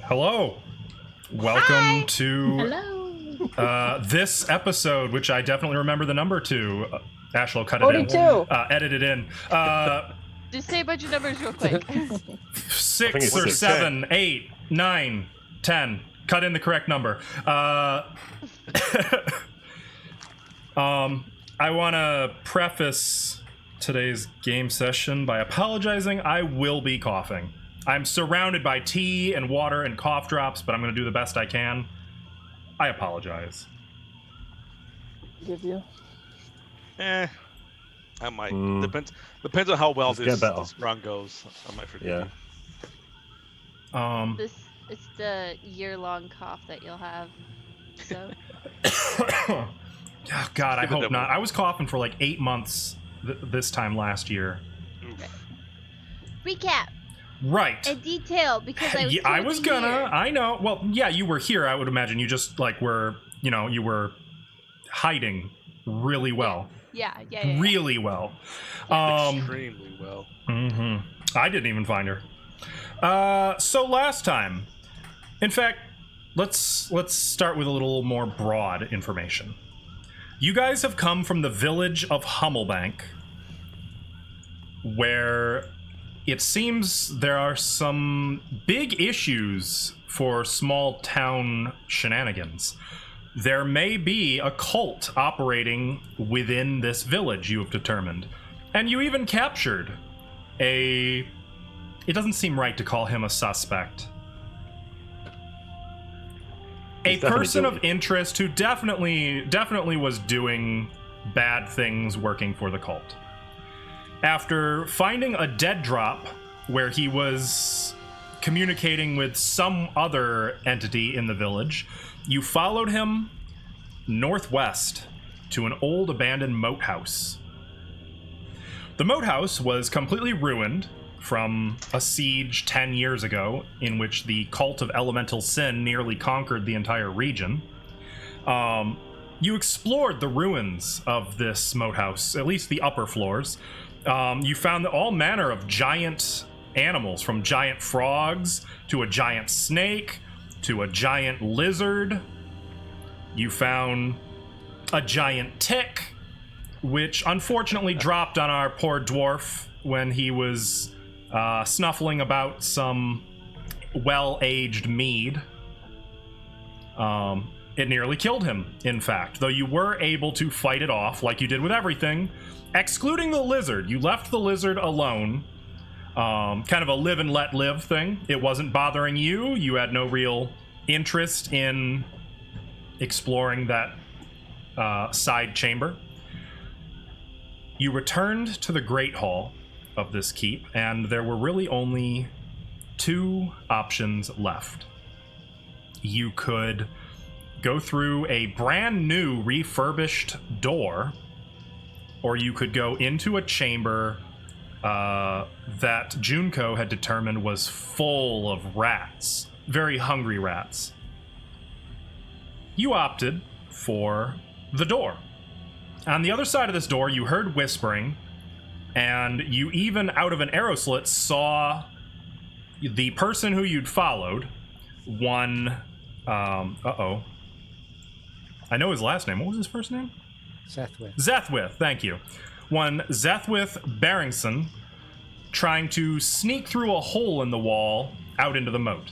Hello. Welcome Hi. to this episode, which I definitely remember the number to. Ashlow cut it 42. in. Edited in. Just say a bunch of numbers real quick. 6 or 7, 8, 9, 10. Cut in the correct number. I want to preface today's game session by apologizing. I will be coughing. I'm surrounded by tea and water and cough drops, but I'm going to do the best I can. I apologize. Give you. I might. Depends on how well this run goes. I might forget. Yeah. It's the year-long cough that you'll have. So. Oh, God, I hope not. I was coughing for like 8 months this time last year. Recap. Right. In detail, because I was gonna. here. I know. Well, yeah, you were here. I would imagine you just like were. You were hiding really well. Yeah. Really well. Extremely well. Mm-hmm. I didn't even find her. So last time, in fact, let's start with a little more broad information. You guys have come from the village of Hummelbank, where it seems there are some big issues for small town shenanigans. There may be a cult operating within this village, you have determined. And you even captured it doesn't seem right to call him a suspect. A person of interest who definitely was doing bad things working for the cult. After finding a dead drop where he was communicating with some other entity in the village, you followed him northwest to an old abandoned moat house. The moat house was completely ruined from a siege 10 years ago in which the cult of elemental sin nearly conquered the entire region. You explored the ruins of this moat house, at least the upper floors. You found all manner of giant animals, from giant frogs to a giant snake to a giant lizard. You found a giant tick, which unfortunately dropped on our poor dwarf when he was snuffling about some well-aged mead. It nearly killed him, in fact, though you were able to fight it off like you did with everything, excluding the lizard. You left the lizard alone, kind of a live and let live thing. It wasn't bothering you. You had no real interest in exploring that side chamber. You returned to the Great Hall of this keep, and there were really only two options left. You could go through a brand new refurbished door, or you could go into a chamber that Junko had determined was full of rats, very hungry rats. You opted for the door. On the other side of this door, you heard whispering, and you even, out of an arrow slit, saw the person who you'd followed, one, I know his last name. What was his first name? Zethwith, thank you. One Zethwith Barrington trying to sneak through a hole in the wall out into the moat.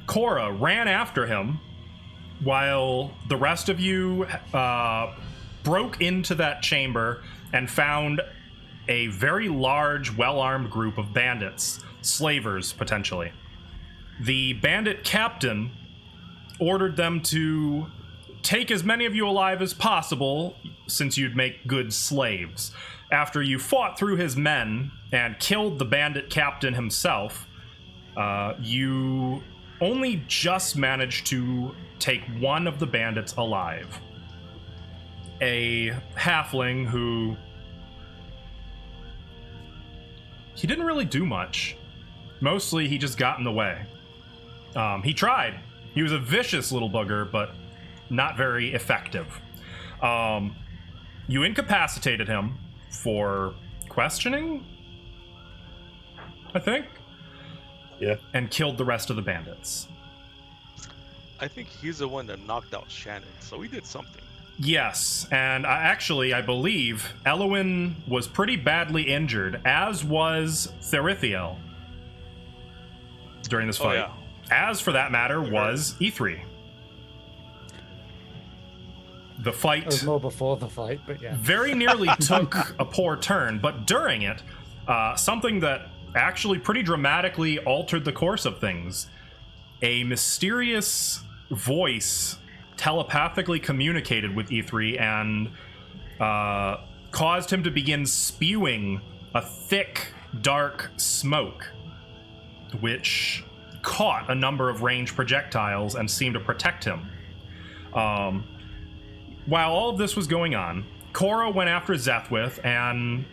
Cora ran after him while the rest of you broke into that chamber and found a very large, well-armed group of bandits, slavers, potentially. The bandit captain ordered them to take as many of you alive as possible, since you'd make good slaves. After you fought through his men and killed the bandit captain himself, you only just managed to take one of the bandits alive. A halfling who... he didn't really do much. Mostly he just got in the way. He tried. He was a vicious little bugger, but not very effective. You incapacitated him for questioning, I think? Yeah. And killed the rest of the bandits. I think he's the one that knocked out Shannon, so he did something. Yes, and I believe Elowin was pretty badly injured, as was Therithiel during this fight. Yeah. As, for that matter, was E3. The fight... It was more before the fight, but yeah. Very nearly took a poor turn, but during it, something that actually pretty dramatically altered the course of things. A mysterious voice telepathically communicated with E3 and caused him to begin spewing a thick, dark smoke, which caught a number of ranged projectiles and seemed to protect him. While all of this was going on, Korra went after Zethwith and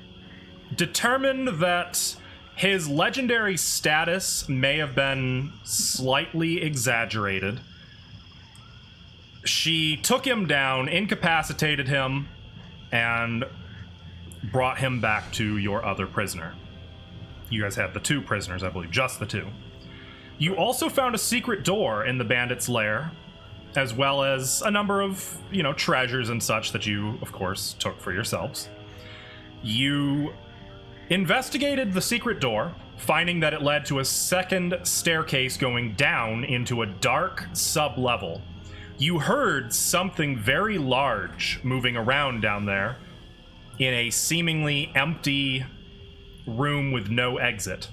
determined that his legendary status may have been slightly exaggerated. She took him down, incapacitated him, and brought him back to your other prisoner. You guys had the 2 prisoners, I believe, just the 2. You also found a secret door in the bandit's lair, as well as a number of, treasures and such that you, of course, took for yourselves. You investigated the secret door, finding that it led to a second staircase going down into a dark sub-level. You heard something very large moving around down there in a seemingly empty room with no exit.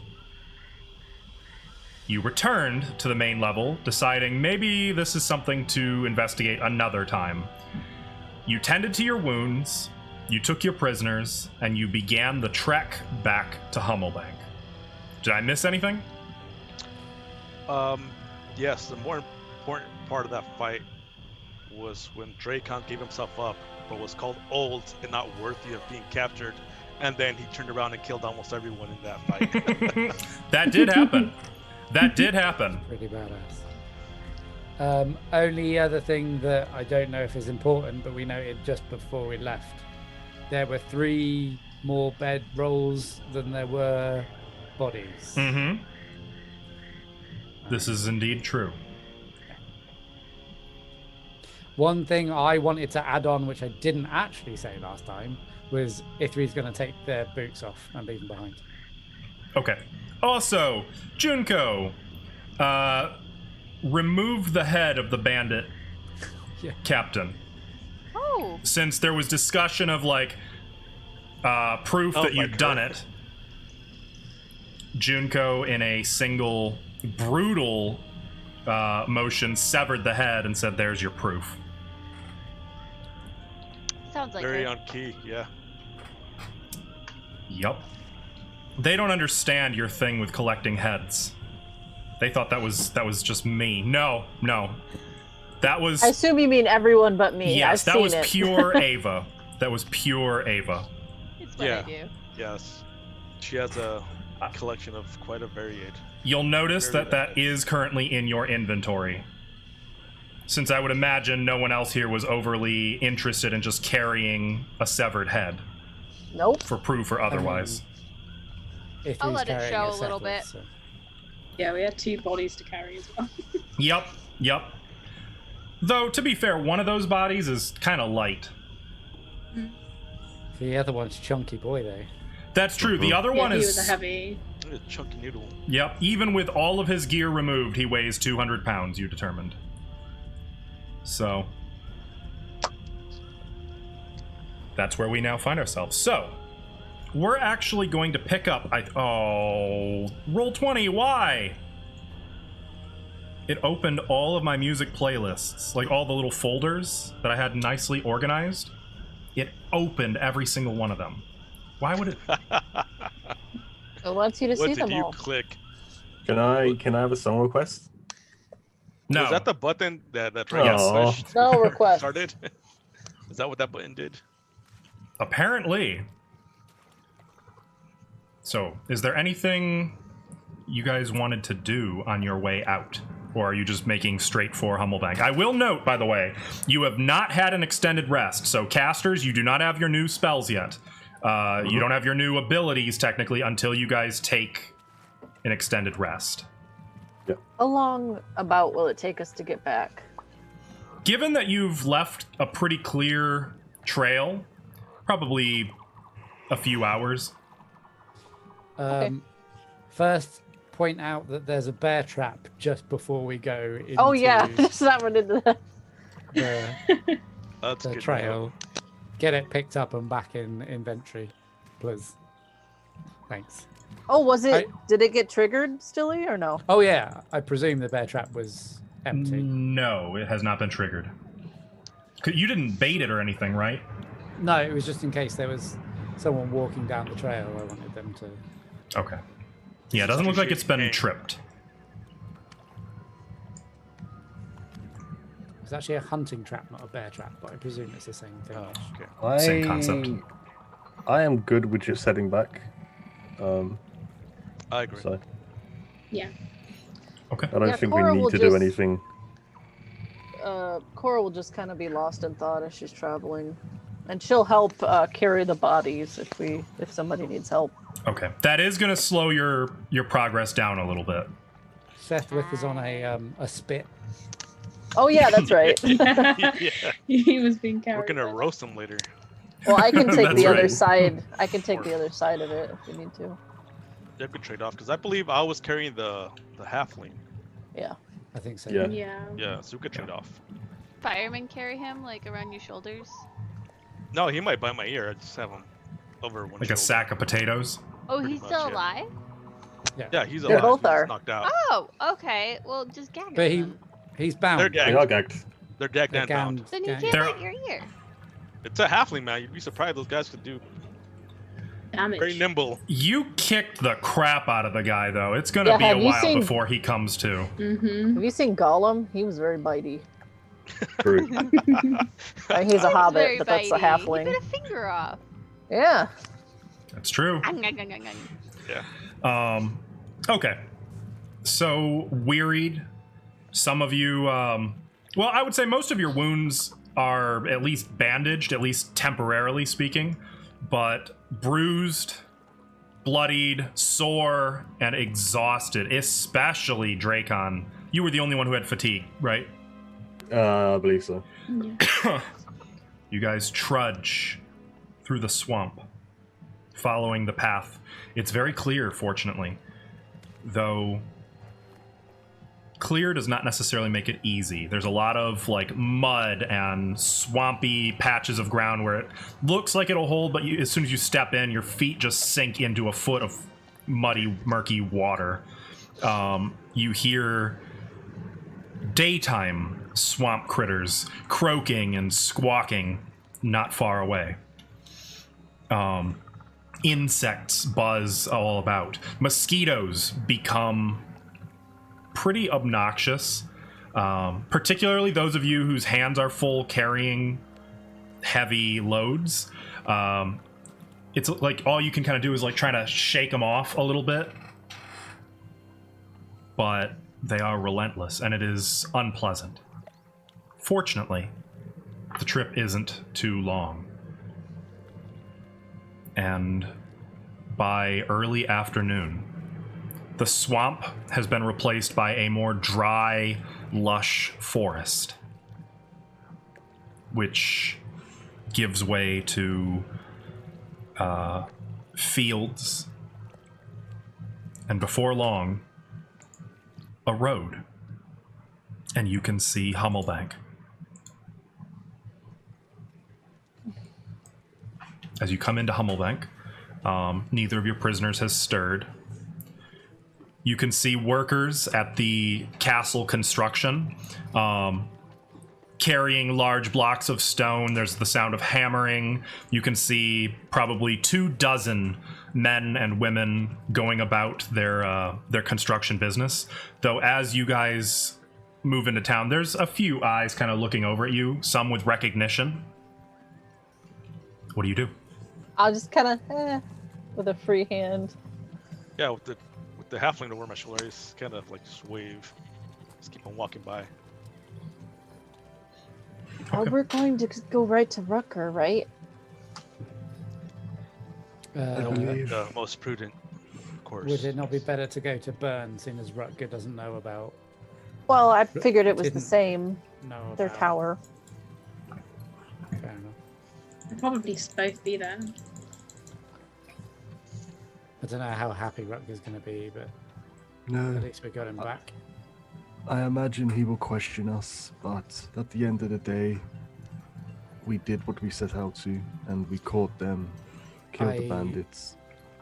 You returned to the main level, deciding maybe this is something to investigate another time. You tended to your wounds, you took your prisoners, and you began the trek back to Hummelbank. Did I miss anything? Yes, the more important part of that fight was when Dracon gave himself up, but was called old and not worthy of being captured, and then he turned around and killed almost everyone in that fight. That did happen. That did happen. Pretty badass. Only other thing that I don't know if is important, but we noted just before we left, there were 3 more bed rolls than there were bodies. Mm-hmm. This is indeed true. One thing I wanted to add on, which I didn't actually say last time, was Ithri's going to take their boots off and leave them behind. Okay. Also, Junko, remove the head of the bandit captain. Oh. Since there was discussion of, proof that you'd done it, Junko, in a single brutal motion, severed the head and said, "There's your proof." Sounds like Very it. on key, yeah. Yup. They don't understand your thing with collecting heads. They thought that was just me. No. That was... I assume you mean everyone but me. Yes, I've that was seen it. pure Ava. That was pure Ava. It's what I do. Yes. She has a collection of quite a varied. You'll notice that is currently in your inventory. Since I would imagine no one else here was overly interested in just carrying a severed head. Nope. For proof or otherwise. I'll let it show a little bit. So. Yeah, we had 2 bodies to carry as well. Yep. Though, to be fair, one of those bodies is kind of light. The other one's chunky boy, though. That's true. The other one he is... was a heavy... A chunky noodle. Yep. Even with all of his gear removed, he weighs 200 pounds, you determined. So... that's where we now find ourselves. So... we're actually going to pick up... roll 20, why? It opened all of my music playlists, like all the little folders that I had nicely organized. It opened every single one of them. Why would it? It wants you to see What them did you all. click? Can I have a song request? No. Was that the button that Aw. pushed? No request. Started? Is that what that button did? Apparently. So, is there anything you guys wanted to do on your way out? Or are you just making straight for Hummelbank? I will note, by the way, you have not had an extended rest. So, casters, you do not have your new spells yet. You don't have your new abilities, technically, until you guys take an extended rest. How long about will it take us to get back? Given that you've left a pretty clear trail, probably a few hours. First, point out that there's a bear trap just before we go into Oh yeah, just that one into the. That's the good. trail. Get it picked up and back in inventory, please. Thanks. Oh, was it? Did it get triggered, Stilly, or no? Oh yeah, I presume the bear trap was empty. No, it has not been triggered. You didn't bait it or anything, right? No, it was just in case there was someone walking down the trail. I wanted them to. Okay. Yeah, it doesn't look like it's been tripped. It's actually a hunting trap, not a bear trap, but I presume it's the same thing. Oh, okay. Same concept. I am good with just heading back. I agree. So Yeah. Okay. I don't Yeah, think we Cora need will to do just- anything. Cora will just kind of be lost in thought as she's traveling, and she'll help carry the bodies if somebody needs help. Okay. That is going to slow your progress down a little bit. Seth With is on a spit. Oh yeah, that's right. Yeah. He was being carried. We're gonna by- roast him later. Well, I can take That's the other right. side. I can take the other side of it if we need to. Yeah, we could trade off because I believe I was carrying the halfling. Yeah. I think so. Yeah. Yeah. Yeah, so we could trade off. Firemen carry him like around your shoulders. No, he might bite my ear. I just have him over one. Like a shoulder. sack of potatoes. Oh, Pretty he's much, still yeah. alive? Yeah, he's They alive. both He's just are. knocked out. Oh, okay. Well, just gag But him. he's bound. They're They gagged. are gagged. They're gagged They're and bound. Then you gagged. can't They're- bite your ear. It's a halfling, man. You'd be surprised those guys could do. Damage. Very nimble. You kicked the crap out of the guy, though. It's going to Yeah, be a have you while seen- before he comes to. Mm-hmm. Have you seen Gollum? He was very bitey. True. He's a He's hobbit, very but that's a bitey. He halfling. bit a finger off. Yeah. That's true. Ang, ang, ang, ang, ang. Yeah. Okay. So, wearied. Some of you, well, I would say most of your wounds are at least bandaged, at least temporarily speaking, but bruised, bloodied, sore, and exhausted, especially Dracon. You were the only one who had fatigue, right? I believe so. You guys trudge through the swamp, following the path. It's very clear, fortunately, though clear does not necessarily make it easy. There's a lot of like mud and swampy patches of ground where it looks like it'll hold, but as soon as you step in, your feet just sink into a foot of muddy, murky water. You hear daytime swamp critters croaking and squawking not far away. Insects buzz all about. Mosquitoes become pretty obnoxious, particularly those of you whose hands are full carrying heavy loads. It's like all you can kind of do is like try to shake them off a little bit, but they are relentless and it is unpleasant. Fortunately, the trip isn't too long. And by early afternoon, the swamp has been replaced by a more dry, lush forest, which gives way to fields, and before long, a road, and you can see Hummelbank. As you come into Hummelbank, neither of your prisoners has stirred. You can see workers at the castle construction, carrying large blocks of stone. There's the sound of hammering. You can see probably 24 men and women going about their construction business. Though as you guys move into town, there's a few eyes kind of looking over at you, some with recognition. What do you do? I'll just kind of, with a free hand. Yeah, with the halfling over my shoulder, I just kind of like just wave. Just keep on walking by. Oh, we're going to go right to Rucker, right? I believe. The most prudent I course. Would it not be better to go to Burn, seeing as Rutger doesn't know about... Well, I figured it was the Didn't same. know Their about- tower. Fair enough. They'll probably both be there. I don't know how happy Rutger's going to be, but at No, least we got him back. I imagine he will question us, but at the end of the day, we did what we set out to, and we caught them, killed the I- bandits.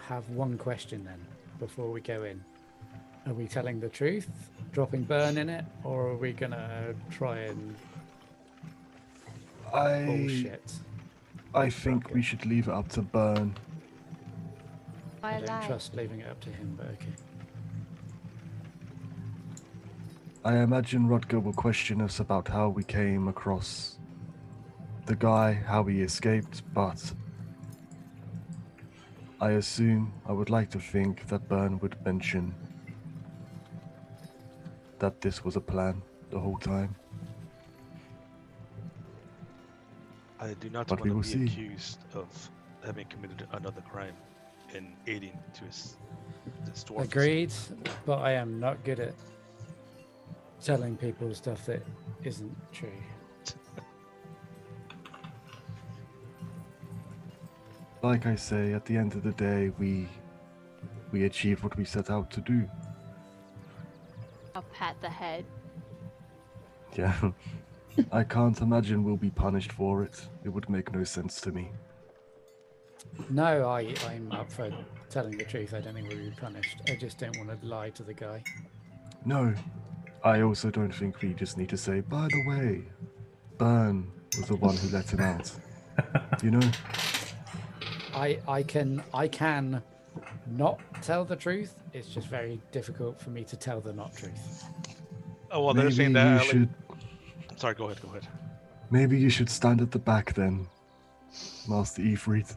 Have one question then, before we go in. Are we telling the truth, dropping Burn in it, or are we going to try and bullshit? I think we should leave it up to Burn. Why I don't lie? trust leaving it up to him, but okay. I imagine Rutger will question us about how we came across the guy, how he escaped, but I would like to think that Burn would mention that this was a plan the whole time. I do not But we want to will be see. accused of having committed another crime and aiding to his dwarf. Agreed, but I am not good at telling people stuff that isn't true. Like I say, at the end of the day, we achieved what we set out to do. I'll pat the head. Yeah. I can't imagine we'll be punished for it. It would make no sense to me. No, I'm up for telling the truth. I don't think we'll be punished. I just don't want to lie to the guy. No. I also don't think we just need to say, by the way, Burn was the one who let him out. You know? I can not tell the truth. It's just very difficult for me to tell the not truth. Oh well, they're Maybe saying you that. should Sorry, go ahead. maybe you should stand at the back then, Master Ifrit.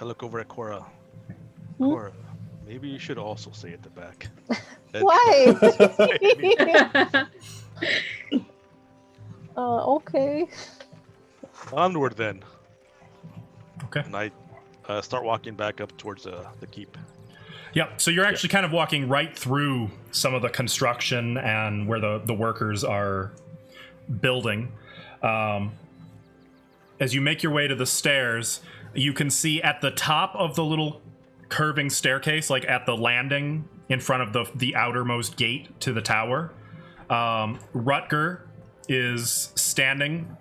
I look over at Cora. Hmm? Cora, maybe you should also stay at the back. And- Why? Maybe. Okay. Onward then. Okay. And I start walking back up towards the keep. Yeah, so you're actually kind of walking right through some of the construction and where the workers are building. As you make your way to the stairs, you can see at the top of the little curving staircase, like at the landing in front of the outermost gate to the tower, Rutger is standing.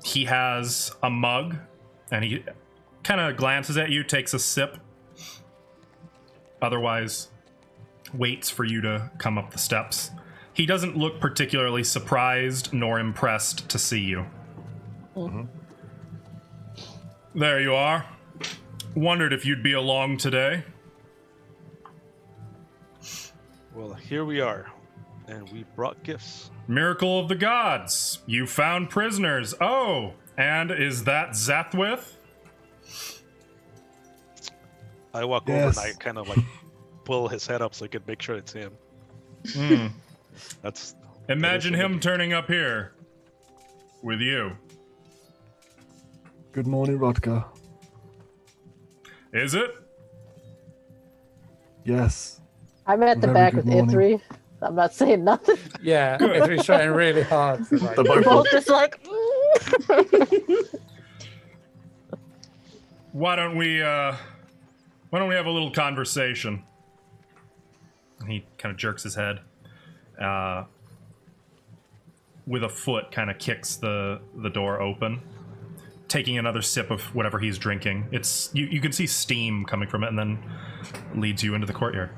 He has a mug, and he kind of glances at you, takes a sip. Otherwise, waits for you to come up the steps. He doesn't look particularly surprised nor impressed to see you. Mm-hmm. There you are. Wondered if you'd be along today. Well, here we are, and we brought gifts. Miracle of the gods. You found prisoners. Oh, and is that Zathwith? I walk over and I kind of like pull his head up so I could make sure it's him. Hmm. That's Imagine That is him turning up here with you. Good morning, Rutger. Is it? Yes. I'm at the Very back good with morning. Ithri. I'm not saying nothing. Yeah, Ithri's trying really hard. To, like, The We're both both just like. Why don't we have a little conversation? He kind of jerks his head. With a foot, kind of kicks the door open, taking another sip of whatever he's drinking. It's you can see steam coming from it, and then leads you into the courtyard.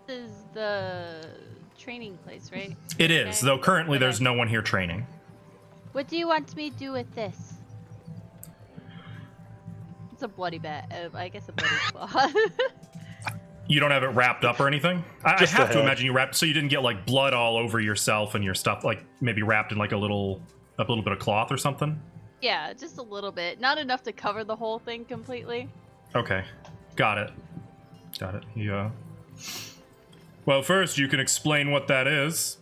This is the training place, right? It is, Okay. though currently Okay. there's no one here training. What do you want me to do with this? It's a bloody bat. I guess a bloody claw. You don't have it wrapped up or anything? I Just have the to head. imagine you wrapped so you didn't get like blood all over yourself and your stuff, like maybe wrapped in like a little bit of cloth or something. Yeah, just a little bit. Not enough to cover the whole thing completely. Okay, got it. Yeah. Well, first you can explain what that is.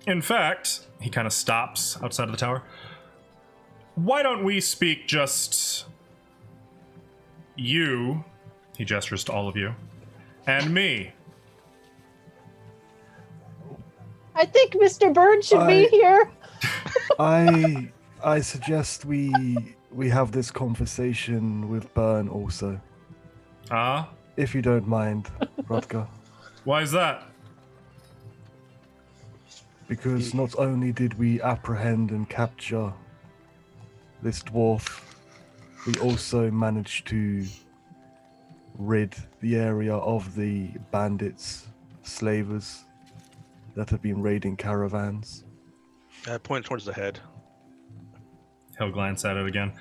In fact, he kind of stops outside of the tower. Why don't we speak just you, he gestures to all of you, and me. I think Mr. Bird should be here. I suggest we have this conversation with Byrne also. If you don't mind, Rutger. Why is that? Because not only did we apprehend and capture this dwarf, we also managed to rid the area of the bandits, slavers that have been raiding caravans. I point towards the head. He'll glance at it again.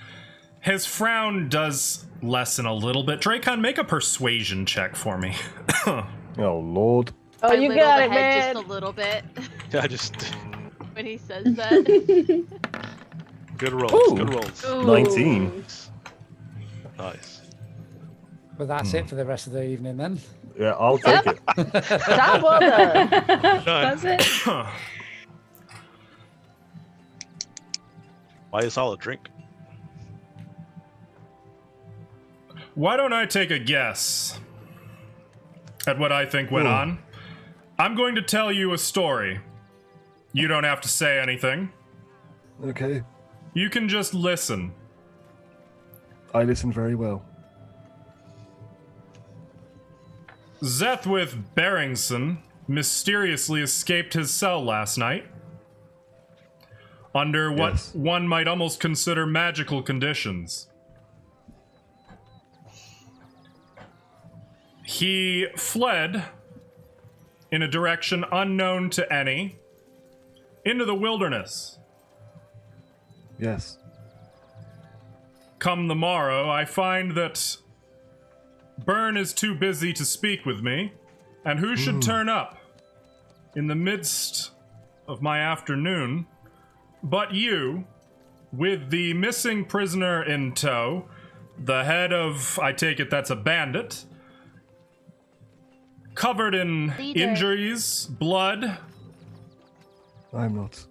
His frown does lessen a little bit. Dracon, make a persuasion check for me. Oh, Lord. Oh, I you little got the it, head man. just a little bit Yeah, just when he says that. good rolls. Ooh. Good rolls. Ooh. 19. Nice. But that's it for the rest of the evening then. Yeah, I'll take it. Job well done. That's it. Buy us all a drink. Why don't I take a guess at what I think went Ooh. on? I'm going to tell you a story. You don't have to say anything. Okay. You can just listen. I listen very well. Zethwith Barrington mysteriously escaped his cell last night. Under what Yes. one might almost consider magical conditions. He fled in a direction unknown to any into the wilderness. Yes. Come the morrow, I find that Byrne is too busy to speak with me, and who should turn up in the midst of my afternoon but you, with the missing prisoner in tow, the head of, I take it that's a bandit, covered in Leader. injuries, blood, I'm not.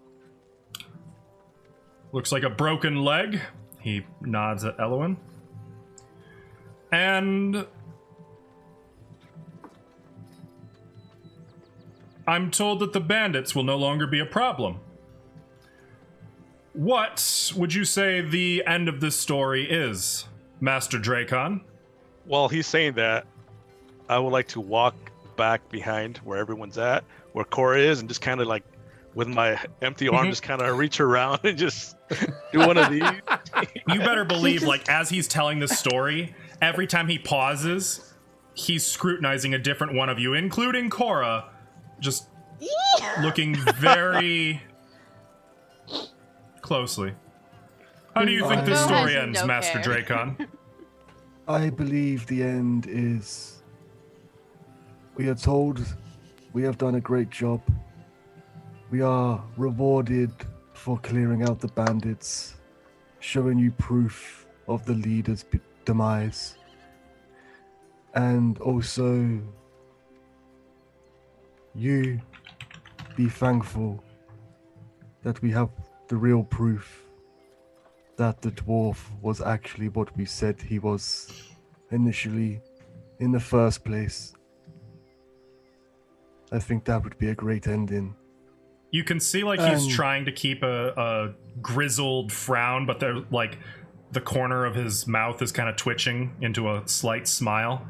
looks like a broken leg. He nods at Elowen. And I'm told that the bandits will no longer be a problem. What would you say the end of this story is, Master Dracon? While he's saying that, I would like to walk back behind where everyone's at, where Cora is, and just kind of like, with my empty arm, just kind of reach around and just do one of these. You better believe, like, as he's telling this story, every time he pauses, he's scrutinizing a different one of you, including Cora, just looking very closely. How do you think this Bo story has ends, no Master care. Dracon? I believe the end is. We are told we have done a great job. We are rewarded for clearing out the bandits, showing you proof of the leader's demise, and also you be thankful that we have the real proof that the dwarf was actually what we said he was initially in the first place. I think that would be a great ending. You can see, like, he's trying to keep a grizzled frown, but they're, like, the corner of his mouth is kind of twitching into a slight smile.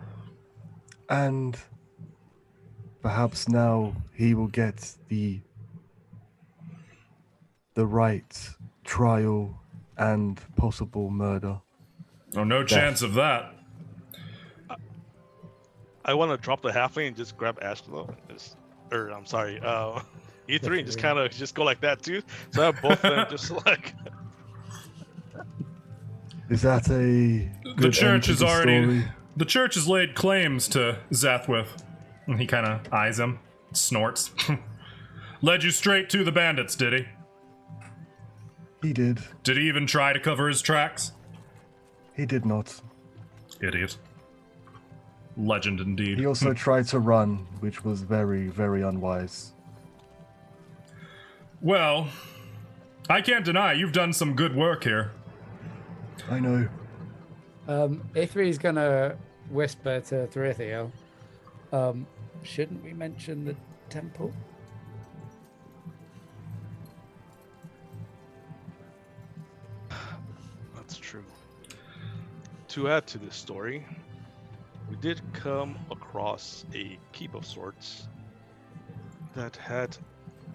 And perhaps now he will get the right trial and possible murder. Oh, no chance of that. I want to drop the halfling and just grab Ashlow. I'm sorry, E3, and just kind of just go like that too. So I have both of them just like. Is that a good The church end to is already. story? The church has laid claims to Zethwith. And he kind of eyes him, snorts. Led you straight to the bandits, did he? He did. Did he even try to cover his tracks? He did not. Idiot. Legend indeed. He also tried to run, which was very, very unwise. Well, I can't deny you've done some good work here. I know. Ithri's gonna whisper to Thrithiel, shouldn't we mention the temple? That's true. To add to this story, we did come across a keep of sorts that had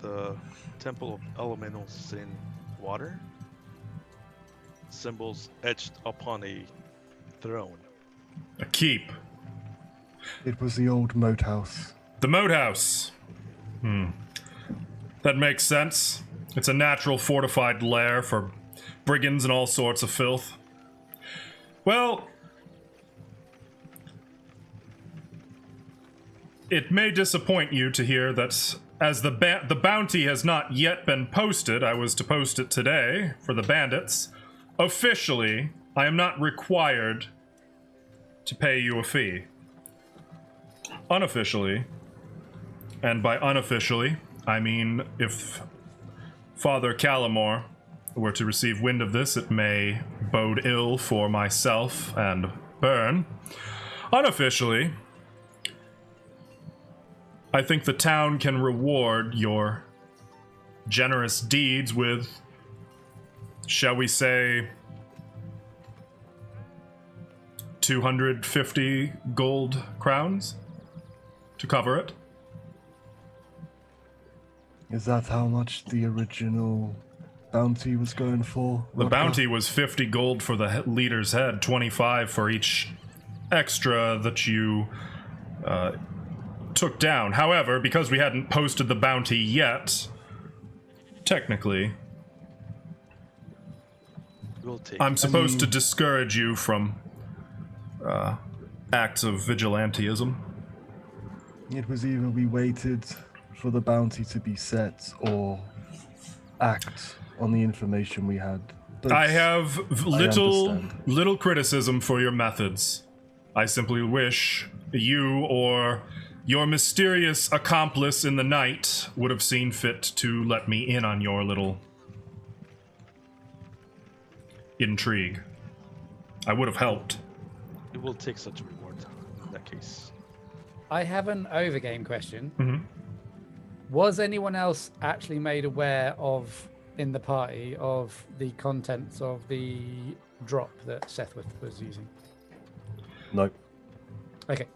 the Temple of Elemental Sin water symbols etched upon a throne. A keep. It was the old moat house. The moat house. That makes sense. It's a natural fortified lair for brigands and all sorts of filth. Well, it may disappoint you to hear that as the bounty has not yet been posted, I was to post it today for the bandits. Officially, I am not required to pay you a fee. Unofficially, and by unofficially, I mean if Father Callamore were to receive wind of this, it may bode ill for myself and Byrne. Unofficially, I think the town can reward your generous deeds with, shall we say, 250 gold crowns to cover it. Is that how much the original bounty was going for? The Rodka? bounty was 50 gold for the leader's head, 25 for each extra that you took down. However, because we hadn't posted the bounty yet, technically, We'll take I'm it. supposed to discourage you from acts of vigilantism. It was either we waited for the bounty to be set or act on the information we had. But I have understand. little criticism for your methods. I simply wish you or your mysterious accomplice in the night would have seen fit to let me in on your little intrigue. I would have helped. It will take such a reward in that case. I have an overgame question. Mhm. Was anyone else actually made aware of, in the party, of the contents of the drop that Seth was using? No. Okay.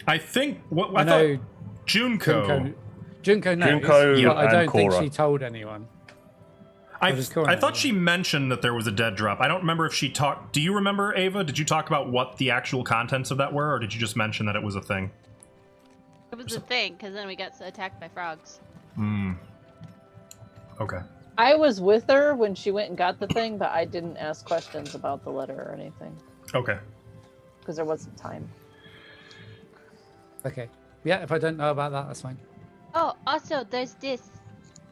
I think what I know thought Junko. Junko knows, Junko but I and don't think Cora. she told anyone. I does Cora thought know? she mentioned that there was a dead drop. I don't remember if she talked. Do you remember, Ava? Did you talk about what the actual contents of that were, or did you just mention that it was a thing? It was a thing, because then we got attacked by frogs. Okay. I was with her when she went and got the thing, but I didn't ask questions about the letter or anything Okay. because there wasn't time. Okay. Yeah, if I don't know about that, that's fine. Oh, also, there's this.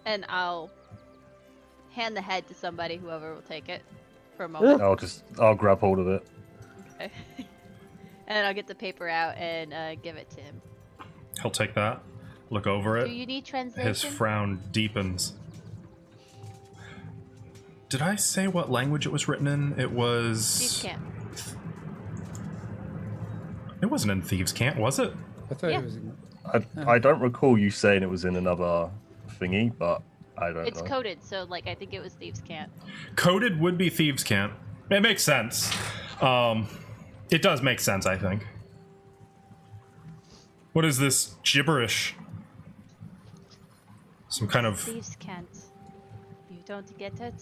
And I'll hand the head to somebody, whoever will take it, for a moment. I'll grab hold of it. Okay. And then I'll get the paper out and give it to him. He'll take that, look over it. Do you need translation? His frown deepens. Did I say what language it was written in? It was... Thieves can't. It wasn't in Thieves' Cant, was it? I thought Yeah. it was in... I don't recall you saying it was in another thingy, but I don't It's know. coded, so like I think it was Thieves Can't. Coded would be Thieves' Cant. It makes sense. It does make sense, I think. What is this gibberish? Some kind of... Thieves Can't. You don't get it?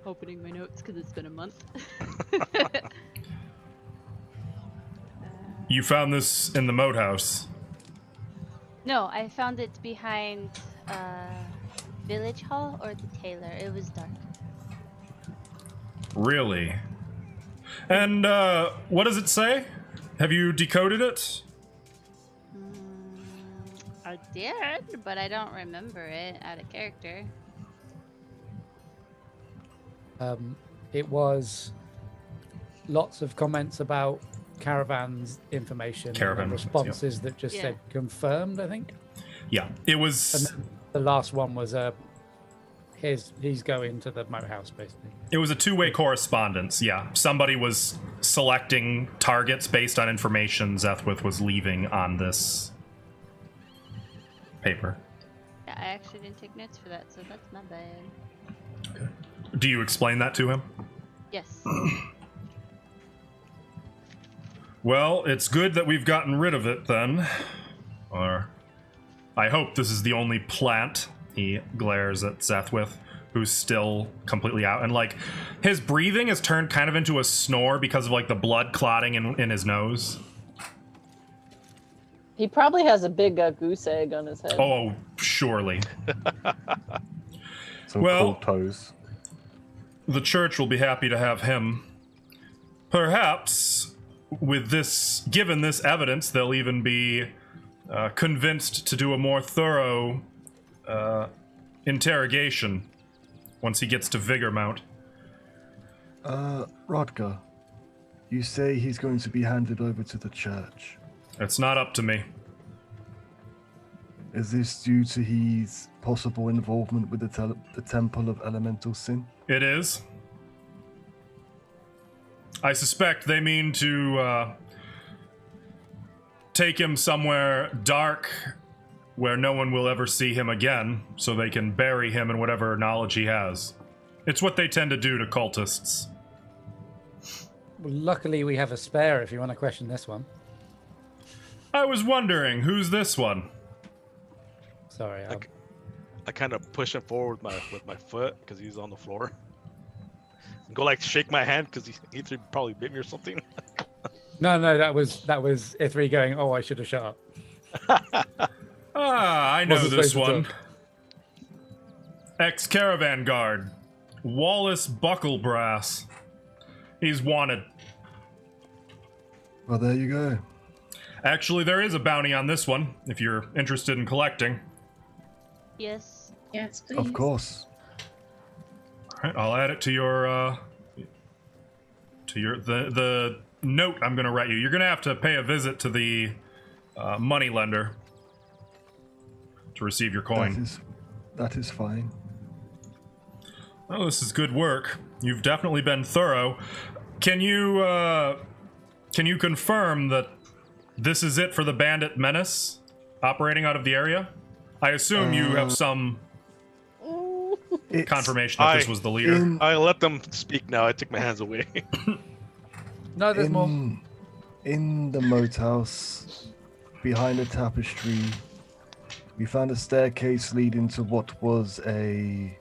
Opening my notes because it's been a month. You found this in the moat house. No, I found it behind Village Hall or the Tailor. It was dark. Really? And, what does it say? Have you decoded it? I did, but I don't remember it out of character. It was lots of comments about caravans information. Caravan and movements, responses that just Yeah. said confirmed, I think. Yeah, it was... And then the last one was he's going to the moat house basically. It was a two-way correspondence, yeah. Somebody was selecting targets based on information Zethwith was leaving on this paper. Yeah, I actually didn't take notes for that, so that's my bad. Okay. Do you explain that to him? Yes. Well, it's good that we've gotten rid of it then. Or I hope this is the only plant. He glares at Zethwith, who's still completely out. And, like, his breathing has turned kind of into a snore because of, like, the blood clotting in his nose. He probably has a big goose egg on his head. Oh, surely. Some Well- cold toes. The church will be happy to have him. Perhaps, with this, given this evidence, they'll even be convinced to do a more thorough interrogation once he gets to Vigor Mount. Rodger, you say he's going to be handed over to the church. It's not up to me. Is this due to his possible involvement with the Temple of Elemental Sin? It is. I suspect they mean to take him somewhere dark where no one will ever see him again, so they can bury him in whatever knowledge he has. It's what they tend to do to cultists. Well, luckily we have a spare if you want to question this one. I was wondering, who's this one? Sorry. I kind of push him forward with my foot because he's on the floor. And go like shake my hand because he probably bit me or something. No, that was Ithri going, oh, I should have shut up. I know Wasn't this supposed to one. Ex-caravan guard. Wallace Bucklebrass. He's wanted. Well, there you go. Actually, there is a bounty on this one, if you're interested in collecting. Yes. Yes, please. Of course. Alright, I'll add it to your, the note I'm gonna write you. You're gonna have to pay a visit to the, money lender to receive your coin. That is fine. Oh, this is good work. You've definitely been thorough. Can you confirm that this is it for the Bandit menace operating out of the area? I assume you have some confirmation that this was the leader. I let them speak now. I took my hands away. No, there's more. In the moat house, behind a tapestry, we found a staircase leading to what was a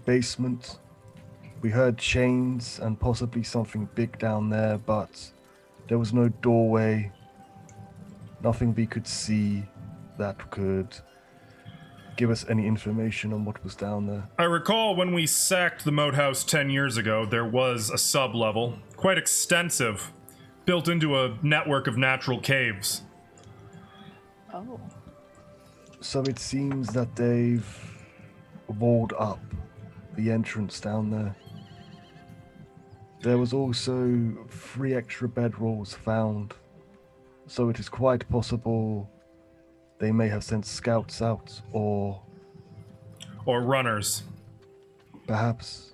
basement. We heard chains and possibly something big down there, but there was no doorway. Nothing we could see that could give us any information on what was down there. I recall when we sacked the moat house 10 years ago, there was a sub-level, quite extensive, built into a network of natural caves. Oh. So it seems that they've walled up the entrance down there. There was also 3 extra bedrolls found, so it is quite possible they may have sent scouts out, or runners. perhaps.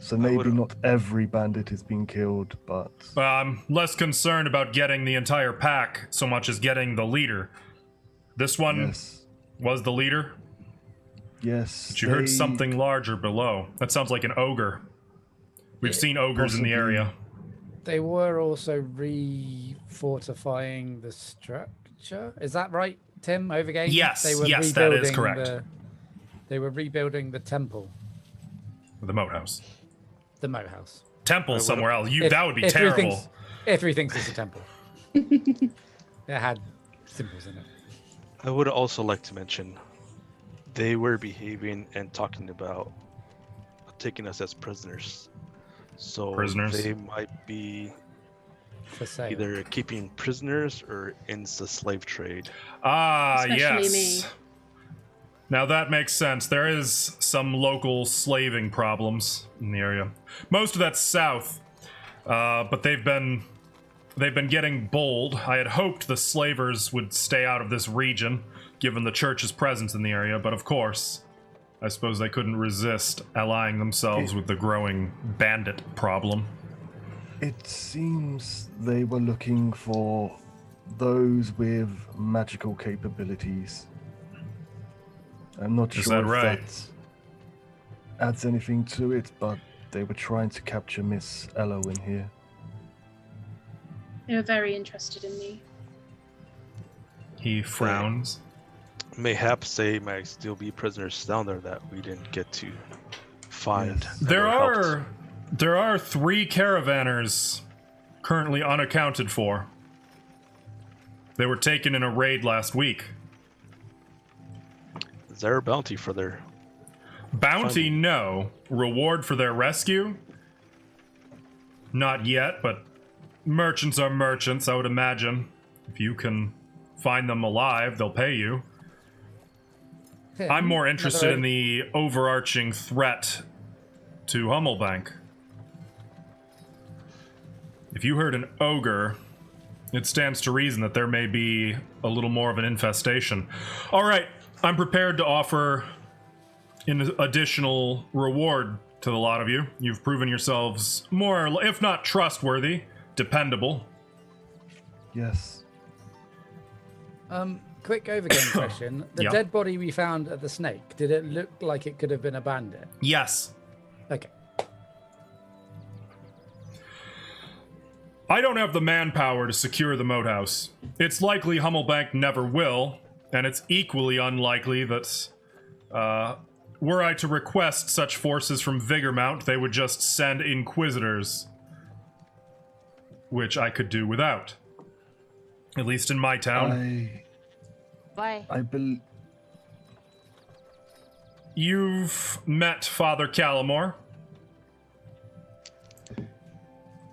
So maybe not every bandit is being killed, but... I'm less concerned about getting the entire pack so much as getting the leader. This one was the leader? Yes. But you heard something larger below. That sounds like an ogre. We've seen ogres in the area. They were also refortifying the structure. Is that right, Tim? Overgame? Yes, they were yes, that is correct. They were rebuilding the temple. The moat house. The moat house. Temple somewhere else. That would be terrible. Ithri thinks it's a temple. It had symbols in it. I would also like to mention they were behaving and talking about taking us as prisoners. So prisoners? They might be For sale. either keeping prisoners or in the slave trade. Ah, Especially yes. me. Now that makes sense. There is some local slaving problems in the area. Most of that's south, but they've been they've been getting bold. I had hoped the slavers would stay out of this region, given the church's presence in the area, but of course, I suppose they couldn't resist allying themselves with the growing bandit problem. It seems they were looking for those with magical capabilities. I'm not Is sure that if right? that adds anything to it, but they were trying to capture Miss Ello in here. They were very interested in me. He frowns. Mayhaps they might still be prisoners down there that we didn't get to find. Yes. and There were helped. there are 3 caravanners currently unaccounted for. They were taken in a raid last week. Is there a bounty for their... Bounty, no. Reward for their rescue? Not yet, but merchants are merchants, I would imagine. If you can find them alive, they'll pay you. I'm more interested in the overarching threat to Hummelbank. If you heard an ogre, it stands to reason that there may be a little more of an infestation. All right, I'm prepared to offer an additional reward to the lot of you. You've proven yourselves more, if not trustworthy, dependable. Yes. Quick overgame question. The Yeah. dead body we found at the snake, did it look like it could have been a bandit? Yes. Okay. I don't have the manpower to secure the moat house. It's likely Hummelbank never will, and it's equally unlikely that, were I to request such forces from Vigormount, they would just send inquisitors, which I could do without. At least in my town. Why? I believe. You've met Father Callamore.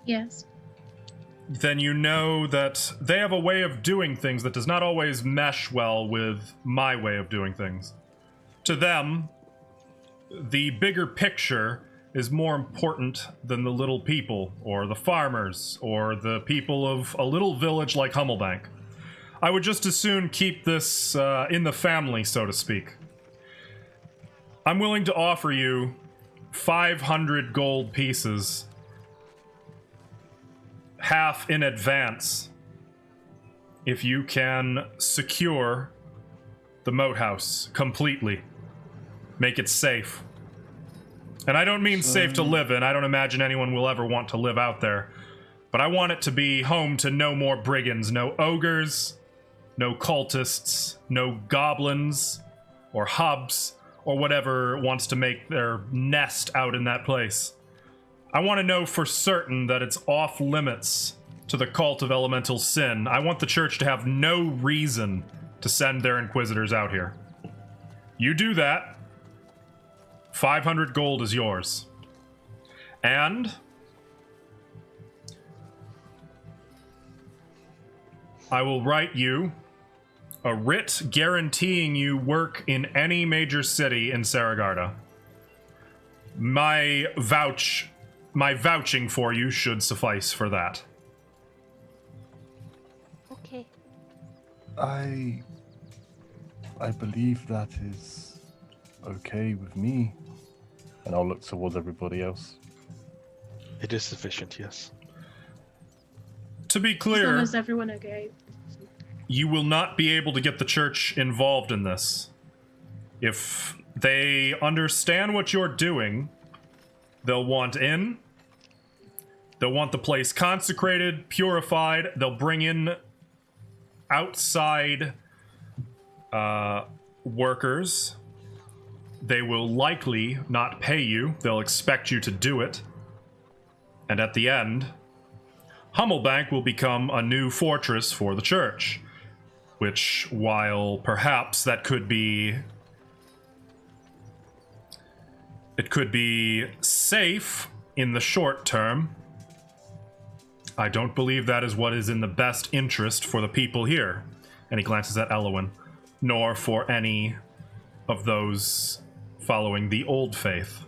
Yes. Then you know that they have a way of doing things that does not always mesh well with my way of doing things. To them, the bigger picture is more important than the little people, or the farmers, or the people of a little village like Hummelbank. I would just as soon keep this in the family, so to speak. I'm willing to offer you 500 gold pieces, half in advance, if you can secure the moat house completely. Make it safe. And I don't mean safe to live in. I don't imagine anyone will ever want to live out there. But I want it to be home to no more brigands, no ogres, no cultists, no goblins, or hubs, or whatever wants to make their nest out in that place. I want to know for certain that it's off limits to the cult of elemental sin. I want the church to have no reason to send their inquisitors out here. You do that, 500 gold is yours. And I will write you a writ guaranteeing you work in any major city in Saragarda. My vouching for you should suffice for that. Okay. I believe that is okay with me. And I'll look towards everybody else. It is sufficient, yes. To be As long clear, as everyone okay. you will not be able to get the church involved in this. If they understand what you're doing, they'll want in. They'll want the place consecrated, purified. They'll bring in outside workers. They will likely not pay you. They'll expect you to do it. And at the end, Hummelbank will become a new fortress for the church. Which, while perhaps that could be... it could be safe in the short term, I don't believe that is what is in the best interest for the people here. And he glances at Elowin. Nor for any of those following the old faith.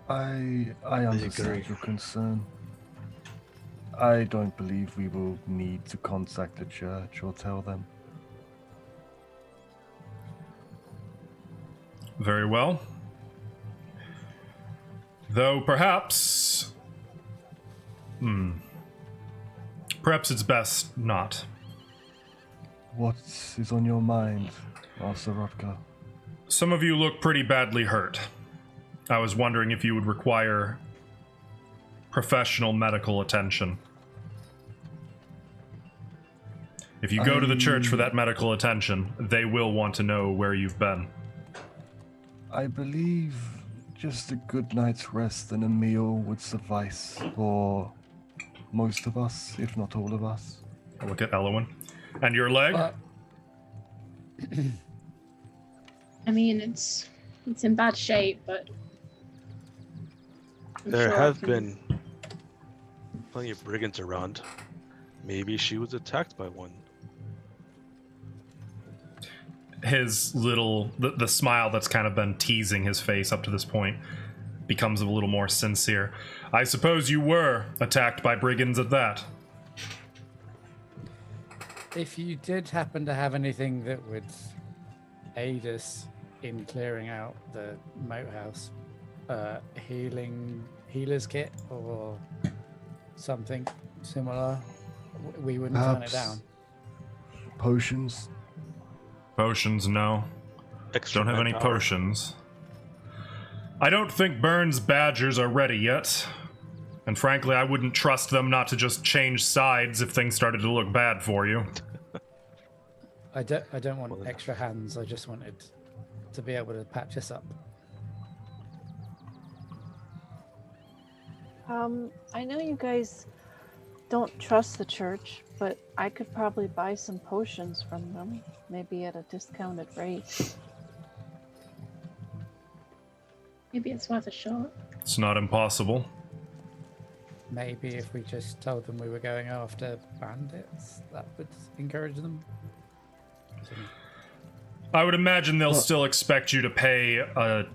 I understand agree. your concern. I don't believe we will need to contact the church or tell them. Very well. Though perhaps... Perhaps it's best not. What is on your mind, Master Rutger? Some of you look pretty badly hurt. I was wondering if you would require professional medical attention. If you go to the church for that medical attention, they will want to know where you've been. I believe just a good night's rest and a meal would suffice for most of us, if not all of us. I look at Elowin. And your leg? I mean, it's in bad shape, but I'm There sure I have can- been plenty of brigands around. Maybe she was attacked by one. His little... The smile that's kind of been teasing his face up to this point becomes a little more sincere. I suppose you were attacked by brigands at that. If you did happen to have anything that would aid us in clearing out the moat house, healer's kit or something similar, we wouldn't turn it Perhaps down. Potions? Potions, no. Extra Don't have any manpower. potions. I don't think Burns' badgers are ready yet. And frankly, I wouldn't trust them not to just change sides if things started to look bad for you. I don't want extra hands. I just wanted to be able to patch us up. I know you guys don't trust the church, but I could probably buy some potions from them, maybe at a discounted rate. Maybe it's worth a shot. It's not impossible. Maybe if we just told them we were going after bandits, that would encourage them. I would imagine they'll still expect you to pay a...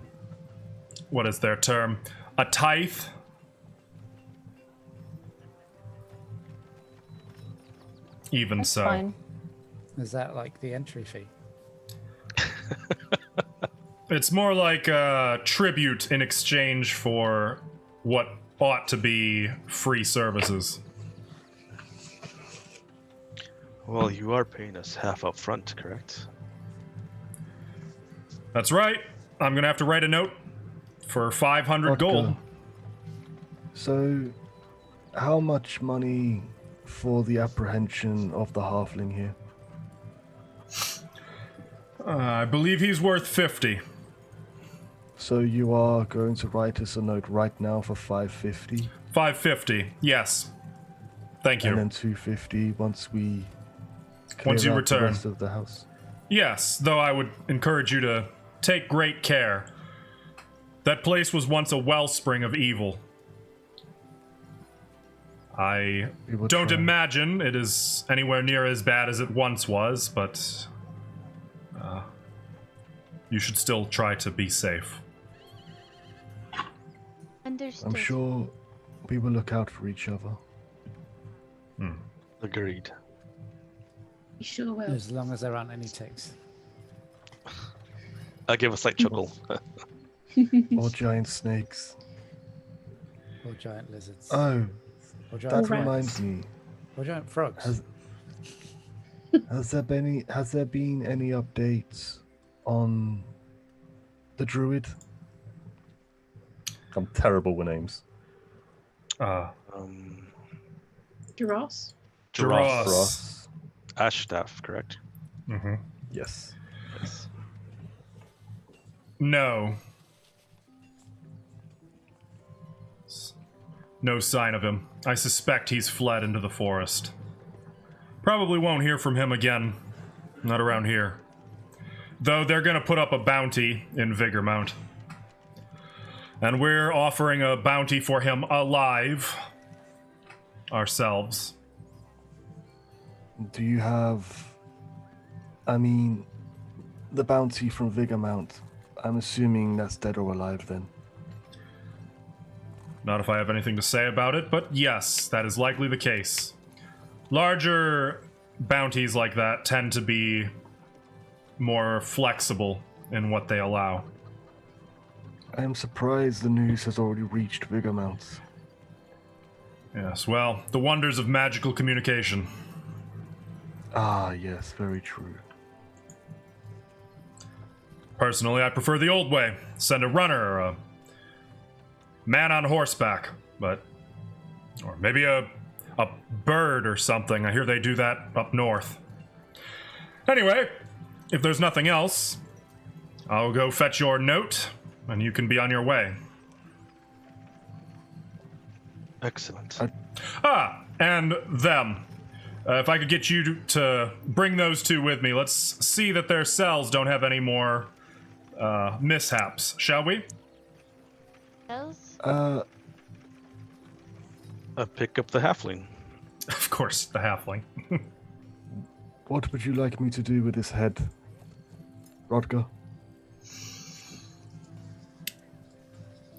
What is their term? A tithe? Even That's so. fine. Is that like the entry fee? It's more like a tribute in exchange for what ought to be free services. Well, you are paying us half up front, correct? That's right. I'm gonna have to write a note for 500 gold. Rutger. So, how much money for the apprehension of the halfling here? I believe he's worth 50. So you are going to write us a note right now for 550, 550. Yes. Thank you. and then 250 once we Once you clear out the return. rest of the house. Yes, though I would encourage you to take great care. That place was once a wellspring of evil. I We will don't try. imagine it is anywhere near as bad as it once was, but you should still try to be safe. Understood. I'm sure we will look out for each other. Agreed. You sure will. As long as there aren't any ticks. I'll give a slight chuckle. Or giant snakes. Or giant lizards. Oh, or that giant, rats. reminds me. or giant frogs. Has there been any updates on the druid? I'm terrible with names. Duros? Duros. Ross. Ashstaff, correct? Mm-hmm. Yes. Yes. No. No sign of him. I suspect he's fled into the forest. Probably won't hear from him again. Not around here. Though they're gonna put up a bounty in Vigormount. And we're offering a bounty for him alive. Ourselves. Do you have... I mean, the bounty from Vigormount. I'm assuming that's dead or alive then. Not if I have anything to say about it, but yes, that is likely the case. Larger bounties like that tend to be more flexible in what they allow. I am surprised the news has already reached big amounts. Yes, well, the wonders of magical communication. Ah, yes, very true. Personally, I prefer the old way. Send a runner or a man on horseback, or maybe a bird or something. I hear they do that up north. Anyway, if there's nothing else, I'll go fetch your note, and you can be on your way. Excellent. And them. If I could get you to bring those two with me, let's see that their cells don't have any more mishaps, shall we? Those? Pick up the halfling. Of course, the halfling. What would you like me to do with this head, Rodger?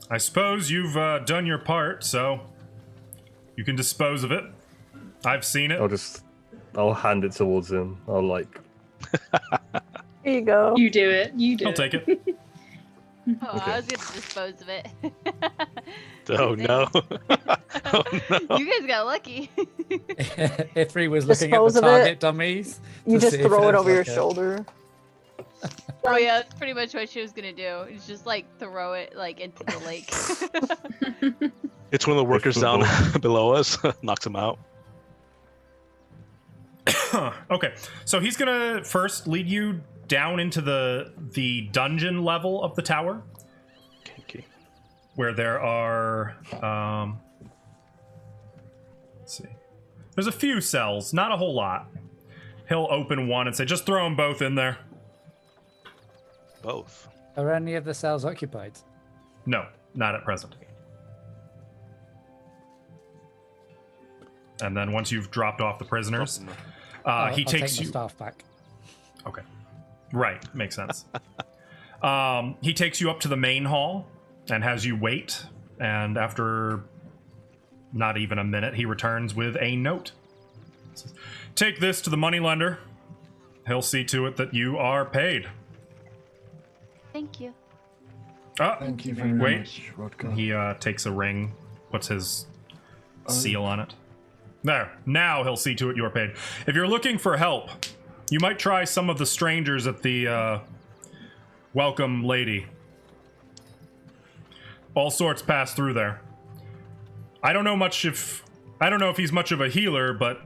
I suppose you've done your part, so you can dispose of it. I've seen it. I'll hand it towards him. I'll like. Here you go. You do it. You do I'll it. take it. Oh, Okay. I was gonna dispose of it. Oh no. Oh no. You guys got lucky. Ithri was looking at Dispose the of it. target dummies. You to just see if throw it there's over your like a- shoulder. Oh yeah, that's pretty much what she was gonna do. It's just like throw it like into the lake. It's one of the workers down below us. Knocks him out. Okay, so he's gonna first lead you down into the dungeon level of the tower, Okay. where there are let's see, there's a few cells, not a whole lot. He'll open one and say, just throw them both in there. Both. Are any of the cells occupied? No, not at present. And then once you've dropped off the prisoners, I'll he takes take my you. staff back. Okay. Right, makes sense. He takes you up to the main hall and has you wait, and after not even a minute, he returns with a note. Says, take this to the moneylender. He'll see to it that you are paid. Thank you. Thank you very Wait. much, Rodger. He takes a ring, puts his seal on it. There. Now he'll see to it you're paid. If you're looking for help, you might try some of the strangers at the Welcome Lady. All sorts pass through there. I don't know if he's much of a healer, but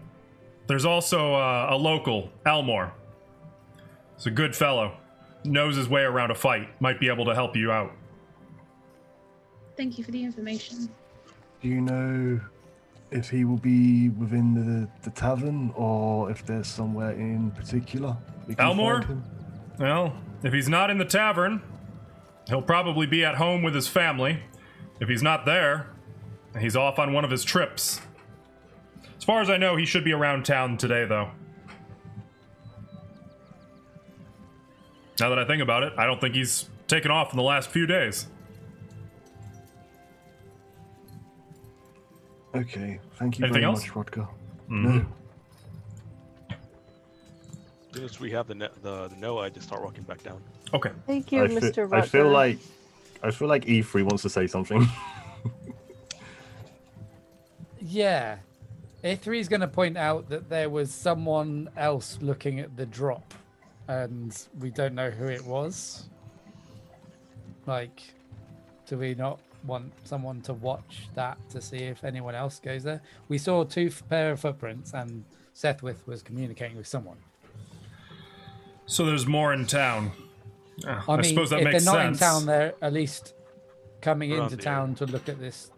there's also a local, Elmore. He's a good fellow. Knows his way around a fight. Might be able to help you out. Thank you for the information. Do you know if he will be within the tavern or if there's somewhere in particular we can Elmore? find him? Well, if he's not in the tavern, he'll probably be at home with his family. If he's not there, he's off on one of his trips. As far as I know, he should be around town today, though. Now that I think about it, I don't think he's taken off in the last few days. Okay, thank you Anything very else? much, Rodger. Mhm. No. As soon as we have the no, I just start walking back down. Okay. Thank you, Mr. Rodger. I feel like E3 wants to say something. Yeah. Ithri's going to point out that there was someone else looking at the drop, and we don't know who it was. Like, do we not want someone to watch that to see if anyone else goes there? We saw two pair of footprints, and Sethwith was communicating with someone. So there's more in town. I mean, suppose that if makes they're not sense. in town, they're at least coming Around into the town to look at this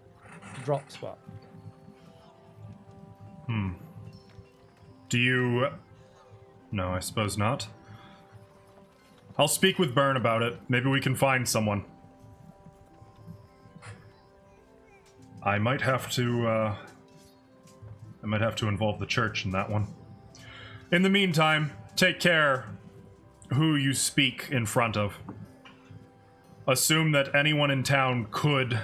drop spot. Do you... No, I suppose not. I'll speak with Byrne about it. Maybe we can find someone. I might have to involve the church in that one. In the meantime, take care who you speak in front of. Assume that anyone in town could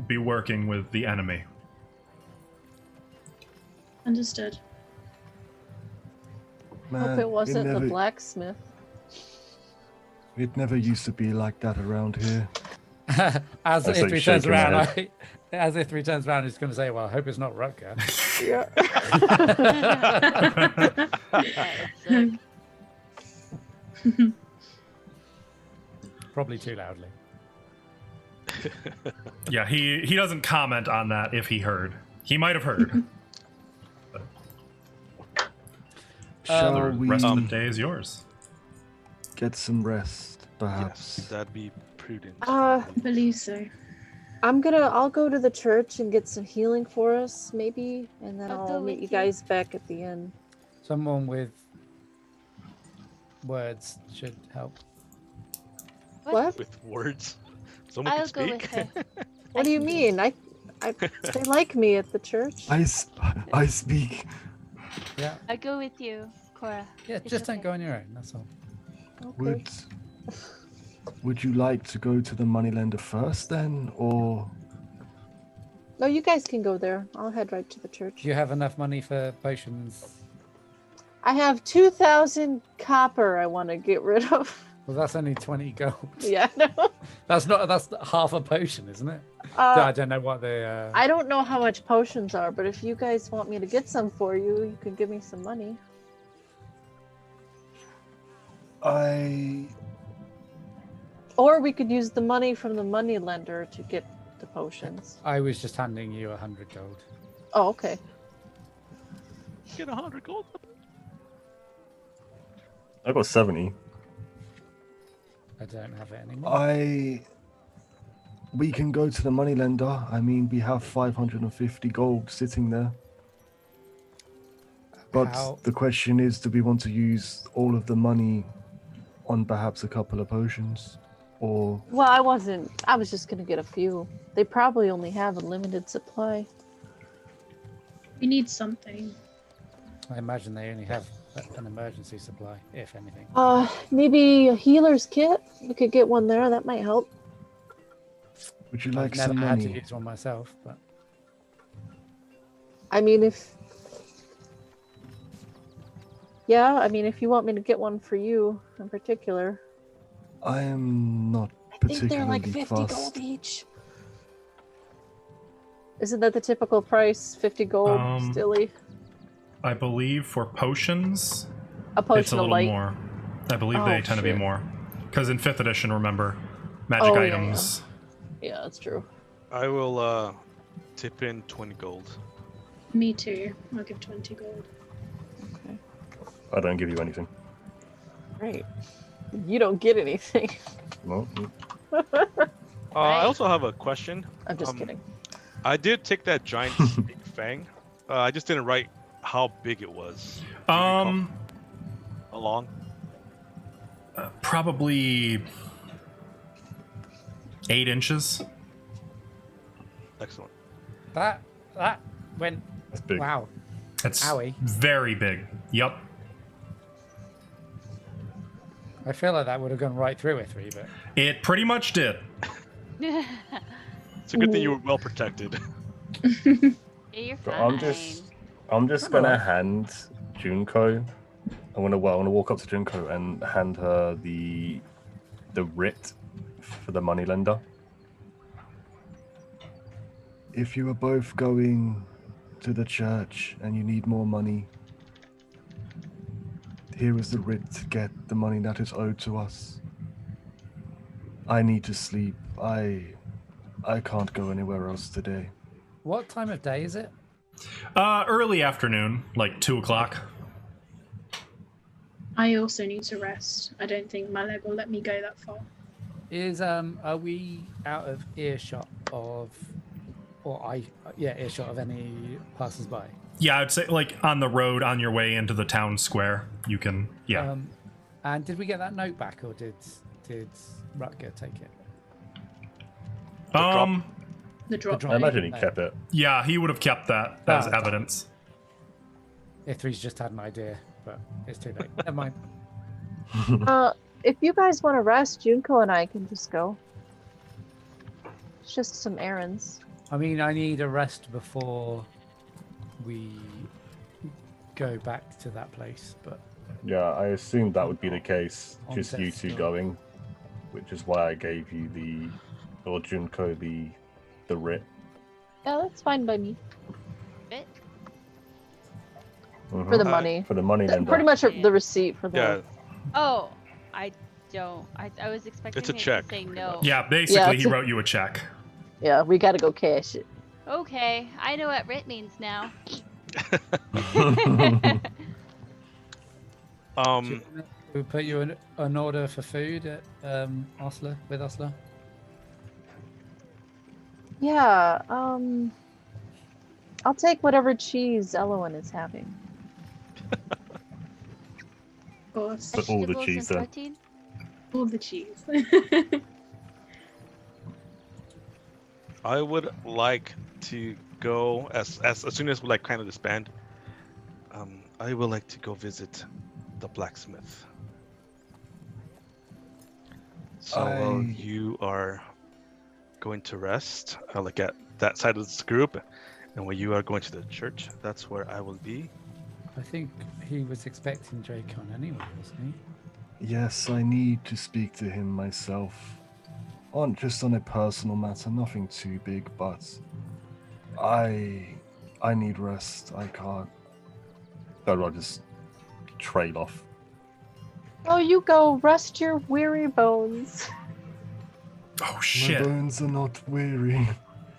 be working with the enemy. Understood. Man, Hope it wasn't never, the blacksmith. It never used to be like that around here. As That's if like he turns shaking my around, head. as if he turns around, he's going to say, "Well, I hope it's not Rutger." Yeah. That was sick. Probably too loudly. Yeah, he doesn't comment on that if he heard. He might have heard. Shall The we rest of the day is yours. get some rest, perhaps? Yes, that'd be prudent. I believe so. I'll go to the church and get some healing for us, maybe, and then I'll go I'll meet with you you. guys back at the end. Someone with words should help. What? With words. Someone I'll can go with speak. her. What do you mean? They like me at the church. I speak. Yeah, I go with you, Cora. yeah. It's Just don't okay. go on your own. That's all. Okay. Would you like to go to the moneylender first, then, or No, you guys can go there. I'll head right to the church. Do you have enough money for potions? I have 2,000 copper I want to get rid of. Well, that's only 20 gold. Yeah, no. That's half a potion, isn't it? I don't know what the. I don't know how much potions are, but if you guys want me to get some for you, you can give me some money. Or we could use the money from the money lender to get the potions. I was just handing you 100 gold. Oh, okay. Get 100 gold. I got 70. I don't have it anymore. we can go to the moneylender. I mean, we have 550 gold sitting there. But How- the question is, do we want to use all of the money on perhaps a couple of potions? Or Well, I was just going to get a few. They probably only have a limited supply. We need something. I imagine they only have an emergency supply, if anything. Maybe a healer's kit? We could get one there. That might help. would you I've like never some had to money? use one myself, but I mean, if you want me to get one for you in particular. I am not I think they're particularly like 50 fussed. gold each. Isn't that the typical price? 50 gold, stilly? I believe for potions, A potion it's a of little light. more. I believe Oh, they tend to be shit. more. Because in 5th edition, remember, magic Oh, yeah, items. Yeah, that's true. I will tip in 20 gold. Me too. I'll give 20 gold. Okay. I don't give you anything. Great. You don't get anything. No. I also have a question. I'm just kidding. I did take that giant snake fang. I just didn't write how big it was. Do you recall how long? Probably 8 inches. Excellent. that went. That's big. Wow. It's Owie. very big. Yup. I feel like that would have gone right through Ithri, but It pretty much did. It's a good thing you were well protected. Yeah, you're But fine. I'm just gonna hand Junko. I'm gonna walk up to Junko and hand her the writ for the moneylender. If you are both going to the church and you need more money, here is the writ to get the money that is owed to us. I need to sleep. I can't go anywhere else today. what time of day is it? Early afternoon, like 2 o'clock. I also need to rest. I don't think my leg will let me go that far. Are we out of earshot of, earshot of any passers-by? Yeah, I'd say like on the road on your way into the town square, you can. Yeah. And did we get that note back, or did Rutger take it? The drop. I imagine he No. kept it. Yeah, he would have kept that as okay. evidence. Ithri's just had an idea, but it's too late. Never mind. If you guys want to rest, Junko and I can just go. It's just some errands. I mean, I need a rest before we go back to that place, but Yeah, I assumed that would be the case. On Just you death's two door. going, which is why I gave you or Junko the writ. Yeah, that's fine by me. Bit? For the Uh, money. For the money lender. Pretty much the receipt for the. Yeah, Oh, I don't. I was expecting It's a him check, to say pretty no. much. Yeah, basically Yeah, he it's a- wrote you a check. Yeah, we gotta go cash it. Okay, I know what writ means now. we put you an order for food at Osler with Osler. Yeah, I'll take whatever cheese Elowen is having. Of course. Put all the Vegetables cheese and there. protein? All the cheese. I would like to go as soon as we like kind of disband. I would like to go visit the blacksmith. So while I- you are going to rest, like at that side of this group, and when you are going to the church, that's where I will be. I think he was expecting Dracon anyway, wasn't he? Yes, I need to speak to him myself. Just on a personal matter, nothing too big, but I need rest. I can't. I'll just trail off. Oh, you go rest your weary bones. Oh My shit. bones are not weary.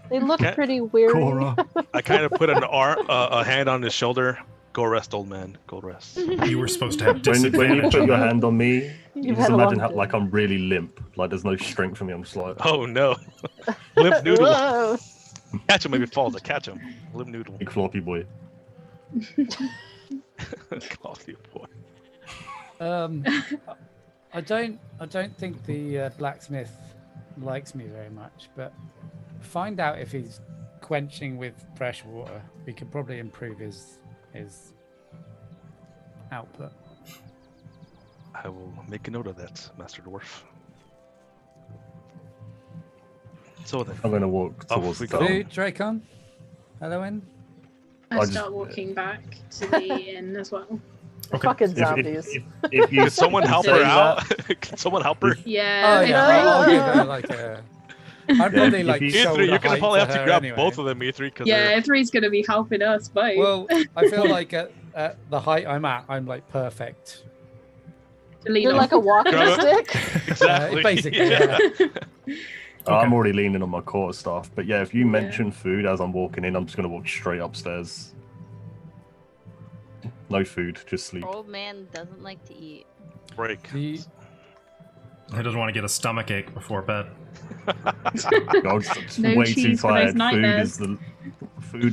They look Can't- pretty weary. Cora. I kind of put a hand on his shoulder. Go rest, old man. Go rest. You were supposed to have When you disadvantage. put your hand on me, you You've just had a imagine long how day. like I'm really limp. Like there's no strength for me. I'm just like, Oh no! Limp noodle. Whoa. Catch him, maybe falls. I catch him. Limp noodle. big floppy boy. Coffee boy. I don't think the blacksmith likes me very much, but find out if he's quenching with fresh water. We could probably improve his output. I will make a note of that, Master Dwarf. So then, I'm gonna walk Off towards we the go. Food, Dracon? Halloween? I I just- start walking back to the inn as well. Okay. Fucking zombies. If you can someone help her say out? Can someone help her? Yeah. Oh yeah, I'll give her like a. I'm probably if like you- shoulder E3, you're gonna height probably have to to her grab anyway. both of them, E3, because Yeah, three's gonna be helping us both. Well, I feel like at the height I'm at, I'm like perfect. to lean You're on. like a walking Grab stick. exactly. basically, yeah. I'm already leaning on my quarter staff, but yeah, if you mention food as I'm walking in, I'm just gonna walk straight upstairs. No food, just sleep. Old man doesn't like to eat. Break. The- He doesn't want to get a stomach ache before bed. I'm just No way too cheese for those tired. Food nightmares.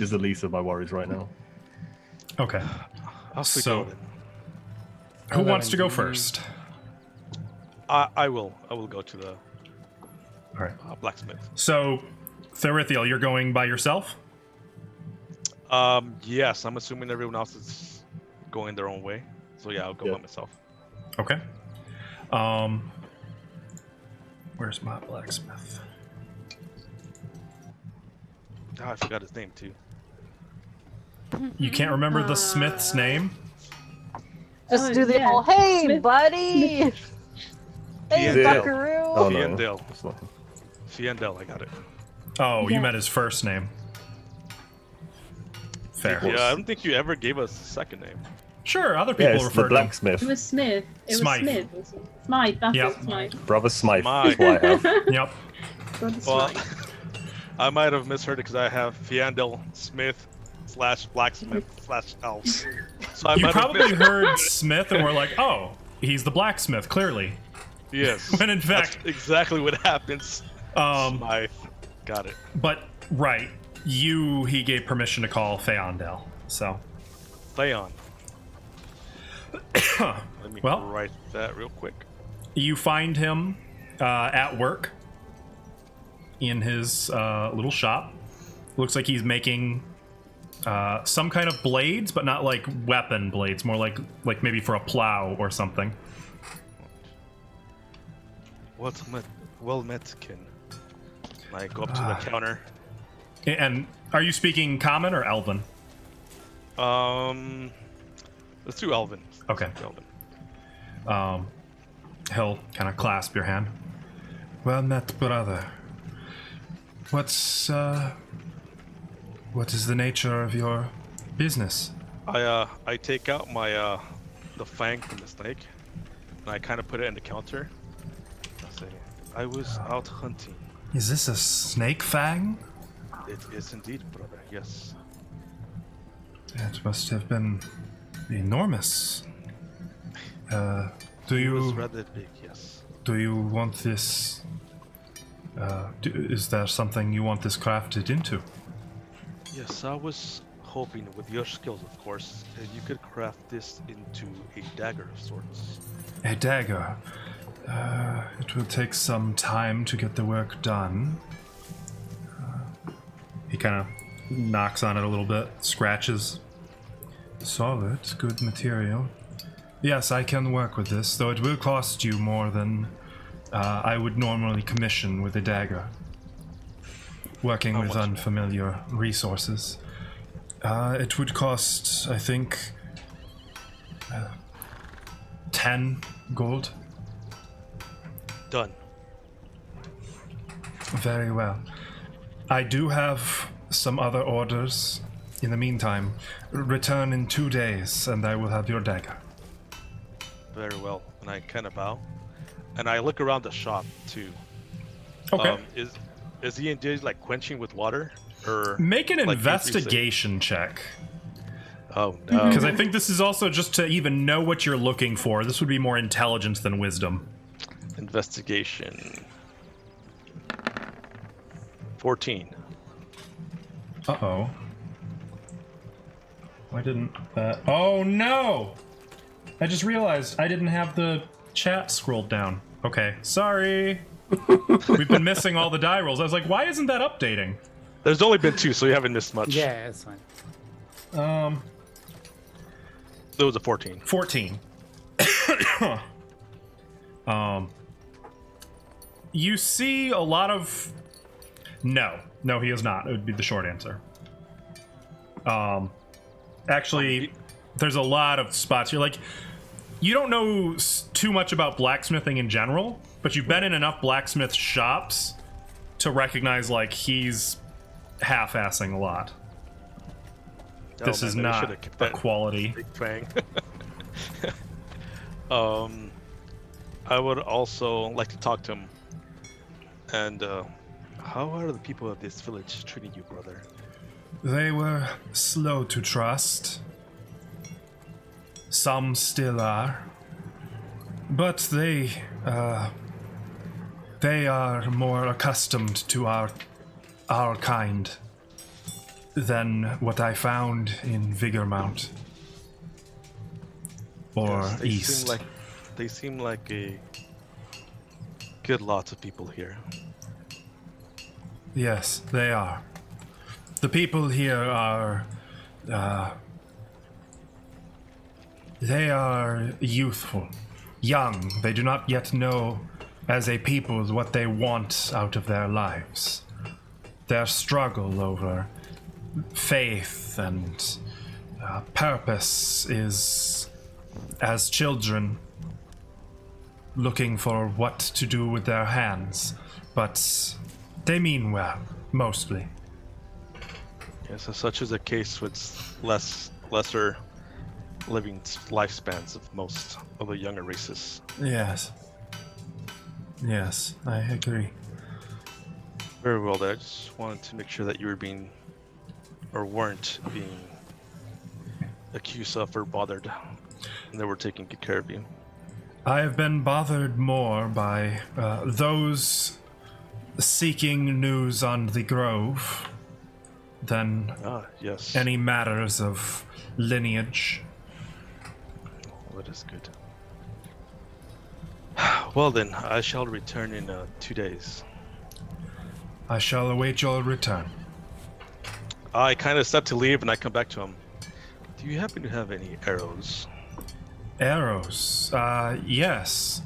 is the least of my worries right now. Okay. Off we So- go then. Who Hello, wants to go indeed. first? I will go to the All right. blacksmith. So, Therithiel, you're going by yourself? Yes, I'm assuming everyone else is going their own way. So yeah, I'll go Yeah. by myself. Okay. Where's my blacksmith? Oh, I forgot his name too. You can't remember the smith's name? Just Oh, do the yeah. whole, hey, Smith- buddy! Hey, Fiendel. buckaroo! Oh no, Fiendel. it's not. Fiendel, I got it. Oh, you Yeah. meant his first name. Fair. Yeah, I don't think you ever gave us a second name. Sure, other Yeah, people it's the refer to him. blacksmith. It was Smith. It was Smythe. Smith. Smythe. That's Yep. it. Smythe. Brother Smythe Smythe. is what I have. Yep. Brother Well, Smythe. I might have misheard it because I have Fiendel Smith / blacksmith / elf. So I You might have probably heard Smith and were like, oh, he's the blacksmith, clearly. Yes. When in That's fact, exactly what happens. Smythe. Got it. but right, he gave permission to call Feondel. So, Theon. Let me Well. write that real quick. you find him at work in his little shop. Looks like he's making some kind of blades, but not like weapon blades, more like maybe for a plow or something. Well met, kin. I go up to the counter. And are you speaking Common or Elven? Let's do Elven. Okay. Elven. He'll kind of clasp your hand. Well met, brother. What is the nature of your business? I take out my the fang from the snake, and I kind of put it in the counter. I say, I was out hunting. Is this a snake fang? It is indeed, brother. Yes. It must have been enormous. Do It was you rather big. Yes. do you want this? Is there something you want this crafted into? Yes, I was hoping, with your skills, of course, you could craft this into a dagger of sorts. A dagger. It will take some time to get the work done. He kind of knocks on it a little bit, scratches. Solid, good material. Yes, I can work with this, though it will cost you more than I would normally commission with a dagger. Working How with much more? unfamiliar resources. It would cost, I think, 10 gold. Done. Very well. I do have some other orders. In the meantime, return in 2 days and I will have your dagger. Very well. And I kind of bow, and I look around the shop too. Okay. Is he engaged like quenching with water, or Make an like investigation check. Oh no! Because I think this is also just to even know what you're looking for. This would be more intelligence than wisdom. Investigation. 14. Uh-oh. Why didn't that... Oh, no! I just realized I didn't have the chat scrolled down. Okay, sorry. We've been missing all the die rolls. I was like, why isn't that updating? There's only been 2, so you haven't missed much. Yeah, that's fine. It was a 14. 14. You see a lot of... No, he is not. It would be the short answer. Actually, there's a lot of spots. You're like, you don't know too much about blacksmithing in general, but you've been in enough blacksmith shops to recognize, like, he's half-assing a lot. Oh, This is man, maybe I not should've kept a that quality. big fang. I would also like to talk to him. And how are the people of this village treating you, brother? They were slow to trust. Some still are. But they are more accustomed to our kind than what I found in Vigormount. Or Yes, East. They seem like a good lot of people here. Yes, they are. The people here are... they are youthful, young. They do not yet know, as a people, what they want out of their lives. Their struggle over faith and purpose is, as children, looking for what to do with their hands. But they mean well, mostly. Yes, so such is the case with lesser living lifespans of most of the younger races. Yes. Yes, I agree. Very well, then. I just wanted to make sure that you were being, or weren't being, accused of or bothered, and they were taking good care of you. I have been bothered more by those seeking news on the Grove than Ah, yes. any matters of lineage. That is good. Well then, I shall return in 2 days. I shall await your return. I kind of step to leave, and I come back to him. Do you happen to have any arrows? Arrows. Yes.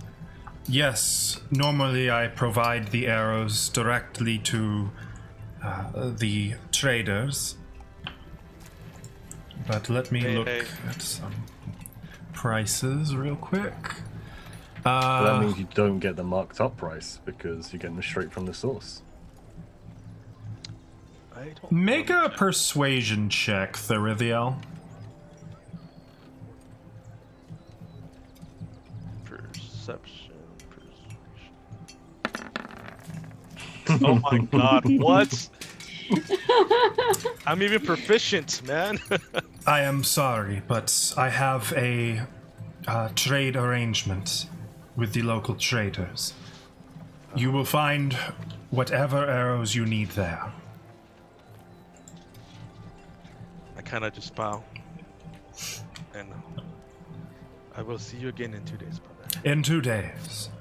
Yes, normally I provide the arrows directly to the traders. But let me look Hey. at some prices real quick. But that means you don't get the marked up price because you're getting them straight from the source. I don't Make a understand. persuasion check, Therithiel. Perception. Oh my god, what? I'm even proficient, man. I am sorry, but I have a trade arrangement with the local traders. You will find whatever arrows you need there. I kind of just bow. And I will see you again in 2 days, brother. In 2 days.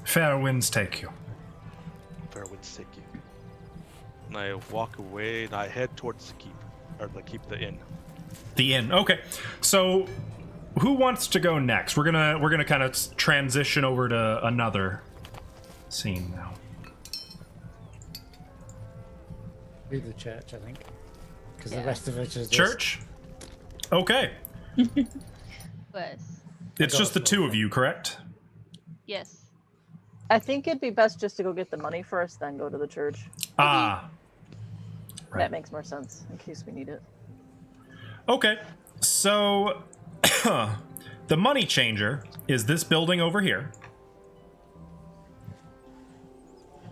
Fair winds take you. Fair winds take you. And I walk away and I head towards the keep. Or the inn. The inn. Okay. So who wants to go next? We're gonna kind of transition over to another scene now. Do the church, I think. Because the rest of it is just... Church? Okay. Was. It's just the two of you, correct? Yes. I think it'd be best just to go get the money first, then go to the church. Ah. Right. That makes more sense in case we need it. Okay. So the money changer is this building over here.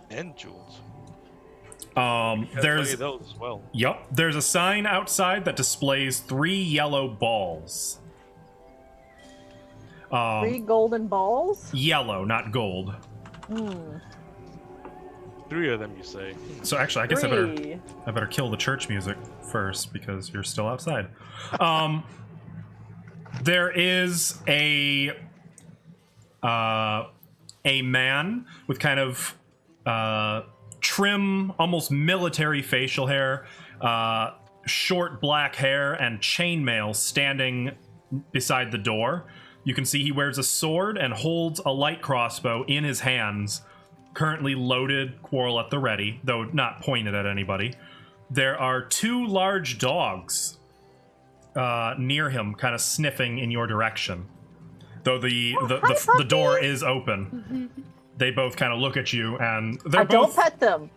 And jewels. There's those as well. Yup. There's a sign outside that displays 3 yellow balls. 3 golden balls? Yellow, not gold. 3 of them, you say? So actually, I guess 3. I better kill the church music first because you're still outside. There is a man with kind of trim, almost military facial hair, short black hair, and chainmail standing beside the door. You can see he wears a sword and holds a light crossbow in his hands, currently loaded, quarrel at the ready, though not pointed at anybody. There are 2 large dogs near him, kind of sniffing in your direction. Though the door is open. They both kind of look at you, and they're both... Don't pet them.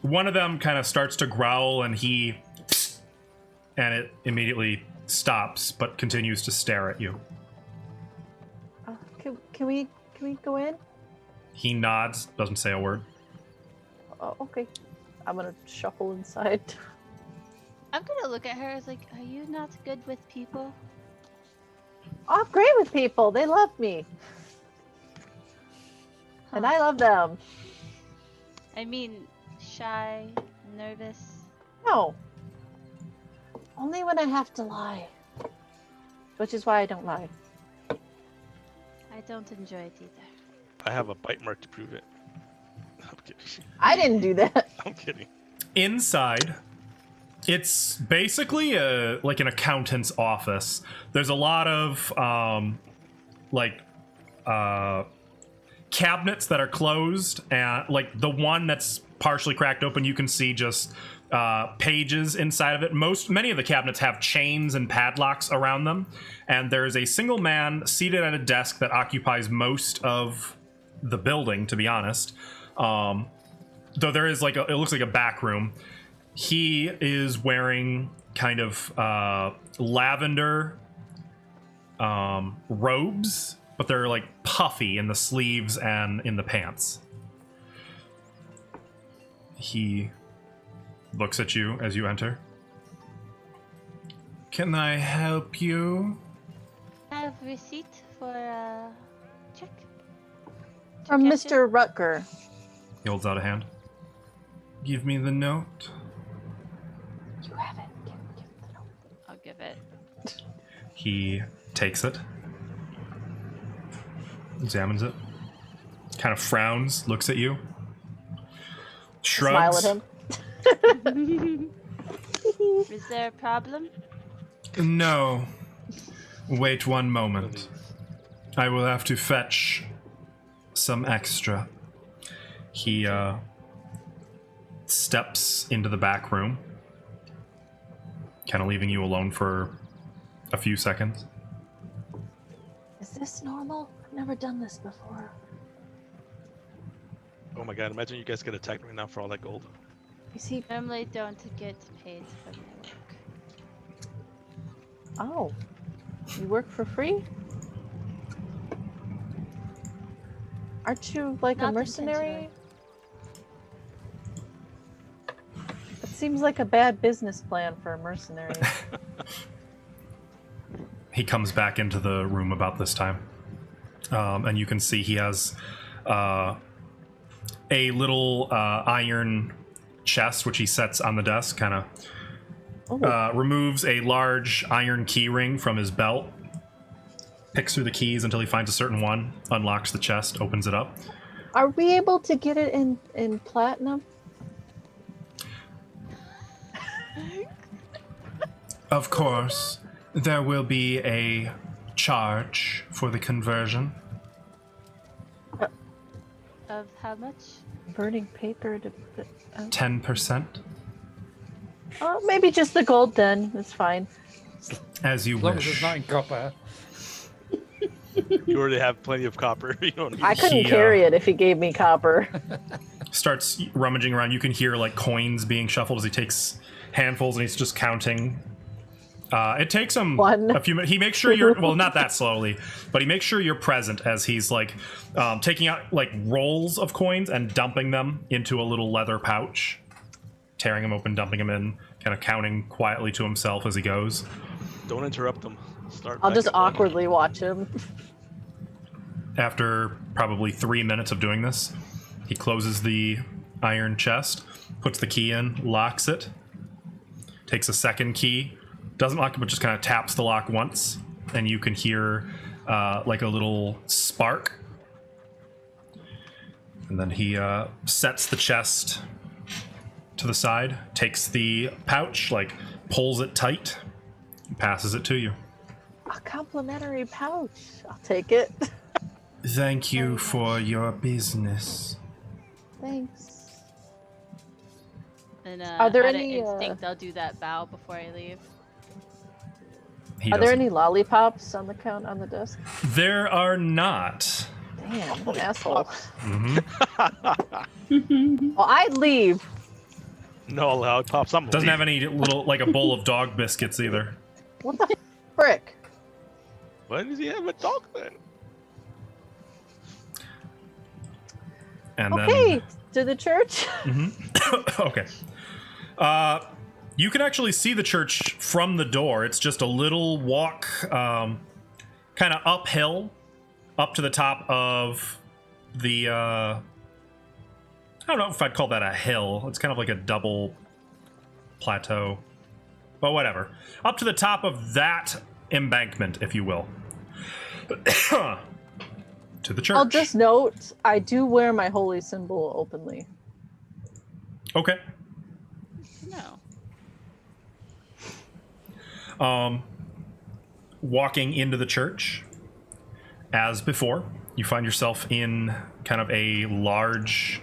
One of them kind of starts to growl, and it immediately stops, but continues to stare at you. Can we go in? He nods, doesn't say a word. Oh, okay. I'm gonna shuffle inside. I'm gonna look at her as like, are you not good with people? Oh, I'm great with people. They love me. And I love them. I mean, shy, nervous. No. Only when I have to lie. Which is why I don't lie. I don't enjoy it either. I have a bite mark to prove it. I'm kidding. I didn't do that. I'm kidding. Inside, it's basically like an accountant's office. There's a lot of cabinets that are closed, and like the one that's partially cracked open, you can see just pages inside of it. Many of the cabinets have chains and padlocks around them, and there's a single man seated at a desk that occupies most of the building, to be honest. Though there is it looks like a back room. He is wearing kind of lavender robes, but they're like puffy in the sleeves and in the pants. He looks at you as you enter. Can I help you? I have receipt for check. From cash it. Mr. Rutger. He holds out a hand. Give me the note. You have it. Give the note. I'll give it. He takes it, examines it, kind of frowns, looks at you, shrugs. Smile at him. Is there a problem? No. Wait one moment. I will have to fetch some extra. He steps into the back room, kind of leaving you alone for a few seconds. Is this normal? I've never done this before. Oh my god, imagine you guys get attacked right now for all that gold. Is he? Normally don't get paid for my work. Oh, you work for free? Aren't you like Not a mercenary? intentionally. It seems like a bad business plan for a mercenary. He comes back into the room about this time, and you can see he has a little iron chest which he sets on the desk, kind of removes a large iron key ring from his belt, picks through the keys until he finds a certain one, unlocks the chest, opens it up. Are we able to get it in platinum? Of course, there will be a charge for the conversion. Of how much? Burning paper to. 10%, Oh, maybe just the gold then. It's fine. as you As long as wish. it's not in copper. You already have plenty of copper. You don't need I couldn't He, carry it if he gave me copper. Starts rummaging around. You can hear like coins being shuffled as he takes handfuls and he's just counting. It takes him One. a few minutes. He makes sure you're, well, not that slowly, but he makes sure you're present as he's like taking out like rolls of coins and dumping them into a little leather pouch, tearing them open, dumping them in, kind of counting quietly to himself as he goes. Don't interrupt them. Start. I'll back just at one. awkwardly watch him. After probably 3 minutes of doing this, he closes the iron chest, puts the key in, locks it, takes a second key, doesn't lock it, but just kind of taps the lock once, and you can hear like a little spark. And then he sets the chest to the side, takes the pouch, like pulls it tight, and passes it to you. A complimentary pouch. I'll take it. Thank you for your business. Thanks. And Are there out of any, instinct, I'll do that bow before I leave. He Are there doesn't. any lollipops on the desk? There are not. Damn, what an asshole. Mhm. Well, I'd leave. No lollipops. I'm Doesn't have leaving. any little, like a bowl of dog biscuits either. What the frick? Why does he have a dog then? And Okay, to the church. then. Okay. You can actually see the church from the door. It's just a little walk, kind of uphill, up to the top of the. I don't know if I'd call that a hill. It's kind of like a double plateau. But whatever. Up to the top of that embankment, if you will. To the church. I'll just note, I do wear my holy symbol openly. Okay. No. Walking into the church, as before, you find yourself in kind of a large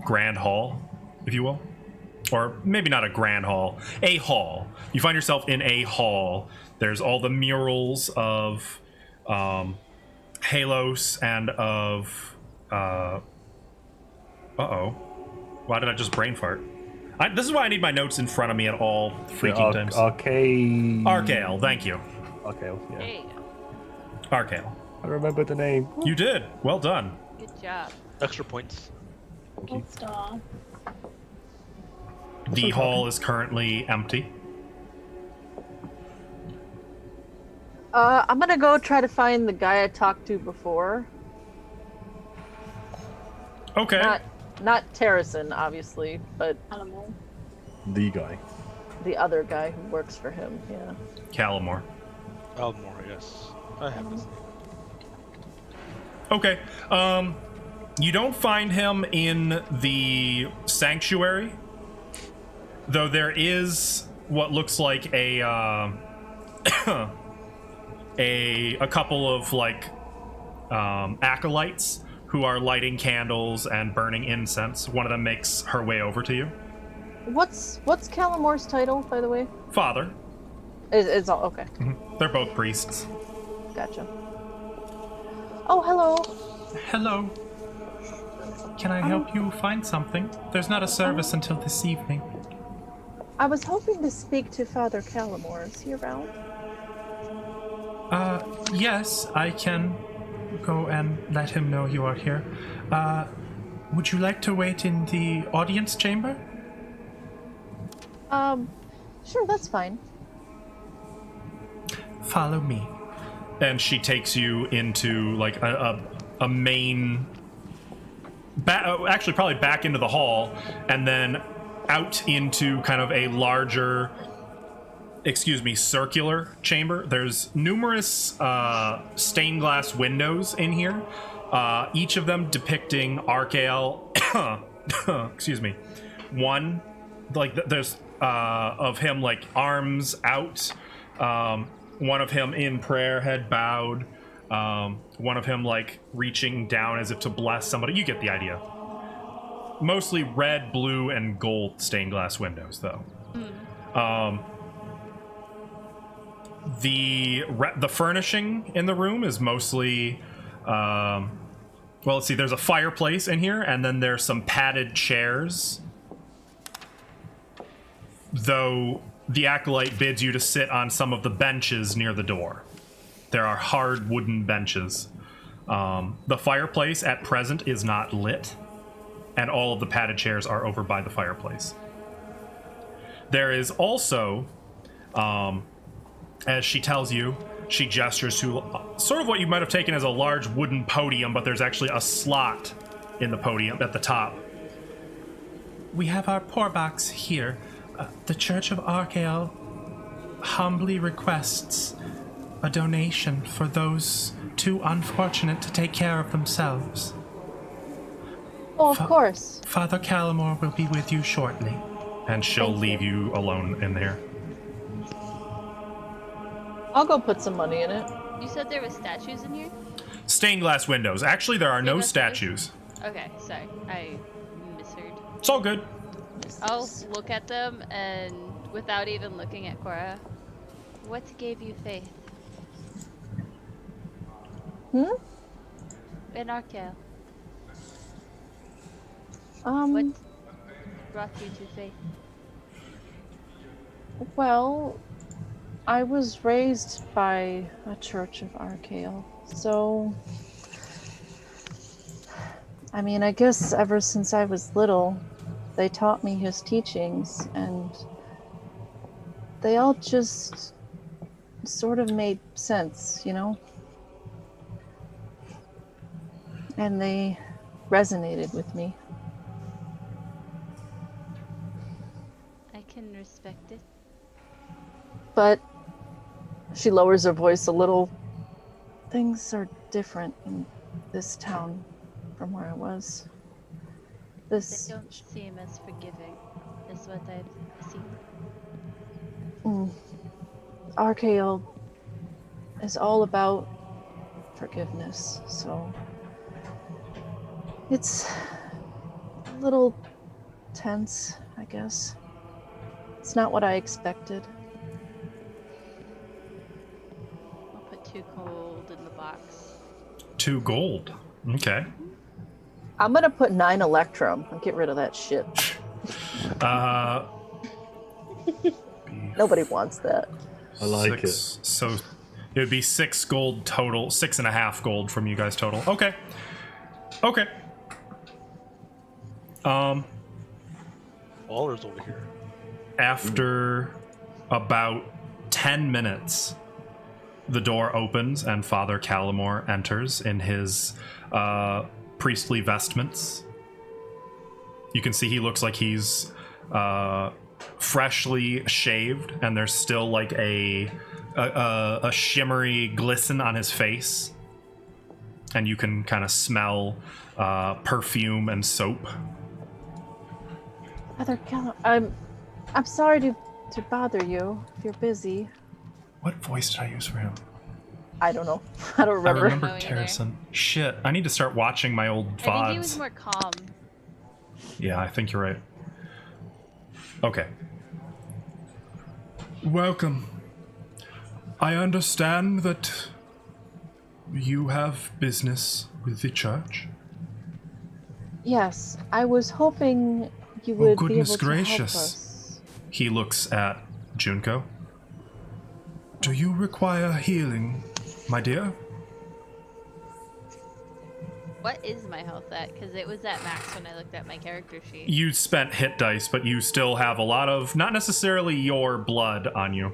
grand hall, if you will. Or maybe not a grand hall, a hall. You find yourself in a hall. There's all the murals of Halos and of... Uh-oh. Why did I just brain fart? This is why I need my notes in front of me at all freaking times. Archael, thank you. Archael, yeah. There you go. Archael. I remembered the name. You did. Well done. Good job. Extra points. Gold star. The hall is currently empty. I'm gonna go try to find the guy I talked to before. Okay. Not Terracin, obviously, but Animal. The guy. the other guy who works for him. Yeah. Calamore. Almore, yes. I have this. Okay. You don't find him in the sanctuary, though there is what looks like a a couple of like acolytes who are lighting candles and burning incense. One of them makes her way over to you. What's Calamor's title, by the way? Father. It's all okay. They're both priests. Gotcha. Oh, hello. Hello. Can I help you find something? There's not a service until this evening. I was hoping to speak to Father Calamor. Is he around? Yes, I can go and let him know you are here. Would you like to wait in the audience chamber? Sure, that's fine. Follow me. And she takes you into like a main, actually probably back into the hall, and then out into kind of a larger, circular chamber. There's numerous stained glass windows in here, each of them depicting Archael. One, like there's of him like arms out. One of him in prayer, head bowed. One of him like reaching down as if to bless somebody. You get the idea. Mostly red, blue, and gold stained glass windows, though. The furnishing in the room is mostly, well, let's see. There's a fireplace in here, and then there's some padded chairs. Though the acolyte bids you to sit on some of the benches near the door. There are hard wooden benches. The fireplace at present is not lit, and all of the padded chairs are over by the fireplace. There is also, as she tells you, she gestures to sort of what you might have taken as a large wooden podium, but there's actually a slot in the podium at the top. We have our poor box here. The Church of Archael humbly requests a donation for those too unfortunate to take care of themselves. Oh, of course. Father Calamor will be with you shortly, and she'll leave you alone in there. I'll go put some money in it. You said there were statues in here? Stained glass windows. Actually, there are no statues. Okay, sorry. I misheard. It's all good. I'll look at them and, without even looking at Cora, what gave you faith? In Archael. What brought you to faith? Well, I was raised by a Church of Archael, so I mean, I guess ever since I was little, they taught me his teachings, and they all just sort of made sense, you know? And they resonated with me. I can respect it. But she lowers her voice a little. Things are different in this town from where I was. They don't seem as forgiving as what I've seen. Archael is all about forgiveness, so it's a little tense, I guess. It's not what I expected. I'll put 2 gold in the box. 2 gold. Okay. I'm gonna put 9 electrum and get rid of that shit. Nobody wants that. I like it. So it would be 6 gold total, 6.5 gold from you guys total. Okay. Ballers over here. After about 10 minutes, the door opens and Father Calamor enters in his priestly vestments. You can see he looks like he's freshly shaved, and there's still like a shimmery glisten on his face, and you can kind of smell perfume and soap. Father Calamor, I'm sorry to bother you if you're busy. What voice did I use for him? I don't know. I don't remember. I remember No, either. Terracin. Shit, I need to start watching my old VODs. I think he was more calm. Yeah, I think you're right. Okay. Welcome. I understand that you have business with the church. Yes, I was hoping you would be able goodness to gracious. help us. He looks at Junko. Do you require healing, my dear? What is my health at? Because it was at max when I looked at my character sheet. You spent hit dice, but you still have a lot of, not necessarily your blood on you.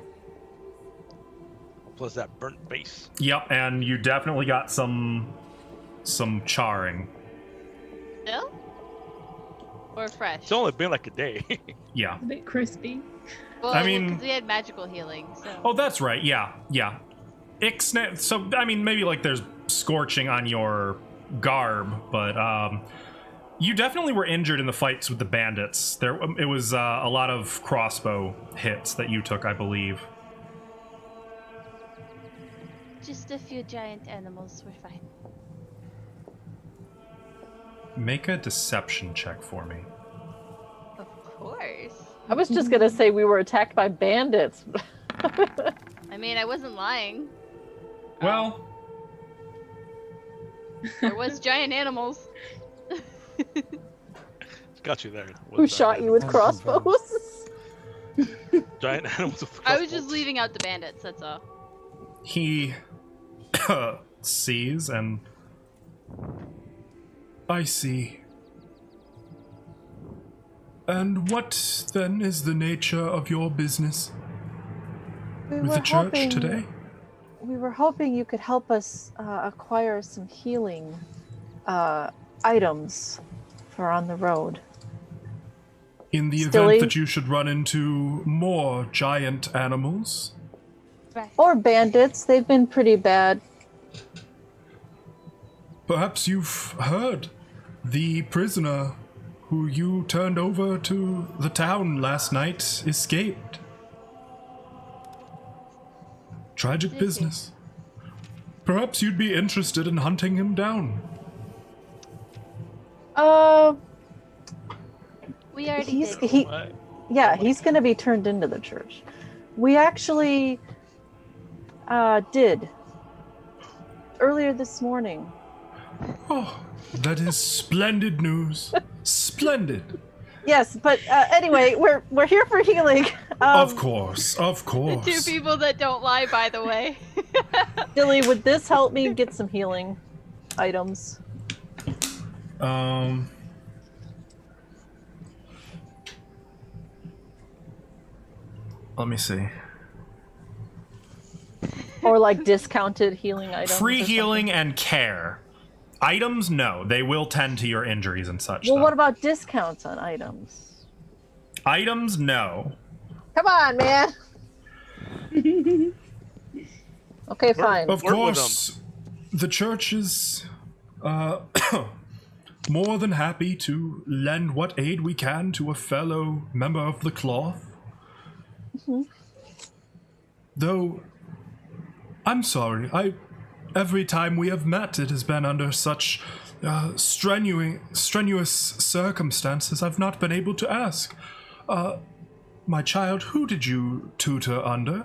Plus that burnt base. Yep, and you definitely got some charring. Still? Or fresh? It's only been like a day. Yeah. A bit crispy. Well, I mean- because we had magical healing, so. Oh, that's right. Yeah. Ixnay, so, I mean, maybe like there's scorching on your garb, but you definitely were injured in the fights with the bandits. It was a lot of crossbow hits that you took, I believe. Just a few giant animals, we're fine. Make a deception check for me. Of course. I was just gonna say we were attacked by bandits. I mean, I wasn't lying. Well, There was giant animals. Got you there. Who shot you with crossbows? Giant animals with I was just crossbows. leaving out the bandits, that's all. he sees and... I see. And what, then, is the nature of your business We with were the church hoping- today? We were hoping you could help us acquire some healing items for on the road. In the Stilly? event that you should run into more giant animals? Or bandits. They've been pretty bad. Perhaps you've heard the prisoner who you turned over to the town last night escaped. Tragic Did he? business. Perhaps you'd be interested in hunting him down. We already He's did. he's gonna be turned into the church. We actually did earlier this morning. Oh, that is splendid news. Splendid. Yes, but anyway, we're here for healing. Of course, of course. Two people that don't lie, by the way. Dilly, would this help me get some healing items? Let me see. Or like discounted healing items? Free or healing and care. Items, no. They will tend to your injuries and such. something? Well, though. what about discounts on items? Items, no. Come on, man. Okay, fine. Of Work with course, the church is more than happy to lend what aid we can to a fellow member of the cloth. Though, I'm sorry, every time we have met, it has been under such strenuous circumstances, I've not been able to ask. My child, who did you tutor under?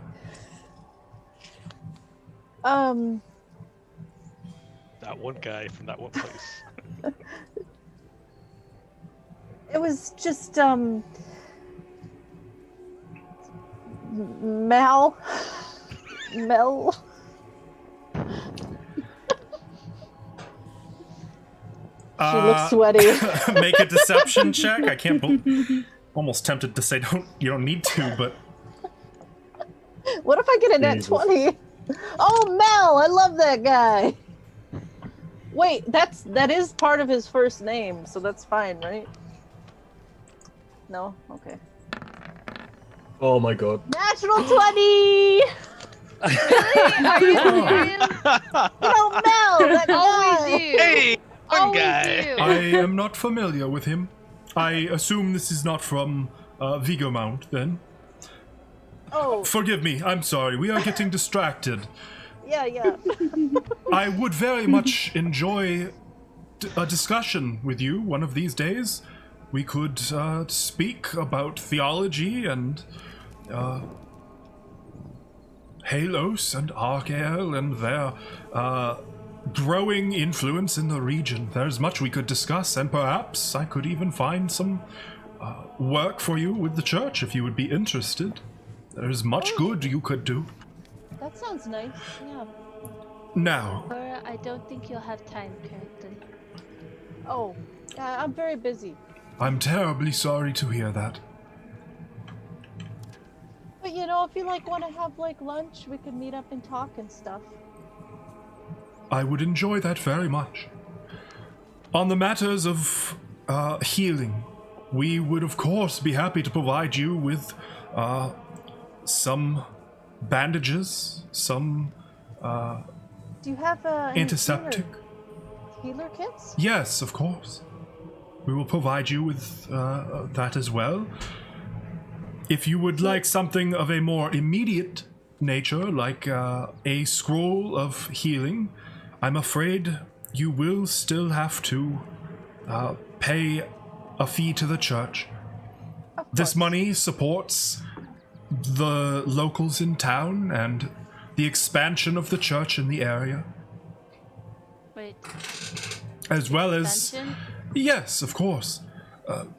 That one guy from that one place. It was just Mel. She looks sweaty. Make a deception check. I can't believe. Almost tempted to say you don't need to, but What if I get a net Jesus. 20? Oh, Mel! I love that guy. Wait, that is part of his first name, so that's fine, right? No? Okay. Oh my god. Natural 20! Are you serious? You know, Mel, that Always guy. do. Hey, one Always guy. do. I am not familiar with him. I assume this is not from Vigomount, then. Oh, Forgive me, I'm sorry. We are getting distracted. Yeah. I would very much enjoy a discussion with you one of these days. We could speak about theology and Halos and Archael and their growing influence in the region. There's much we could discuss, and perhaps I could even find some work for you with the church if you would be interested. There's much good you could do. That sounds nice. Yeah. Now, Cora, I don't think you'll have time currently. Oh, I'm very busy. I'm terribly sorry to hear that. But you know, if you want to have lunch, we could meet up and talk and stuff. I would enjoy that very much. On the matters of healing, we would of course be happy to provide you with some bandages, some Do you have any antiseptic. healer kits? Yes, of course. We will provide you with that as well. If you would like something of a more immediate nature, like a scroll of healing, I'm afraid you will still have to pay a fee to the church. This money supports the locals in town and the expansion of the church in the area. Wait, As well as... expansion? Yes, of course.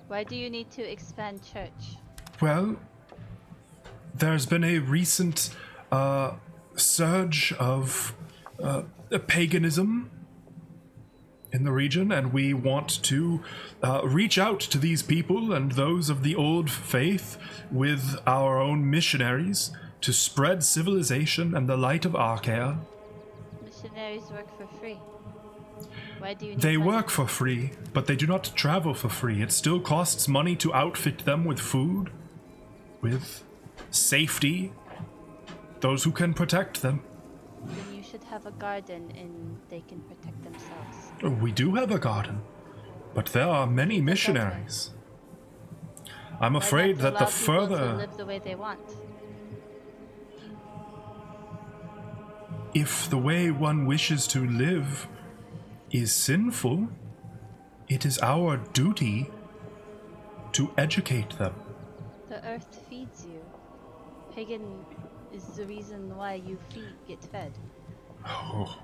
Why do you need to expand church? Well, there's been a recent surge of paganism in the region, and we want to reach out to these people and those of the old faith with our own missionaries to spread civilization and the light of Archaea. Missionaries work for free. Why do you need They money? work for free, but they do not travel for free. It still costs money to outfit them with food, with safety, those who can protect them. Then you should have a garden and they can protect themselves. We do have a garden, but there are many missionaries. I'm afraid Why that not the allow people to further... live the way they want? If the way one wishes to live is sinful, it is our duty to educate them. The earth feeds you. Pagan is the reason why you get fed. Oh,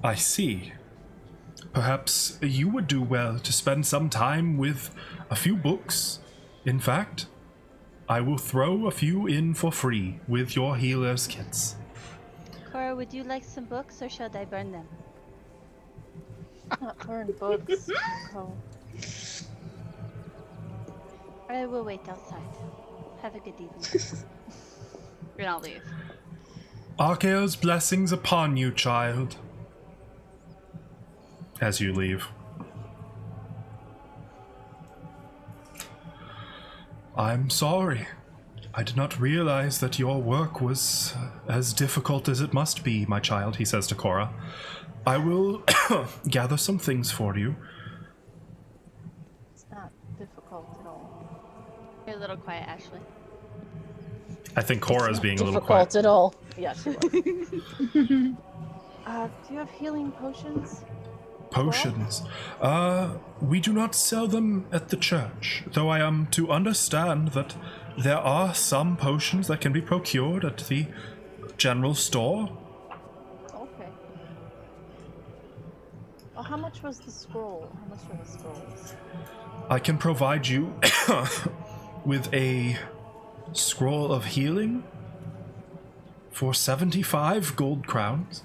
I see. Perhaps you would do well to spend some time with a few books. In fact, I will throw a few in for free with your healer's kits. Cora, would you like some books or should I burn them? Not burn books. Oh. I will wait outside. Have a good evening. And I'll leave. Archaea's blessings upon you, child. As you leave. I'm sorry. I did not realize that your work was as difficult as it must be, my child, he says to Cora. I will gather some things for you. It's not difficult at all. You're a little quiet, Ashley. I think Cora's being a little quiet. Difficult at all. Yeah, she was. Do you have healing potions? Potions. We do not sell them at the church, though I am to understand that there are some potions that can be procured at the general store. Okay. Oh, how much was the scroll? How much were the scrolls? I can provide you with a scroll of healing for 75 gold crowns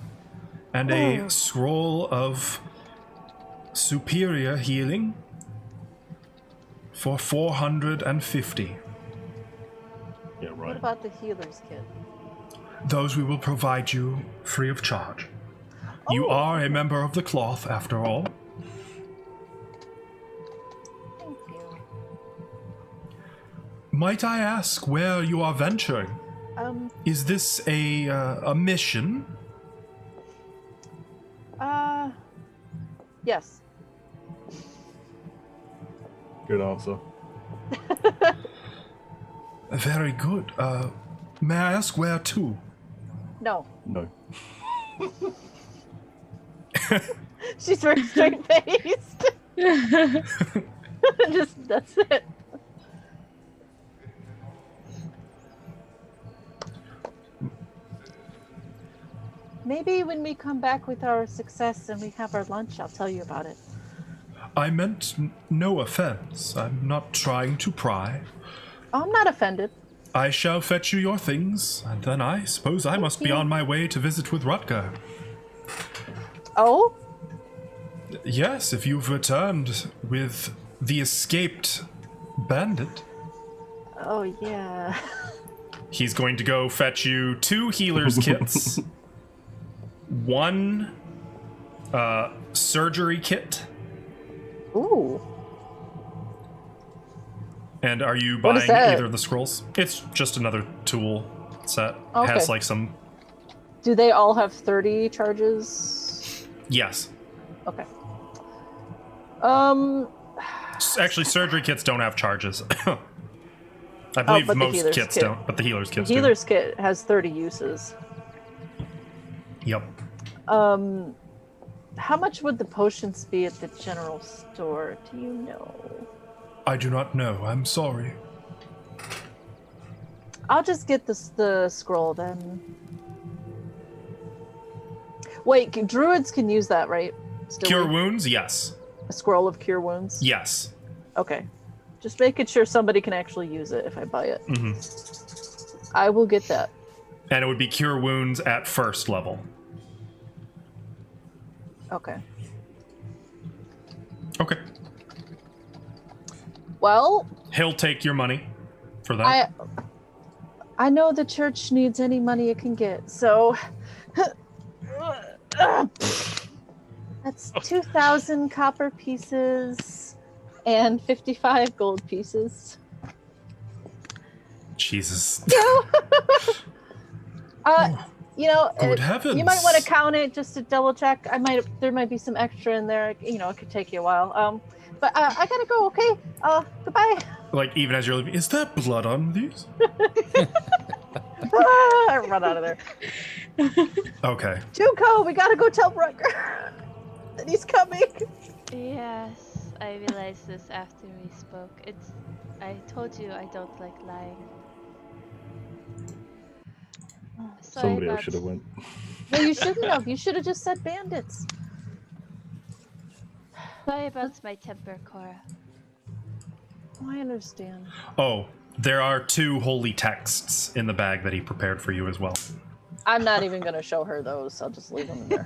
and a scroll of superior healing for 450. Yeah, What right. about the healer's kit? Those we will provide you free of charge. You are a member of the cloth, after all. Thank you. Might I ask where you are venturing? Is this a mission? Yes. Good answer. Very good. May I ask where to? No. No. She's very straight faced. Just that's it. Maybe when we come back with our success and we have our lunch, I'll tell you about it. I meant no offense. I'm not trying to pry. I'm not offended. I shall fetch you your things, and then I suppose I must be on my way to visit with Rutger. Oh? Yes, if you've returned with the escaped bandit. Oh, yeah. He's going to go fetch you 2 healer's kits, 1 surgery kit. Ooh. And are you What is buying that? either of the scrolls? It's just another tool set. Okay. Has like some... Do they all have 30 charges? Yes. Okay. Actually, surgery kits don't have charges. I believe but the most healer's kits kit. don't, but the healer's The kits healer's kit has 30 uses. do. Yep. How much would the potions be at the general store? Do you know? I do not know. I'm sorry. I'll just get the scroll then. Wait, druids can use that, right? Still Cure wounds? Yes. a scroll of cure wounds? Yes. Okay. Just making sure somebody can actually use it if I buy it. Mm-hmm. I will get that. And it would be cure wounds at 1st level. Okay. Okay. Well, He'll take your money for that. I know the church needs any money it can get, so that's 2,000 copper pieces and 55 gold pieces. Jesus. You know, Good heavens. you might want to count it just to double check. There might be some extra in there. You know, it could take you a while. But I gotta go. Okay. Goodbye. Like, even as you're leaving, is there blood on these? I run out of there. Okay. Junko, we gotta go tell Rutger that he's coming. Yes, I realized this after we spoke. I told you I don't like lying. Sorry Somebody else about- should have went. No, you shouldn't have. You should have just said bandits. Sorry about my temper, Cora. Oh, I understand. Oh, there are 2 holy texts in the bag that he prepared for you as well. I'm not even gonna show her those. I'll just leave them in there.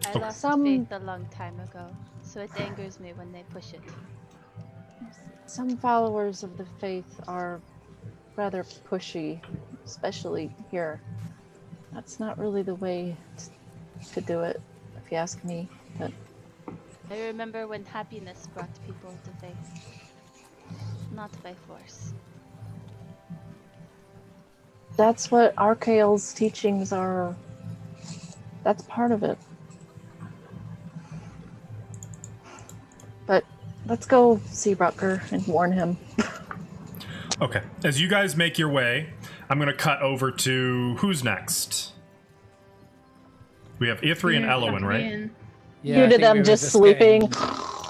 I Okay. lost Some- faith a long time ago, so it angers me when they push it. Some followers of the faith are rather pushy, especially here. That's not really the way to do it, if you ask me. But I remember when happiness brought people to faith. Not by force. that's what Archael's teachings are. That's part of it. But let's go see Rutger and warn him. Okay. As you guys make your way, I'm going to cut over to who's next? We have Ithri and Elowin, right? Yeah, Due I to think them we were just sleeping. Getting,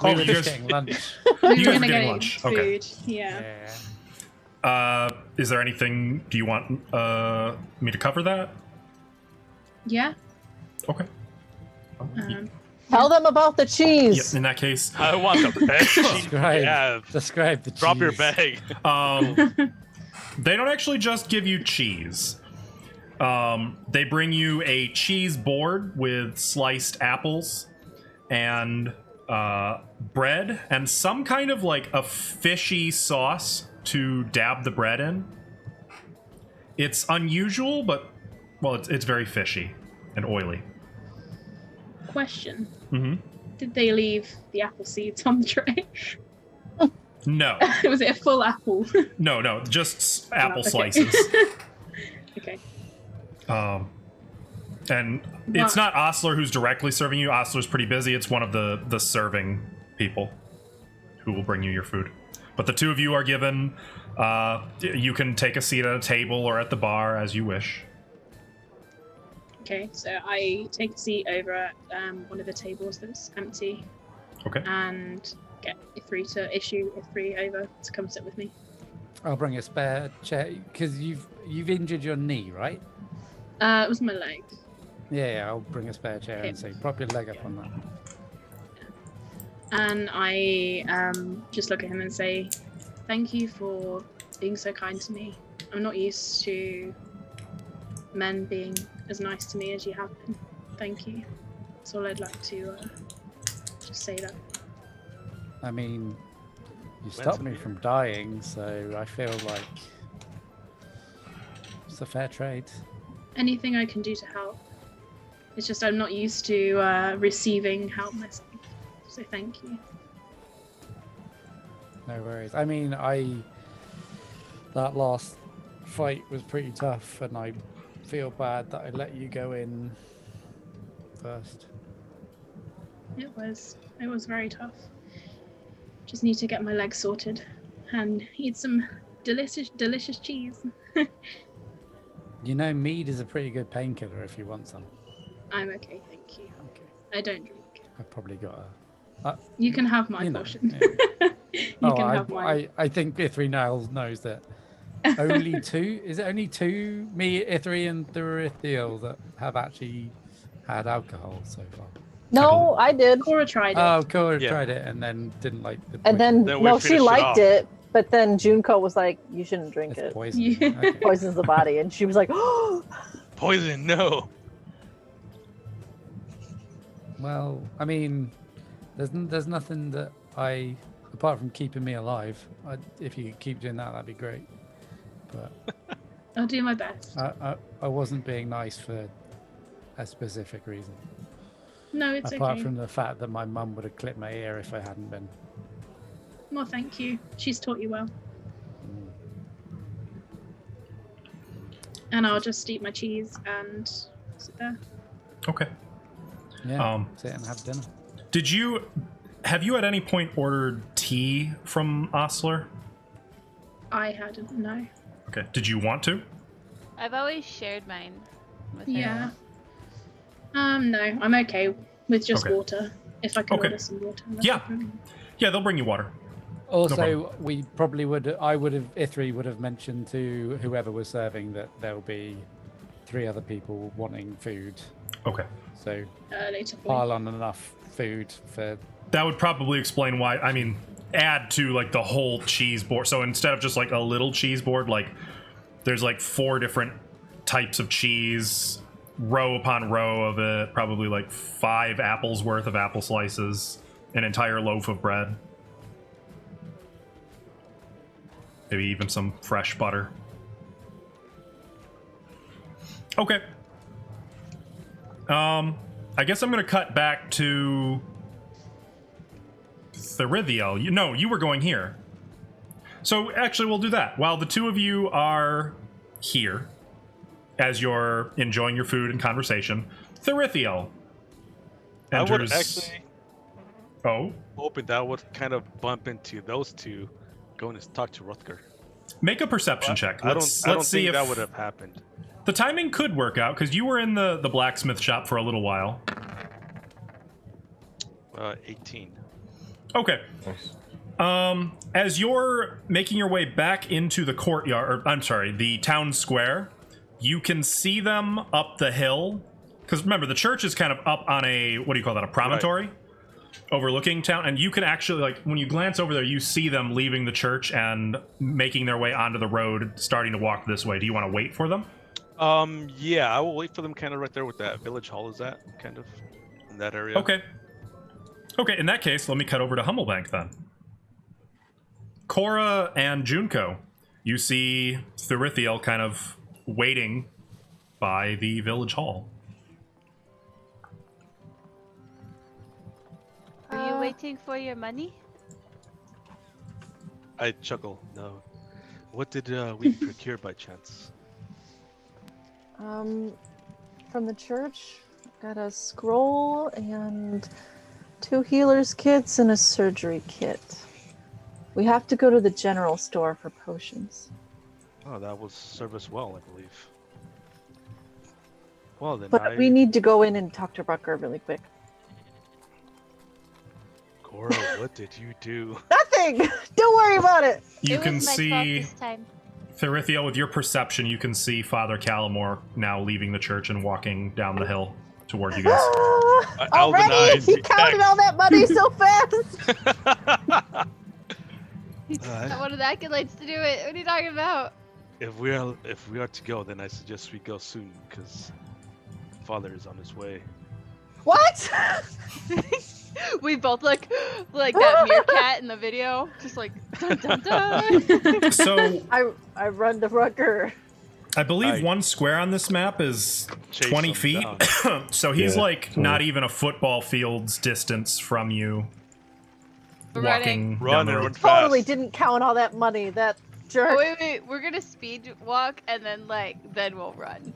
we Oh, were you just guys- getting lunch. We You were guys gonna are getting go lunch. eat Okay. food. Yeah. Yeah. Is there anything, do you want me to cover that? Yeah. Okay. Tell them about the cheese. Yep, in that case, I want the best cheese. Describe, Yeah, describe the drop your cheese. bag. they don't actually just give you cheese. They bring you a cheese board with sliced apples and bread and some kind of like a fishy sauce to dab the bread in. It's unusual, but well, it's very fishy and oily. Question. Mm-hmm. Did they leave the apple seeds on the tray? No, Was it a full apple? no, just apple okay. slices. Okay. And it's not Osler who's directly serving you. Osler's pretty busy. It's one of the serving people who will bring you your food. But the two of you are given. You can take a seat at a table or at the bar as you wish. Okay, so I take a seat over at one of the tables that's empty. Okay. And get Ithri to issue Ithri over to come sit with me. I'll bring a spare chair because you've injured your knee, right? It was my leg. Yeah, I'll bring a spare chair Okay. and say, prop your leg up on that. And I just look at him and say, thank you for being so kind to me. I'm not used to men being as nice to me as you have been. Thank you. That's all I'd like to just say that. I mean, you stopped me from dying, so I feel like it's a fair trade. Anything I can do to help. It's just I'm not used to receiving help myself. So thank you. No worries. I mean, that last fight was pretty tough, and I feel bad that I let you go in first. It was very tough. Just need to get my legs sorted and eat some delicious cheese. You know, mead is a pretty good painkiller if you want some. I'm okay, thank you. Okay. I don't drink. I probably got You can have my you know, portion. yeah. You can have mine. I think Ithri now knows that only two. Is it only two? Me, Ithri, and Thurithiel that have actually had alcohol so far. No, I did. Cora tried it. Oh, Cora Yeah. tried it and then didn't like the. And then, Then we no, she finished it liked off. it, but then Junko was like, you shouldn't drink it's it. poison. Yeah. Okay. Poisons the body. And she was like, oh, Poison, no. Well, I mean, there's nothing that apart from keeping me alive. If you could keep doing that, that'd be great. But I'll do my best. I wasn't being nice for a specific reason. No, it's Apart okay. from the fact that my mum would have clipped my ear if I hadn't been. Well, thank you. She's taught you well. And I'll just eat my cheese and sit there. Okay. Yeah. Sit and have dinner. Have you at any point ordered tea from Osler? I hadn't, no. Okay. Did you want to? I've always shared mine with her. Yeah. No, I'm okay with just Okay. water. If I can Okay. order some water. that's Yeah. no problem. Yeah, they'll bring you water. Also, we probably Ithri would have mentioned to whoever was serving that there'll be 3 other people wanting food. Okay. So Later. pile on enough food for. That would probably explain why. I mean, add to like the whole cheese board. So instead of just like a little cheese board, like there's like 4 different types of cheese, row upon row of it, probably like 5 apples worth of apple slices, an entire loaf of bread. Maybe even some fresh butter. Okay. I guess I'm gonna cut back to Thurithiel. You were going here. So actually, we'll do that. While the two of you are here, as you're enjoying your food and conversation, Thurithiel enters. I would actually Oh, hoping that would kind of bump into those two going to talk to Rutger. make a perception check. Let's see think if that would have happened. the timing could work out because you were in the blacksmith shop for a little while. 18. Okay. Nice. As you're making your way back into the courtyard, or I'm sorry, the town square, you can see them up the hill. Because remember, the church is kind of up on a, what do you call that, a promontory? Overlooking town. And you can actually, like, when you glance over there, you see them leaving the church and making their way onto the road, starting to walk this way. Do you want to wait for them? Yeah, I will wait for them kind of right there with that village hall is at, kind of in that area. Okay. Okay, in that case, let me cut over to Humblebank then. Cora and Junko, you see Thurithiel kind of waiting by the village hall. Are you waiting for your money? I chuckle. No. What did we procure by chance? From the church, got a scroll and 2 healer's kits and a surgery kit. We have to go to the general store for potions. Oh, that will serve us well, I believe. Well, then But we need to go in and talk to Rucker really quick. Cora, what did you do? Nothing! Don't worry about it! You It can was my fault see this time. Therithiel, with your perception, you can see Father Calamore now leaving the church and walking down the hill toward you guys. Already? Albanite, He counted all that money so fast! He's not one of the acolytes to do it. What are you talking about? If we are to go, then I suggest we go soon, because Father is on his way. What? We both look like that meerkat in the video, just like dun dun dun. So I run to Rucker. I believe one square on this map is Chase 20 him feet. down. So he's Yeah, like cool. not even a football field's distance from you. Running. Walking Run down the and road. run fast. Totally didn't count all that money, that jerk. Oh, wait, we're gonna speed walk and then we'll run.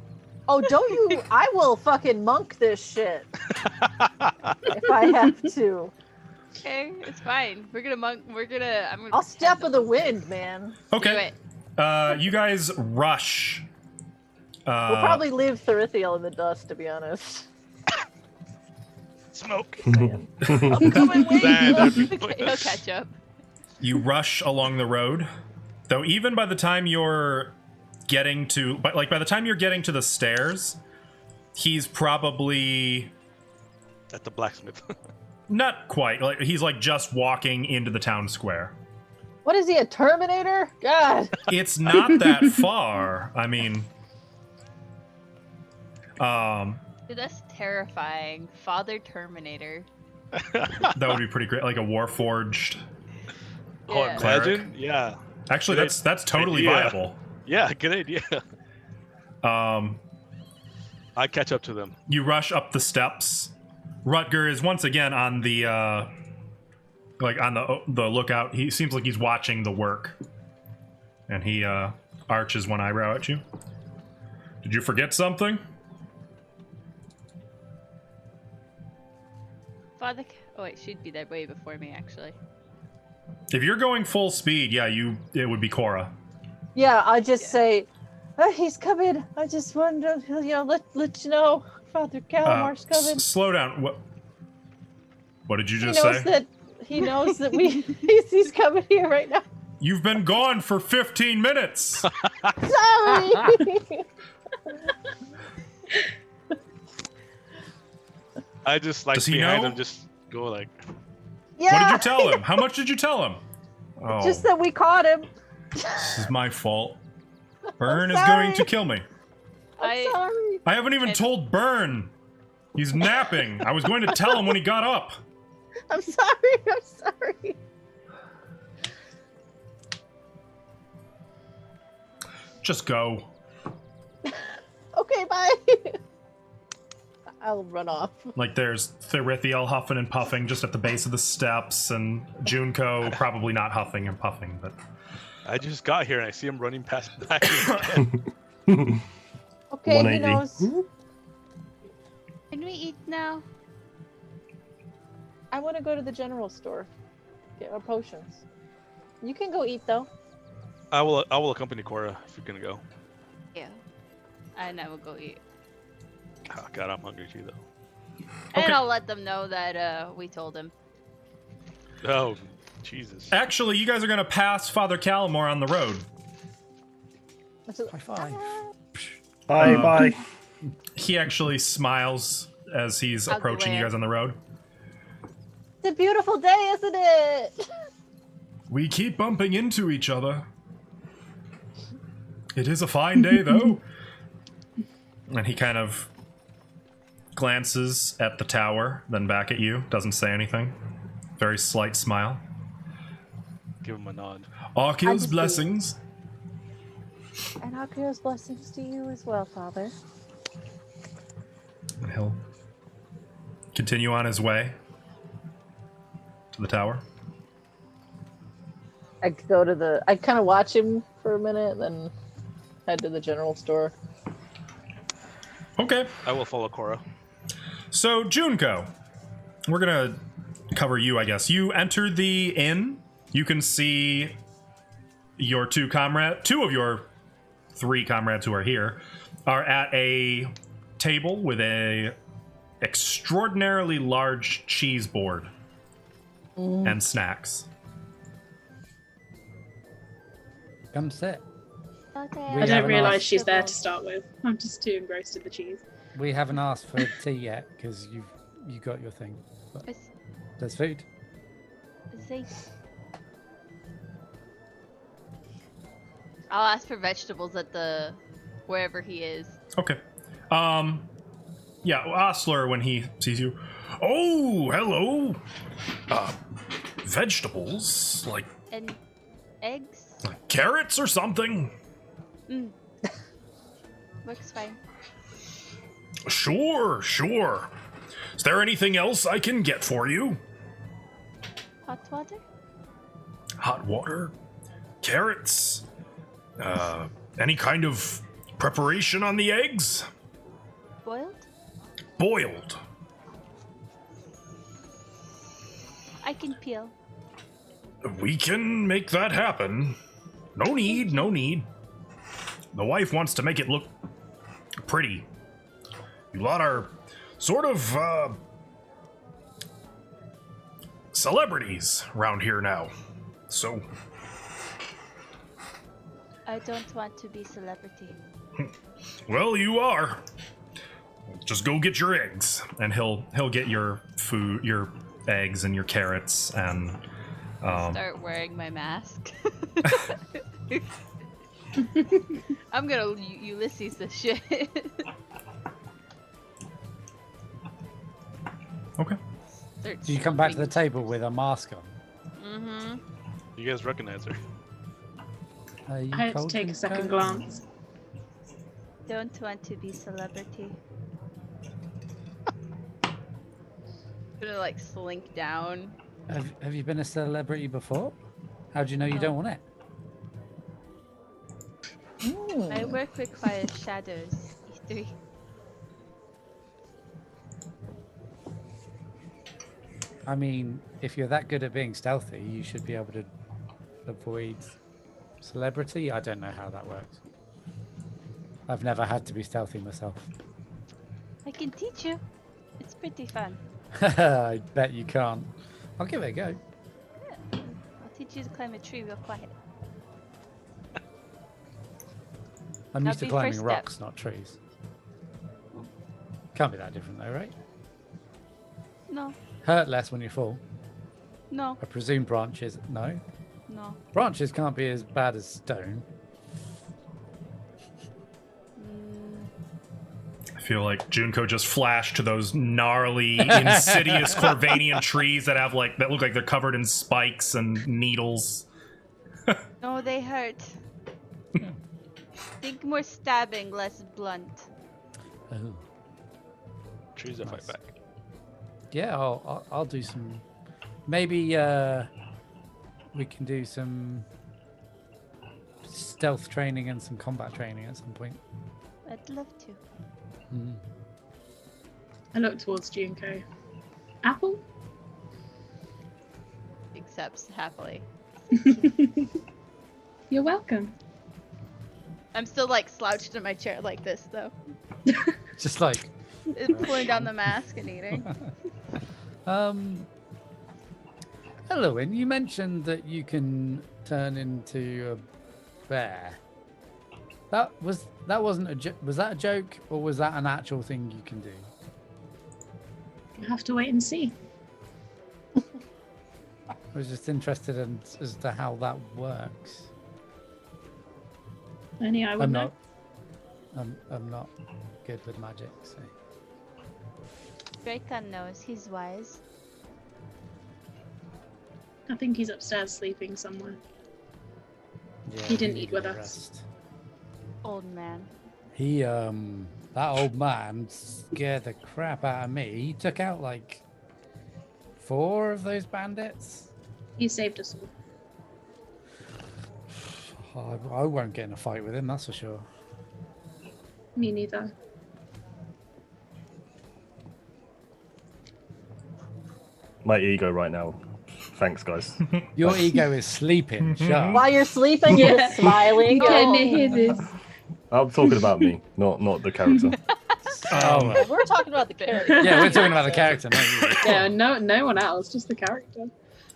Oh, don't you? I will fucking monk this shit. If I have to. Okay, it's fine. We're gonna monk. I'm gonna. I'll step with the wind, man. Do Okay. it. You guys rush. We'll probably leave Therithiel in the dust, to be honest. Smoke. I'm coming with you. Okay, he'll catch up. You rush along the road, though. Even by the time you're getting to, by the time you're getting to the stairs, he's probably At the blacksmith. not quite. Like he's like just walking into the town square. What is he, a Terminator? God. It's not that far. I mean, Dude, that's terrifying. Father Terminator. that would be pretty great. Like a warforged. Oh, Yeah. imagine? Yeah. Actually, Great that's totally idea. viable. Yeah, good idea. I catch up to them. You rush up the steps. Rutger is once again on the the lookout. He seems like he's watching the work, and he arches one eyebrow at you. Did you forget something? Father. Oh wait, she'd be there way before me actually. If you're going full speed, yeah, it would be Cora. Yeah, I just say, he's coming. I just wanted to, let you know, Father Calamar's coming. Slow down. What did you He just knows say? that he knows that he's coming here right now. You've been gone for 15 minutes. Sorry. I just like Does he behind know? him, just go like. Yeah. What did you tell him? How much did you tell him? Oh, Just that we caught him. this is my fault. Burn is sorry. going to kill me. I'm sorry. I haven't even told Burn. He's napping. I was going to tell him when he got up. I'm sorry. I'm sorry. Just go. Okay, bye. I'll run off. Like there's Therithiel huffing and puffing just at the base of the steps, and Junko probably not huffing and puffing, but I just got here and I see him running past back. Okay, he 180. knows. Can we eat now? I want to go to the general store. Get our potions. You can go eat, though. I will accompany Cora if you're gonna go. Yeah. And I will go eat. Oh, God, I'm hungry too though. Okay. And I'll let them know that we told him. Oh, Jesus. actually, you guys are gonna pass Father Calamore on the road. High five. Bye, bye. He actually smiles as he's How's the approaching you Lair? guys on the road. It's a beautiful day, isn't it? We keep bumping into each other. It is a fine day, though. And he kind of glances at the tower, then back at you, doesn't say anything. Very slight smile. Give him a nod. Arkill's blessings. And Akira's blessings to you as well, Father. And he'll continue on his way to the tower. I kind of watch him for a minute, then head to the general store. Okay. I will follow Cora. So, Junko, we're gonna cover you, I guess. You entered the inn You can see your two of your 3 comrades who are here are at a table with a extraordinarily large cheese board and snacks. Come sit. Okay, We I don't haven't realise asked- she's there to start with. I'm just too engrossed in the cheese. We haven't asked for tea yet because you got your thing. But It's- there's food. See. I'll ask for vegetables at the wherever he is. Okay. Yeah, Osler, when he sees you, oh, hello. Vegetables, like And eggs? carrots or something. Looks fine. Sure. Is there anything else I can get for you? Hot water? Hot water, carrots, any kind of preparation on the eggs? Boiled? Boiled. I can peel. We can make that happen. No need. The wife wants to make it look pretty. You lot are sort of, celebrities around here now. So, I don't want to be celebrity. well, you are. Just go get your eggs, and he'll get your food, your eggs and your carrots, and Start wearing my mask. I'm gonna Ulysses this shit. okay. Do you come back to the table with a mask on? Mm-hmm. You guys recognize her? Are you I had to cold take a and second cold? glance. Don't want to be celebrity. Gonna like slink down. Have you been a celebrity before? How do you know you No. don't want it? My work requires shadows. E3. I mean, if you're that good at being stealthy, you should be able to avoid celebrity. I don't know how that works. I've never had to be stealthy myself. I can teach you. It's pretty fun. I bet you can't. I'll give it a go. I'll teach you to climb a tree real quiet. I'm used to That'd be climbing first step. rocks, not trees. Can't be that different though, right? No, Hurt less when you fall. no, I presume branches. No. no. Branches can't be as bad as stone. I feel like Junko just flashed to those gnarly, insidious Corvanian trees that have that look like they're covered in spikes and needles. No, they hurt. Think more stabbing, less blunt. Oh. Trees that fight Nice. back. Yeah, I'll do some. Maybe we can do some stealth training and some combat training at some point. I'd love to. Mm. I look towards Junko. Apple? Accepts happily. You're welcome. I'm still like slouched in my chair like this though. Just like, Pulling down the mask and eating. Eloin, you mentioned that you can turn into a bear. That wasn't a was that a joke or was that an actual thing you can do? You have to wait and see. I was just interested in as to how that works. Only I would I'm know. not. I'm not good with magic, so. Dracon knows, he's wise. I think he's upstairs sleeping somewhere. Yeah, He didn't needed eat with a us. rest. Old man. He that old man scared the crap out of me. He took out like 4 of those bandits. He saved us all. I won't get in a fight with him, that's for sure. Me neither. My ego right now Thanks, guys. Your ego is sleeping. Shut up. While you're sleeping, Yeah. you're smiling. Can you hear this? I'm talking about me, not the character. Oh, well. We're talking about the character. Yeah, we're talking about the character, not you. Yeah, no one else, just the character.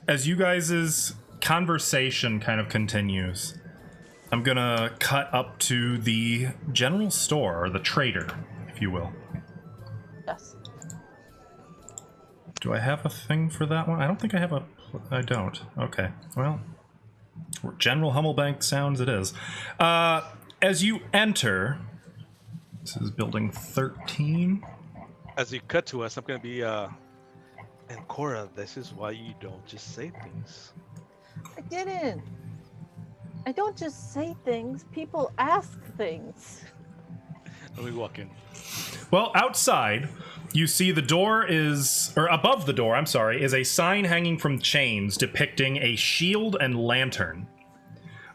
As you guys' conversation kind of continues, I'm gonna cut up to the general store, or the trader, if you will. Yes. Do I have a thing for that one? I don't think I have a... I don't. Okay. Well, General Hummelbank sounds it is. As you enter... This is building 13. As you cut to us, I'm gonna be and Cora, this is why you don't just say things. I didn't. I don't just say things. People ask things. Let me walk in. Well, outside, you see the door is... Or above the door, I'm sorry, is a sign hanging from chains depicting a shield and lantern.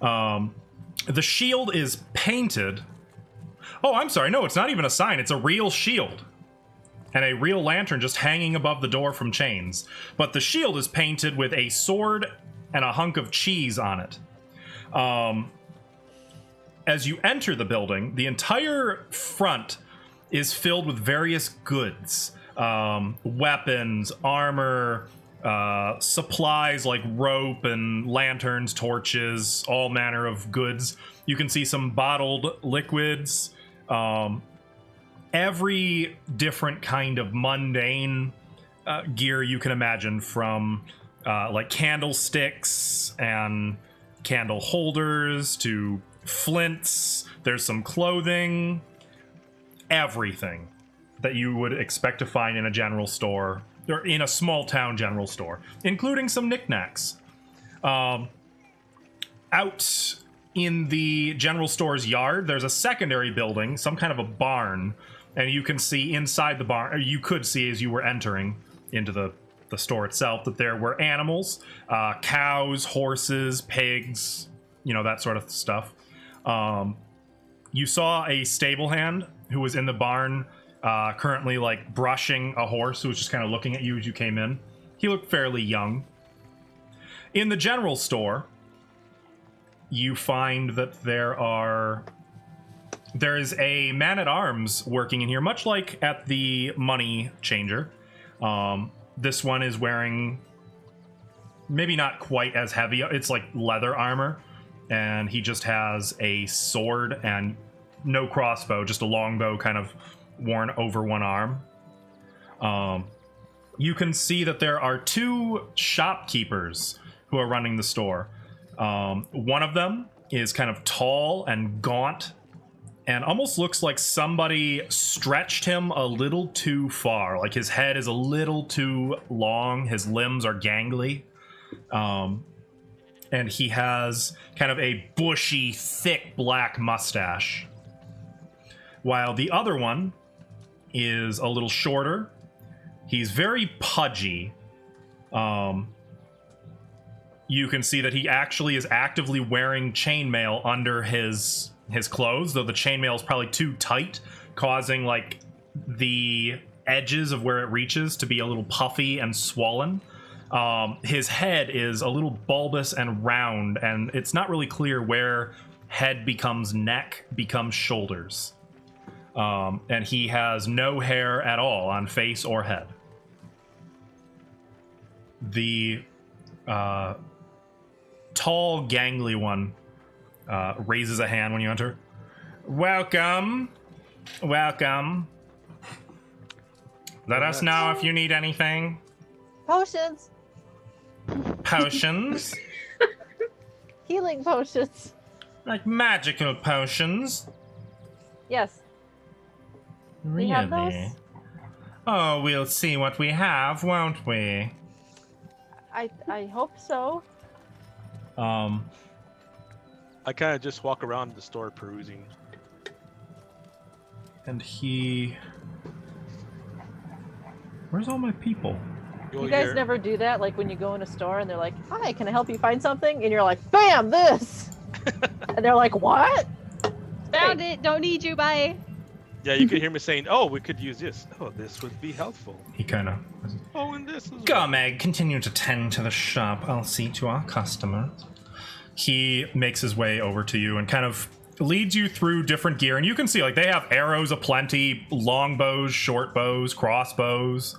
The shield is painted... Oh, I'm sorry. No, it's not even a sign. It's a real shield. And a real lantern just hanging above the door from chains. But the shield is painted with a sword and a hunk of cheese on it. As you enter the building, the entire front is filled with various goods. Weapons, armor, supplies like rope and lanterns, torches, all manner of goods. You can see some bottled liquids. Every different kind of mundane gear you can imagine, from like candlesticks and candle holders to flints. There's some clothing, everything that you would expect to find in a general store, or in a small town general store, including some knickknacks. Out in the general store's yard, there's a secondary building, some kind of a barn, and you can see inside the barn, or you could see as you were entering into the store itself, that there were animals, cows, horses, pigs, you know, that sort of stuff. You saw a stable hand who was in the barn, currently like brushing a horse who was just kind of looking at you as you came in. He looked fairly young. In the general store, you find that there is a man-at-arms working in here, much like at the money changer. This one is wearing maybe not quite as heavy. It's like leather armor, and he just has a sword and no crossbow, just a longbow kind of worn over one arm. You can see that there are two shopkeepers who are running the store. One of them is kind of tall and gaunt and almost looks like somebody stretched him a little too far. Like his head is a little too long. His limbs are gangly. And he has kind of a bushy, thick black mustache. While the other one is a little shorter. He's very pudgy. You can see that he actually is actively wearing chainmail under his clothes, though the chainmail is probably too tight, causing like the edges of where it reaches to be a little puffy and swollen. His head is a little bulbous and round, and it's not really clear where head becomes neck, becomes shoulders. And he has no hair at all on face or head. The tall, gangly one raises a hand when you enter. Welcome. Welcome. Let us know if you need anything. Potions. Potions? Healing potions. Like magical potions? Yes. Really? We have those? Oh, we'll see what we have, won't we? I hope so. I kind of just walk around the store perusing. And he... Where's all my people? You guys never do that? Like when you go in a store and they're like, hi, can I help you find something? And you're like, bam, this! And they're like, what? Found it. Don't need you. Bye. Yeah, you could hear me saying, "Oh, we could use this. Oh, this would be helpful. He kind of. Oh, and this is." Go, Meg. Continue to tend to the shop. I'll see to our customers. He makes his way over to you and kind of leads you through different gear. And you can see, like, they have arrows aplenty, long bows, short bows, crossbows.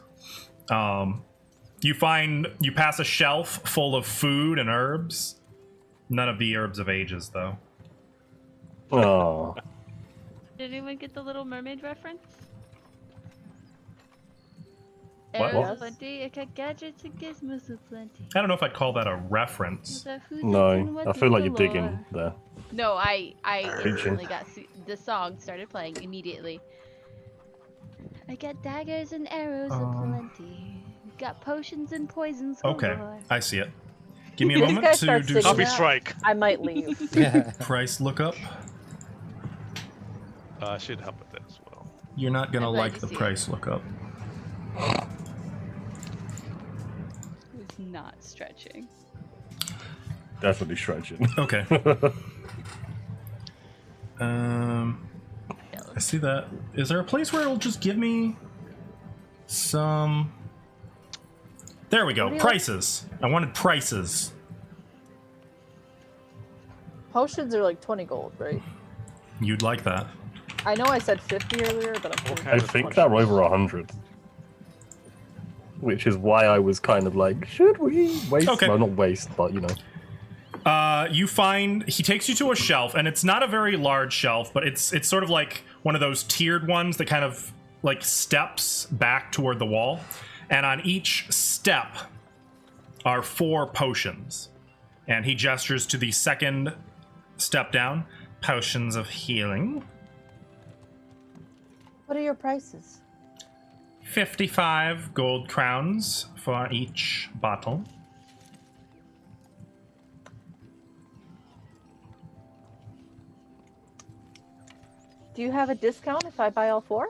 You pass a shelf full of food and herbs. None of the herbs of ages, though. Oh. Did anyone get the Little Mermaid reference? What? Arrows aplenty, I got gadgets and gizmos aplenty. I don't know if I'd call that a reference. No, I feel like you're digging there. No, I Reaching. instantly got the song started playing immediately. I got daggers and arrows aplenty. Got potions and poisons galore. Okay, I see it. Give me a These moment guys to start do singing I'll be some strike. I might leave. price lookup. Should help with that as well. You're not gonna I'm glad like you the see it. price lookup. It's not stretching. Definitely stretching. Okay. I see that. Is there a place where it'll just give me some? There we go. Prices. I wanted prices. Potions are like 20 gold, right? You'd like that. I know I said 50 earlier, but I'm I think they're over 100. Which is why I was kind of like, should we waste? Okay. Well, not waste, but you know. You find he takes you to a shelf, and it's not a very large shelf, but it's sort of like one of those tiered ones that kind of like steps back toward the wall, and on each step are 4 potions, and he gestures to the second step down. Potions of healing. What are your prices? 55 gold crowns for each bottle. Do you have a discount if I buy all 4?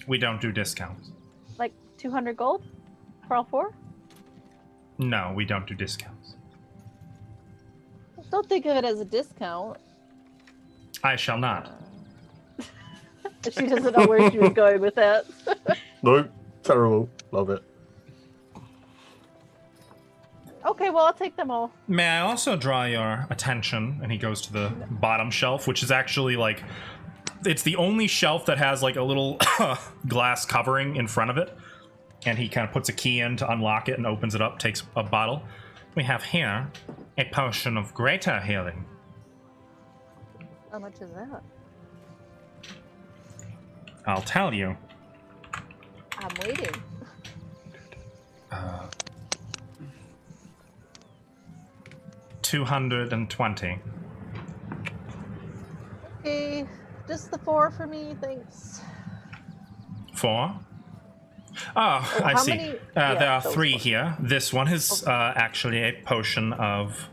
We don't do discounts. Like 200 gold for all 4? No, we don't do discounts. Don't think of it as a discount. I shall not. She doesn't know where she was going with that. Nope. Terrible. Love it. Okay, well, I'll take them all. May I also draw your attention? And he goes to the bottom shelf, which is actually like, it's the only shelf that has like a little glass covering in front of it. And he kind of puts a key in to unlock it and opens it up, takes a bottle. We have here a potion of greater healing. How much is that? I'll tell you. I'm waiting. 220. Okay, just the 4 for me, thanks. 4? Oh, I how see. many- yeah, there are those 3 ones. here. This one is actually a potion of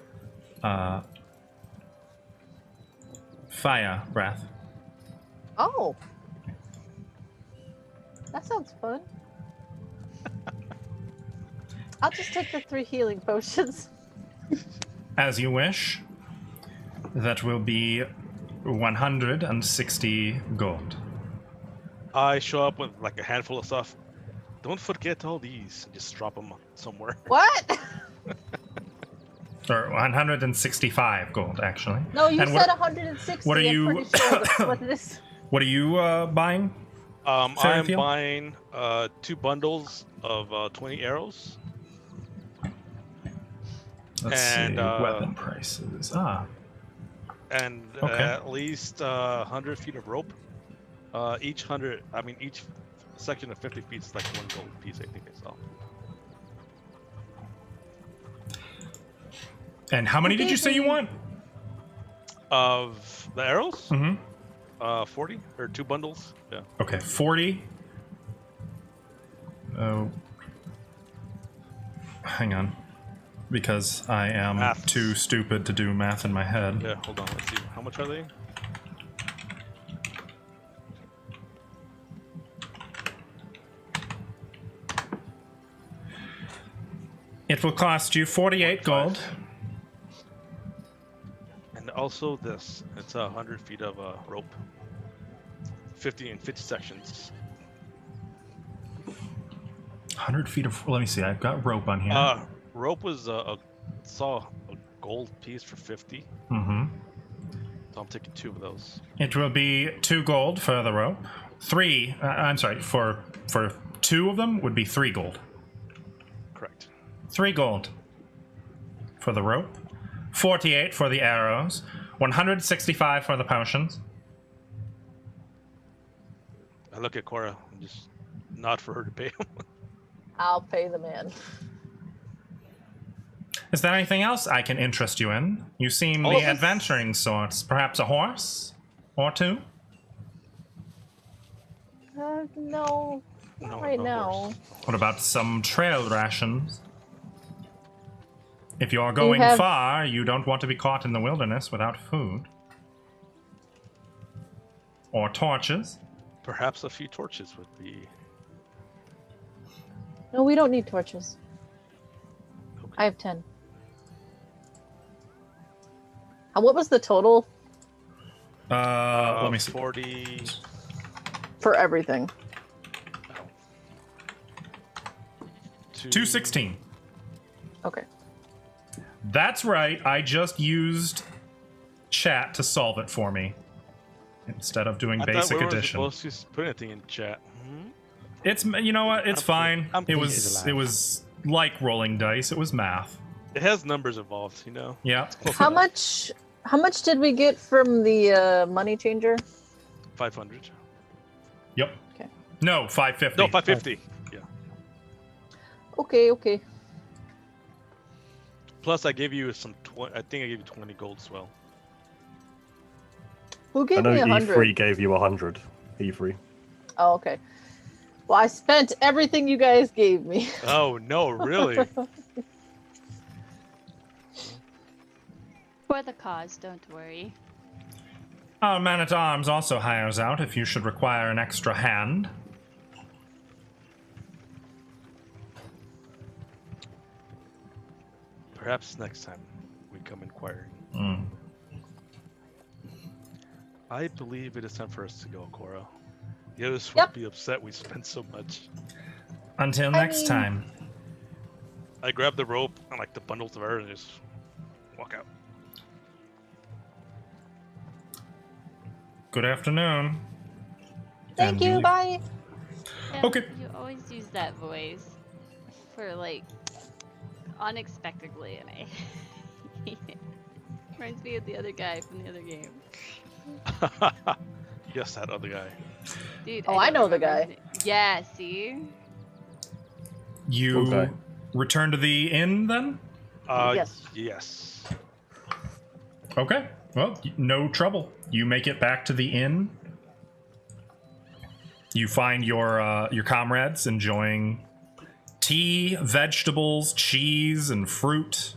fire breath. Oh. That sounds fun. I'll just take the 3 healing potions. As you wish. That will be 160 gold. I show up with like a handful of stuff. Don't forget all these. Just drop them somewhere. What? Or 165 gold, actually. No, you And said 160. what are I'm you- pretty sure that's what it is. What are you buying? I'm Fairfield? buying 2 bundles of 20 arrows. Let's And, see. Weapon prices. And Okay. at least 100 feet of rope. Each section of 50 feet is like 1 gold piece, I think I saw. And how many did you say you want? Of the arrows? Mm-hmm. 40 or 2 bundles. Yeah. Okay, 40. Oh. Hang on. Because I am Maths. too stupid to do math in my head. Yeah, hold on, let's see. How much are they? It will cost you 48 gold. And also this. It's 100 feet of rope. 50 sections. 100 feet of. Let me see. I've got rope on here. Rope was saw a gold piece for 50. Mm-hmm. So I'm taking 2 of those. It will be 2 gold for the rope. 3. I'm sorry. For 2 of them would be 3 gold. Correct. 3 gold for the rope. 48 for the arrows. 165 for the potions. I look at Cora and just nod for her to pay him. I'll pay the man. Is there anything else I can interest you in? You seem the adventuring sorts. Perhaps a horse? Or 2? No. Not right no now. horse. What about some trail rations? If you're going have- far, you don't want to be caught in the wilderness without food. Or torches. Perhaps a few torches would be. No, we don't need torches. Okay. I have 10. What was the total Let me see. 40. for everything? 216. Okay. That's right. I just used chat to solve it for me instead of doing I thought basic we weren't addition. supposed to put anything in chat. It's, you know what? It's fine. I'm It was like rolling dice. It was math. It has numbers involved, you know. Yeah. How much did we get from the money changer? 500. Yep. Okay. No, 550. No, 550. Yeah. Okay. Plus, I gave you some. I think I gave you 20 gold as well. Who I gave know me 100? E3 gave you 100. E3. Oh, okay. Well, I spent everything you guys gave me. Oh no, really? For the cause, don't worry. Our man-at-arms also hires out if you should require an extra hand. Perhaps next time we come inquiring. Mm. I believe it is time for us to go, Cora. The others Yep. would be upset we spent so much. Until next time. I grab the rope and like the bundles of air and just walk out. Good afternoon. Thank And you. leave. Bye. Yeah, Okay. You always use that voice for like unexpectedly, and I hate it. Reminds me of the other guy from the other game. Yes, that other guy. Dude. Oh, I don't know the remember his guy. name. Yeah. See. You Okay. return to the inn then? Yes. Yes. Okay. Well, no trouble. You make it back to the inn. You find your comrades enjoying tea, vegetables, cheese, and fruit.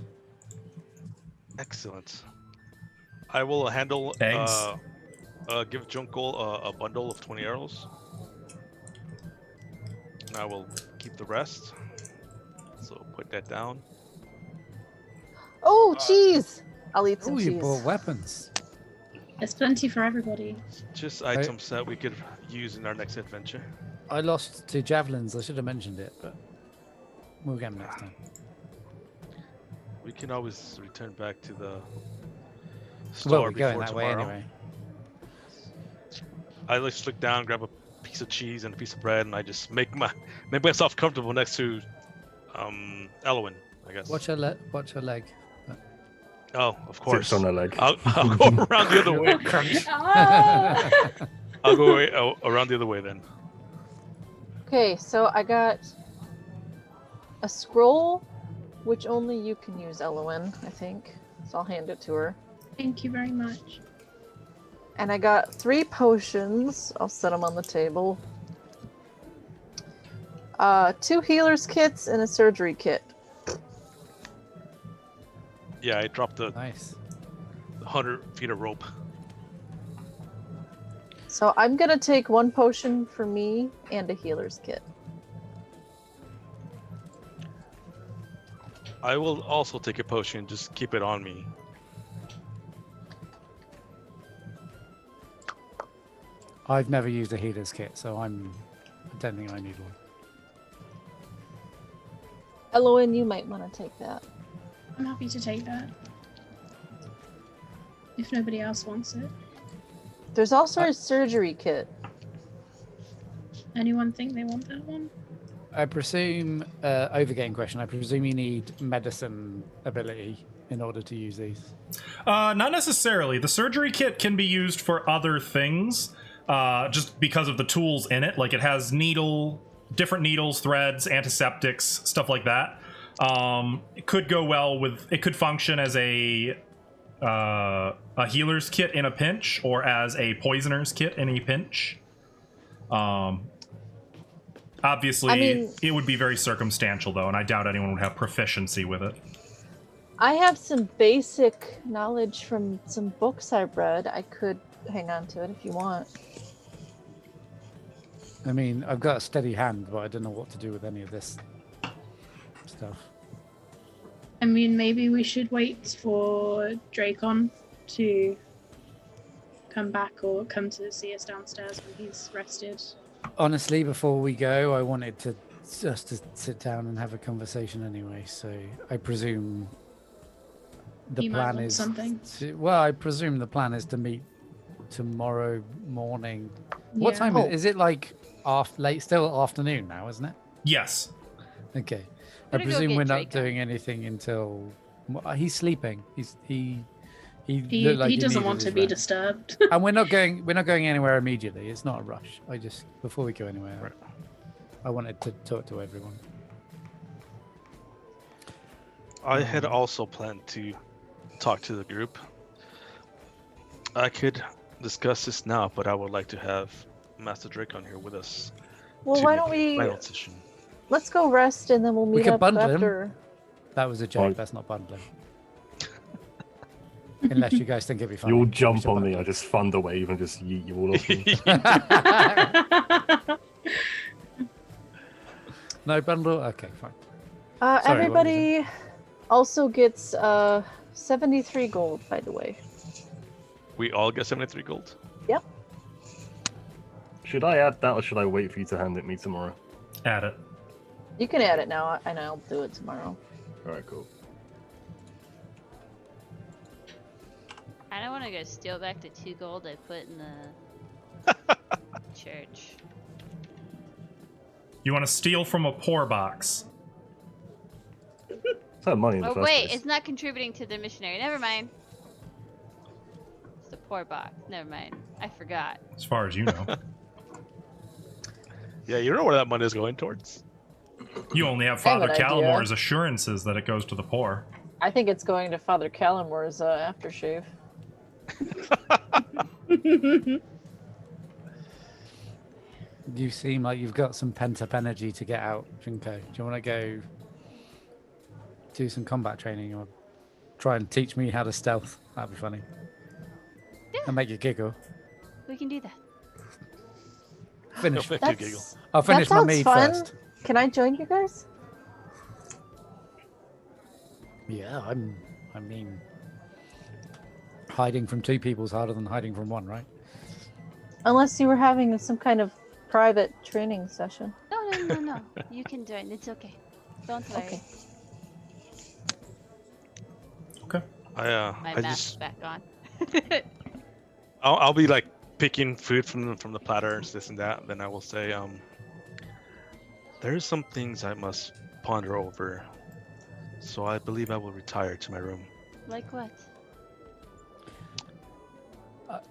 Excellent. I will handle Eggs. give Junko a bundle of 20 arrows. And I will keep the rest. So put that down. Oh, cheese! I'll eat some Oh, cheese. you bought weapons. There's plenty for everybody. Just items that we could use in our next adventure. I lost 2 javelins. I should have mentioned it, but we'll get them next time. We can always return back to the Well, store we're going before that way tomorrow. anyway. I just look down, grab a piece of cheese and a piece of bread, and I just make myself comfortable next to Elwyn, I guess. Watch her leg. Oh, of course. Sips on her leg. I'll go around the other way. Ah! I'll go around the other way then. Okay, so I got a scroll, which only you can use, Elwyn, I think. So I'll hand it to her. Thank you very much. And I got 3 potions. I'll set them on the table. 2 healer's kits and a surgery kit. Yeah, I dropped the Nice. 100 feet of rope. So I'm gonna take 1 potion for me and a healer's kit. I will also take a potion, just keep it on me. I've never used a healer's kit, so I don't think I need one. Eloin, you might want to take that. I'm happy to take that. If nobody else wants it. There's also a surgery kit. Anyone think they want that one? I presume, overgame question, I presume you need medicine ability in order to use these. Not necessarily. The surgery kit can be used for other things, just because of the tools in it. Like, it has different needles, threads, antiseptics, stuff like that. It could go well with... It could function as a healer's kit in a pinch, or as a poisoner's kit in a pinch. Obviously, I mean, it would be very circumstantial, though, and I doubt anyone would have proficiency with it. I have some basic knowledge from some books I've read. I could hang on to it if you want. I mean, I've got a steady hand, but I don't know what to do with any of this stuff. I mean, maybe we should wait for Dracon to come back or come to see us downstairs when he's rested. Honestly, before we go, I wanted to just to sit down and have a conversation anyway. So I presume the You might plan want is something. I presume the plan is to meet tomorrow morning. What Yeah. time is it? Like still afternoon now, isn't it? Yes. Okay. I Better go presume get we're not Draco. doing anything until he's sleeping. He He looked like doesn't needed want to his be rest. disturbed. And we're not going anywhere immediately. It's not a rush. Before we go anywhere, I wanted to talk to everyone. I had also planned to talk to the group. I could discuss this now, but I would like to have Master Dracon here with us. Well, to why make don't a we... final decision. Let's go rest and then we'll meet could up bundle him. after. That was a joke. Right. That's not bundling. Unless you guys think it'd be fun. You'll jump on me, I just thunder wave and just yeet you all off me. No bundle? Okay, fine. Sorry, what was Everybody also gets 73 gold, by the way. We all get 73 gold. Yep. Should I add that or should I wait for you to hand it me tomorrow? Add it. You can add it now, and I'll do it tomorrow. Alright, cool. I don't want to go steal back the 2 gold I put in the church. You want to steal from a poor box. It's not money in the Oh first wait, place. it's not contributing to the missionary. Never mind. It's the poor box. Never mind. I forgot. As far as you know. Yeah, you know where that money is going towards. You only have I have Father an idea. Calimore's assurances that it goes to the poor. I think it's going to Father Calimore's aftershave. You seem like you've got some pent-up energy to get out, Junko. Do you want to go do some combat training or try and teach me how to stealth? That'd be funny. Yeah. And make you giggle. We can do that. Finish. Make you giggle. I'll finish that my sounds mead fun. first. Can I join you guys? Yeah, I mean, hiding from 2 people is harder than hiding from 1, right? Unless you were having some kind of private training session. No. You can join. It's okay. Don't worry. Okay. Okay. My I mask's just back on. I'll be like picking food from the platter and this and that. Then I will say, there's some things I must ponder over. So I believe I will retire to my room. Like what?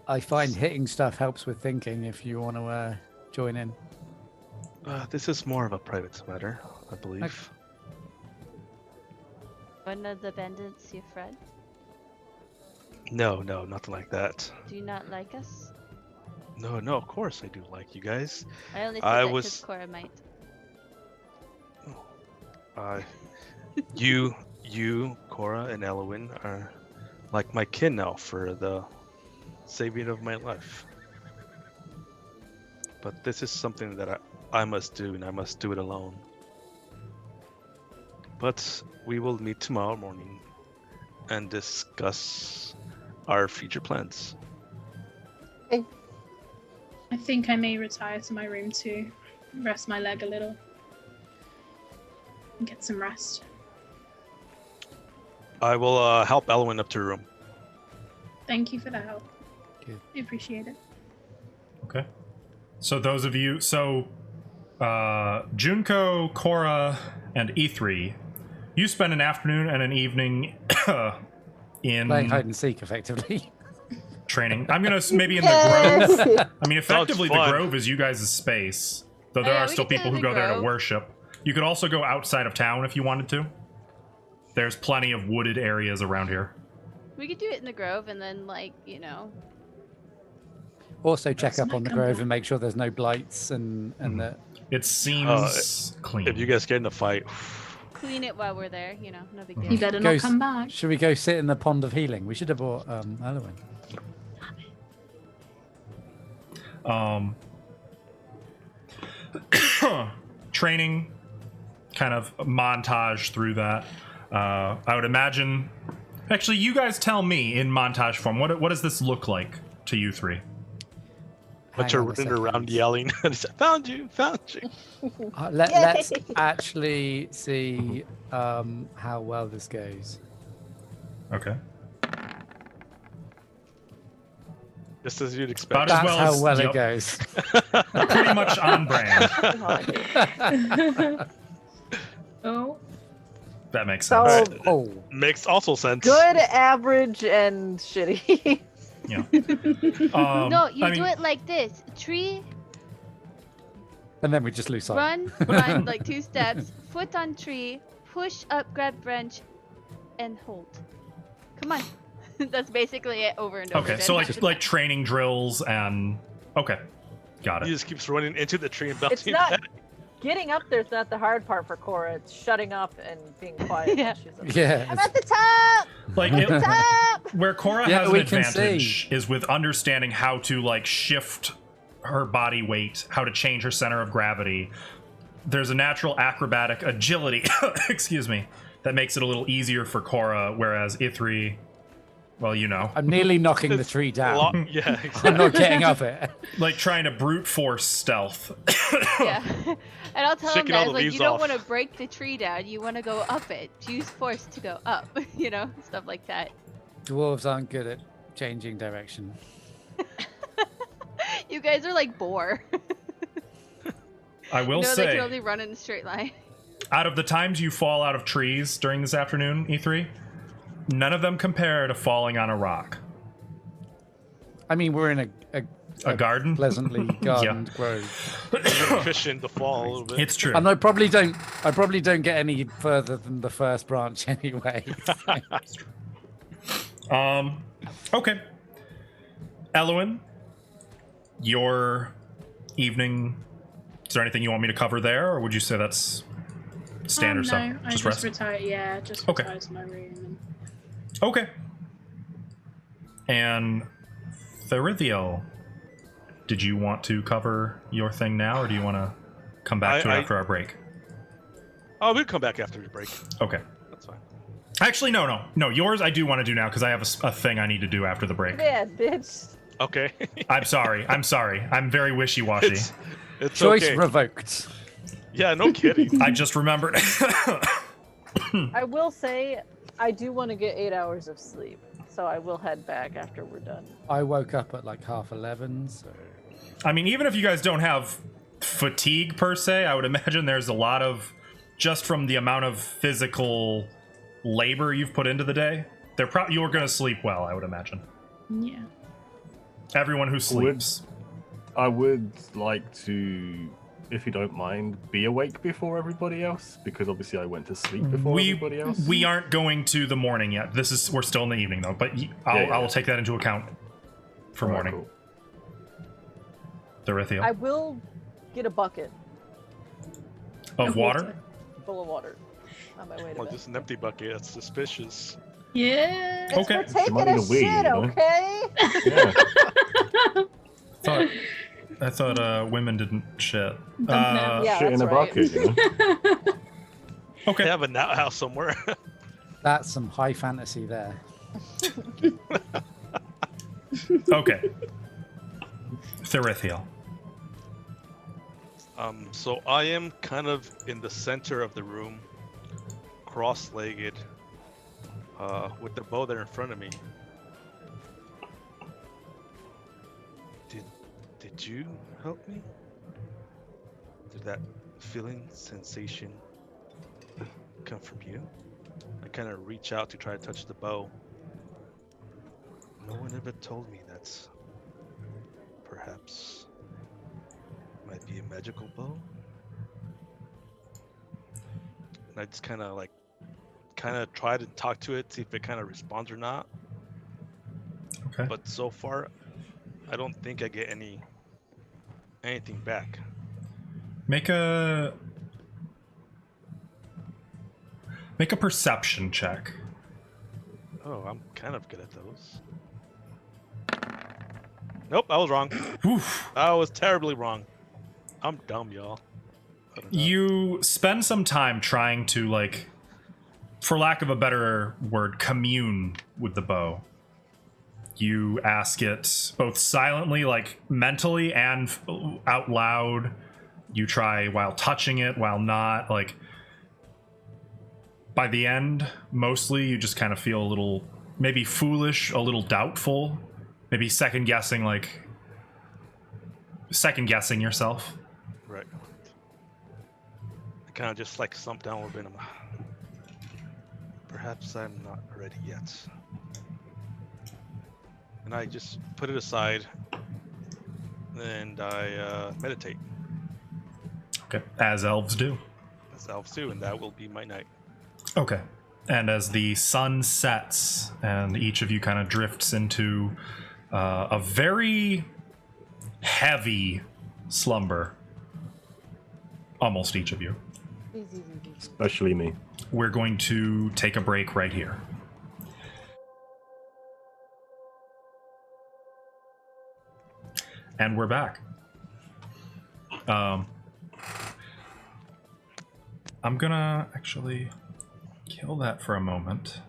I find hitting stuff helps with thinking if you want to join in. This is more of a private matter, I believe. Okay. One of the bandits your friend? No, nothing like that. Do you not like us? No, of course I do like you guys. I only said I that was- because Cora might. You, Cora, and Eloin are like my kin now for the saving of my life. But this is something that I must do, and I must do it alone. But we will meet tomorrow morning and discuss our future plans. Okay. I think I may retire to my room to rest my leg a little and get some rest. I will help Elwyn up to her room. Thank you for the help. Good. I appreciate it. Okay. So those of you, Junko, Cora, and E3, you spend an afternoon and an evening in Playing hide and seek, effectively. training. I'm gonna maybe in the Grove. I mean, effectively, the fun. Grove is you guys' space, though there yeah, are we still could do people who the go there to Grove. worship. You could also go outside of town if you wanted to. There's plenty of wooded areas around here. We could do it in the Grove and then, like, you know. Also check That's up my on the company. grove and make sure there's no blights and that. It seems clean. If you guys get in a fight, Clean it while we're there, you know, no big You deal. better Go not s- come back. Should we go sit in the pond of healing? We should have brought Elowen. Training, kind of montage through that. I would imagine. Actually, you guys tell me in montage form. What does this look like to you three? but Hang you're on a running around second. yelling. Found you, found you. Let's actually see how well this goes. Okay. Just as you'd expect. About as That's well how as- well yep. it goes. Pretty much on brand. Oh, That makes So sense. Oh, Makes also sense. good, average, and shitty. Yeah. No, you I do mean, it like this. Tree, and then we just lose sight. run, like 2 steps, foot on tree, push up, grab branch, and hold. Come on. That's basically it over and over Okay, again. so like training drills and okay, got He it. just keeps running into the tree and It's bouncing not back. getting up there's not the hard part for Cora. It's shutting up and being quiet. Yeah. When she's up. Yeah. I'm at the top. Like Top. where Cora Yeah, has an we can advantage is with understanding how to like shift her body weight, how to change her center of gravity. There's a natural acrobatic agility, excuse me, that makes it a little easier for Cora, whereas Ithri, well, you know, I'm nearly knocking the tree A down. lot, yeah, exactly. I'm not getting up it. like trying to brute force stealth. Yeah. And I'll tell him Shaking all that the it's like leaves you don't off. want to break the tree down, you want to go up it. Use force to go up, you know, stuff like that. Dwarves aren't good at changing direction. You guys are like boar. I will No, they say, can only run in a straight line. out of the times you fall out of trees during this afternoon, E3, none of them compare to falling on a rock. I mean, we're in A garden? pleasantly gardened grove. You're fishing to fall a little bit. It's true. And I probably don't get any further than the first branch anyway. Okay. Elwyn, your evening. Is there anything you want me to cover there, or would you say that's standard no, stuff? I Just just rest. retire. Yeah, just Okay. retire to my room. And... Okay. And Therithiel, did you want to cover your thing now, or do you want to come back to it I- after our break? Oh, we'll come back after we break. Okay. That's fine. Actually, no. Yours I do want to do now because I have a thing I need to do after the break. Man, bitch. Okay. I'm sorry. I'm very wishy-washy. It's Choice okay. revoked. Yeah, no kidding. I just remembered. I will say, I do want to get 8 hours of sleep, so I will head back after we're done. I woke up at like 11:30, so I mean, even if you guys don't have fatigue per se, I would imagine there's a lot of, just from the amount of physical labor you've put into the day, you're going to sleep well, I would imagine. Yeah. Everyone who sleeps. I would like to, if you don't mind, be awake before everybody else, because obviously I went to sleep before everybody else. We aren't going to the morning yet. We're still in the evening though, but I will take that into account for Alright, morning. cool. Therithiel. I will get a bucket Of water? full of water on my way to Well, bed. just an empty bucket. That's suspicious. Yeah. It's Okay. for taking might a need a wee, shit, you know? okay? Yeah. I thought women didn't shit. know. Yeah, Shit in that's a right. bucket, you know? Okay. They have an outhouse somewhere. that's some high fantasy there. Okay. Therithiel. So I am kind of in the center of the room, cross-legged, with the bow there in front of me. Did you help me? Did that feeling, sensation come from you? I kind of reach out to try to touch the bow. No one ever told me that's perhaps might be a magical bow. And I just kind of try to talk to it, see if it kind of responds or not. Okay. But so far, I don't think I get anything back. Make a perception check. Oh, I'm kind of good at those. Nope, I was wrong. Oof. I was terribly wrong. I'm dumb, y'all. I don't know. You spend some time trying to, like, for lack of a better word, commune with the bow. You ask it both silently, like mentally, and out loud. You try while touching it, while not. Like, by the end, mostly you just kind of feel a little, maybe foolish, a little doubtful, maybe second guessing yourself. Right. I kind of just like slump down a little bit. And perhaps I'm not ready yet. And I just put it aside, and I meditate. Okay, as elves do. As elves do, and that will be my night. Okay. And as the sun sets and each of you kind of drifts into a very heavy slumber, almost each of you, Especially me. we're going to take a break right here. And we're back. I'm gonna actually kill that for a moment.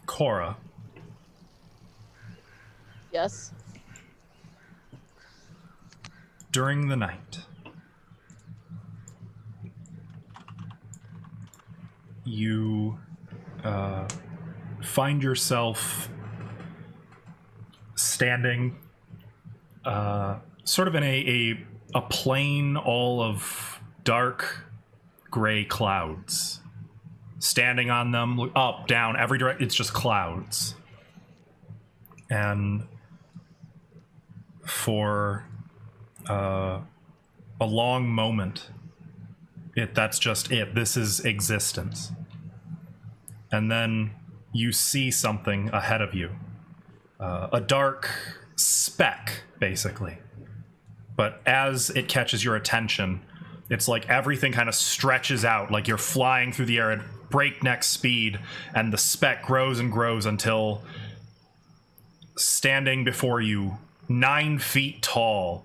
Cora, Yes. during the night, you find yourself standing sort of in a plain all of dark gray clouds. Standing on them, look up, down, every direction, it's just clouds. And for a long moment, that's just it. This is existence. And then you see something ahead of you. A dark speck, basically. But as it catches your attention, it's like everything kind of stretches out, like you're flying through the air at breakneck speed, and the speck grows and grows until standing before you, 9 feet tall,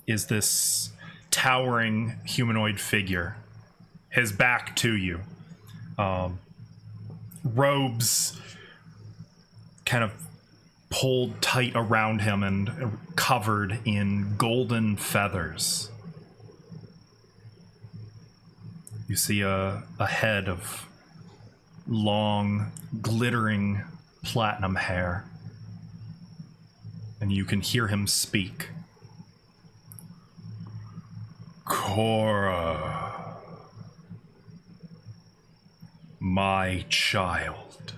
is this towering humanoid figure. His back to you. Robes kind of pulled tight around him and covered in golden feathers. You see a head of long, glittering platinum hair. And you can hear him speak. Cora, my child.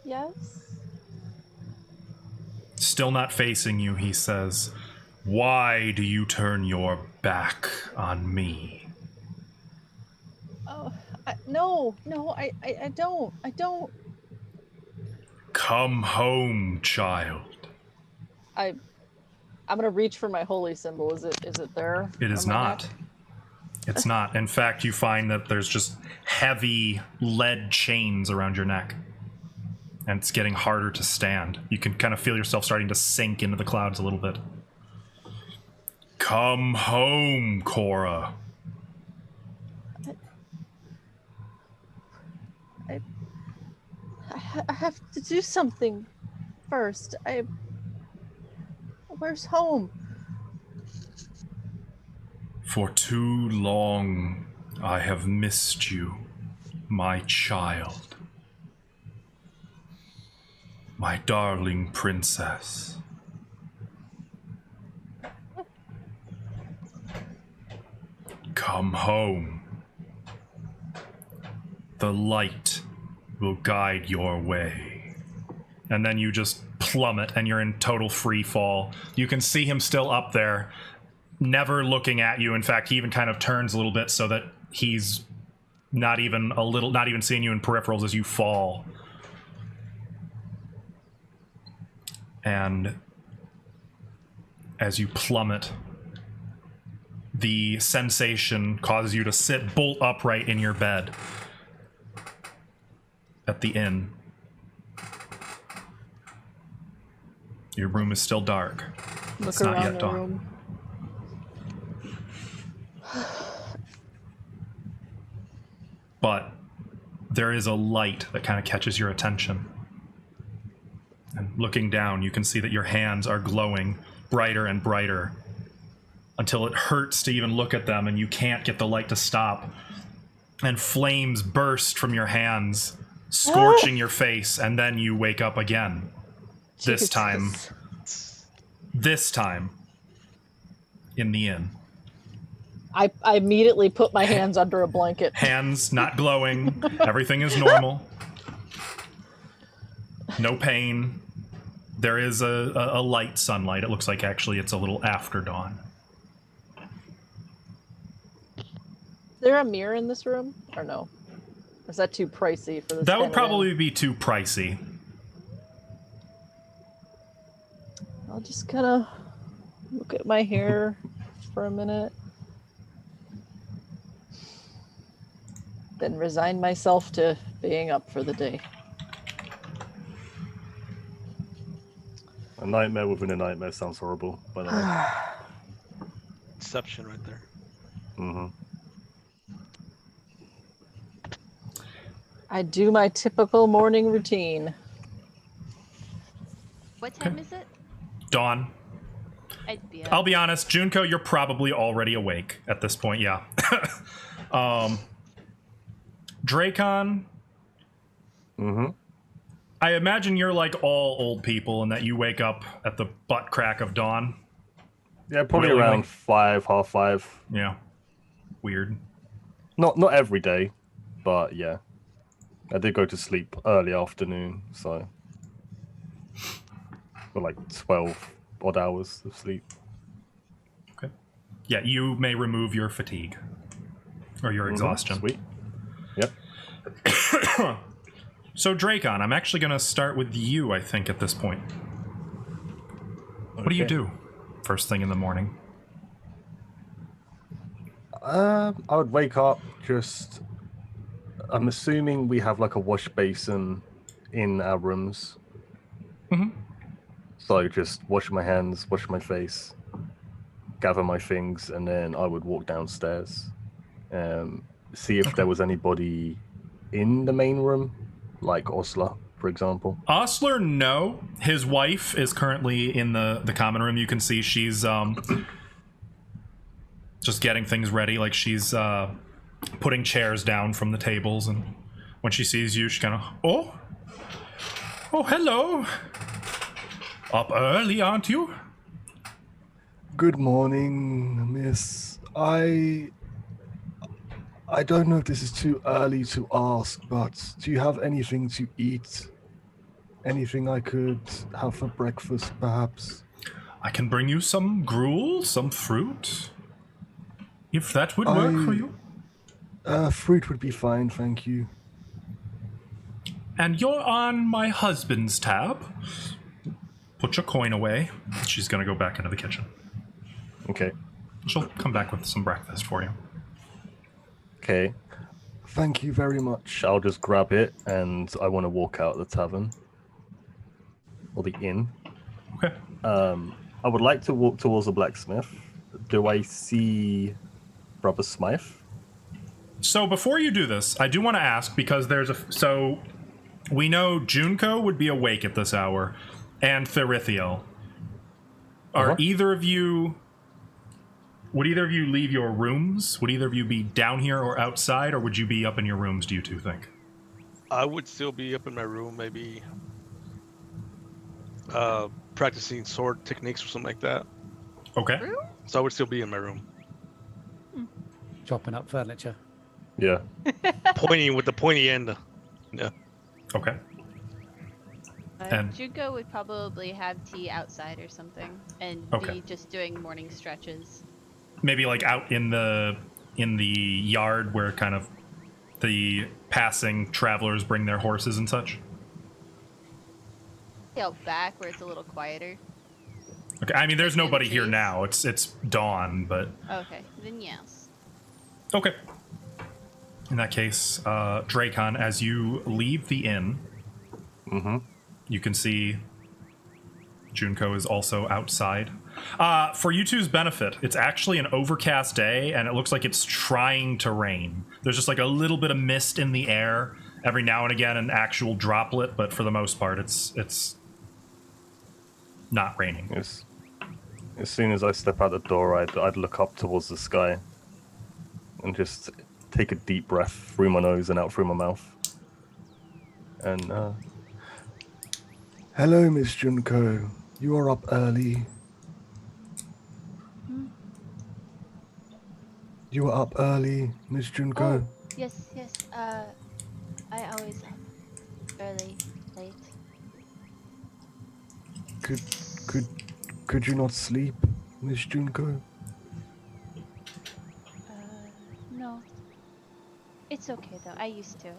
Yes. Still not facing you, he says, "Why do you turn your back on me?" Oh, no, I don't. Come home, child. I'm gonna reach for my holy symbol. Is it there? It is on my not. neck? It's not. In fact, you find that there's just heavy lead chains around your neck. And it's getting harder to stand. You can kind of feel yourself starting to sink into the clouds a little bit. Come home, Cora. have to do something first. Where's home? For too long, I have missed you, my child. My darling princess. Come home. The light will guide your way. And then you just plummet and you're in total free fall. You can see him still up there, never looking at you. In fact, he even kind of turns a little bit so that he's not even seeing you in peripherals as you fall. And as you plummet, the sensation causes you to sit bolt upright in your bed at the inn. Your room is still dark. It's not yet dawn. But there is a light that kind of catches your attention. And looking down, you can see that your hands are glowing brighter and brighter until it hurts to even look at them, and you can't get the light to stop. And flames burst from your hands, scorching your face, and then you wake up again. This time in the inn. I immediately put my hands under a blanket. Hands not glowing. Everything is normal. No pain. There is a light sunlight. It looks like actually it's a little after dawn. Is there a mirror in this room? Or no? Or is that too pricey for this? That would probably be too pricey. I'll just kind of look at my hair for a minute. Then resign myself to being up for the day. A nightmare within a nightmare sounds horrible, by the way. Inception right there. Mm-hmm. I do my typical morning routine. What time is it? Dawn. I'll be honest, Junko, you're probably already awake at this point, yeah. Dracon. Mm-hmm. I imagine you're like all old people in that you wake up at the butt crack of dawn. Yeah, probably Really? around 5, half 5. Yeah. Weird. Not every day, but yeah. I did go to sleep early afternoon, so for like 12 odd hours of sleep. Okay. Yeah, you may remove your fatigue or your exhaustion. Sweet. Yep. So Dracon, I'm actually going to start with you, I think, at this point. What do you do first thing in the morning? I would wake up, just... I'm assuming we have like a wash basin in our rooms. Mm-hmm. So just wash my hands, wash my face, gather my things, and then I would walk downstairs. See if there was anybody in the main room, like Osler, for example. Osler, no. His wife is currently in the common room. You can see she's just getting things ready. Like she's putting chairs down from the tables, and when she sees you, she kind of, oh, hello. Up early, aren't you? Good morning, miss. I don't know if this is too early to ask, but do you have anything to eat? Anything I could have for breakfast, perhaps? I can bring you some gruel, some fruit, if that would work for you. Fruit would be fine, thank you. And you're on my husband's tab. Put your coin away. She's going to go back into the kitchen. Okay. She'll come back with some breakfast for you. Okay. Thank you very much. I'll just grab it, and I want to walk out the tavern. Or the inn. Okay. I would like to walk towards the blacksmith. Do I see Brother Smythe? So before you do this, I do want to ask, because there's so we know Junko would be awake at this hour, and Therithiel. Are either of you... Would either of you leave your rooms? Would either of you be down here or outside, or would you be up in your rooms, do you two think? I would still be up in my room, maybe practicing sword techniques or something like that. Okay. So I would still be in my room. Chopping up furniture. Yeah. Pointing with the pointy end. Yeah. Okay. And- Junko would probably have tea outside or something, and be just doing morning stretches. Maybe like out in the yard where kind of the passing travelers bring their horses and such. Out back where it's a little quieter. Okay, I mean there's nobody here trees. now. It's dawn, but Okay, then yes. okay. In that case, Dracon, as you leave the inn, you can see Junko is also outside. For you two's benefit, it's actually an overcast day, and it looks like it's trying to rain. There's just like a little bit of mist in the air. Every now and again, an actual droplet, but for the most part, it's not raining. Yes. As soon as I step out the door, I'd look up towards the sky and just take a deep breath through my nose and out through my mouth. And, Hello, Miss Junko. You are up early. You are up early, Miss Junko. Oh, yes. I always up early, late. Could you not sleep, Miss Junko? No. It's okay though. I used to it.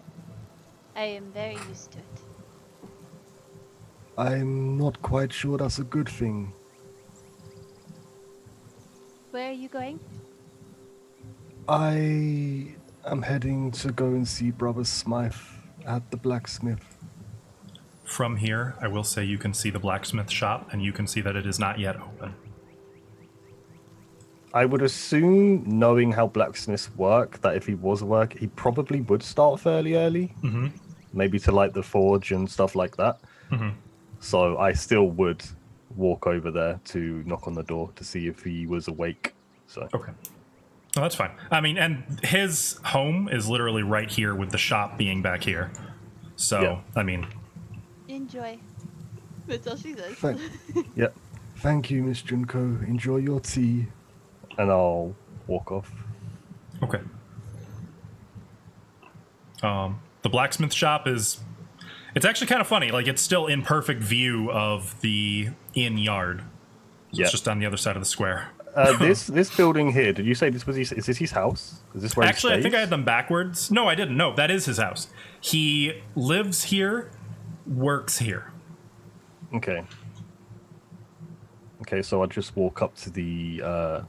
I am very used to it. I'm not quite sure that's a good thing. Where are you going? I am heading to go and see Brother Smythe at the blacksmith. From here, I will say you can see the blacksmith shop, and you can see that it is not yet open. I would assume, knowing how blacksmiths work, that if he was he probably would start fairly early. Mm-hmm. Maybe to light the forge and stuff like that. Mm-hmm. So I still would walk over there to knock on the door to see if he was awake. So Okay. Well, that's fine. I mean, and his home is literally right here with the shop being back here. So, Yeah. I mean... Enjoy. That's all she says. Yep. Thank you, Miss Junko. Enjoy your tea. And I'll walk off. Okay. The blacksmith shop is... It's actually kind of funny. Like, it's still in perfect view of the inn yard. So It's just on the other side of the square. This building here, did you say this was is this his house? Is this where Actually, he I think I stays? had them backwards. No, I didn't. No, that is his house. He lives here, works here. Okay. Okay, so I'll just walk up to the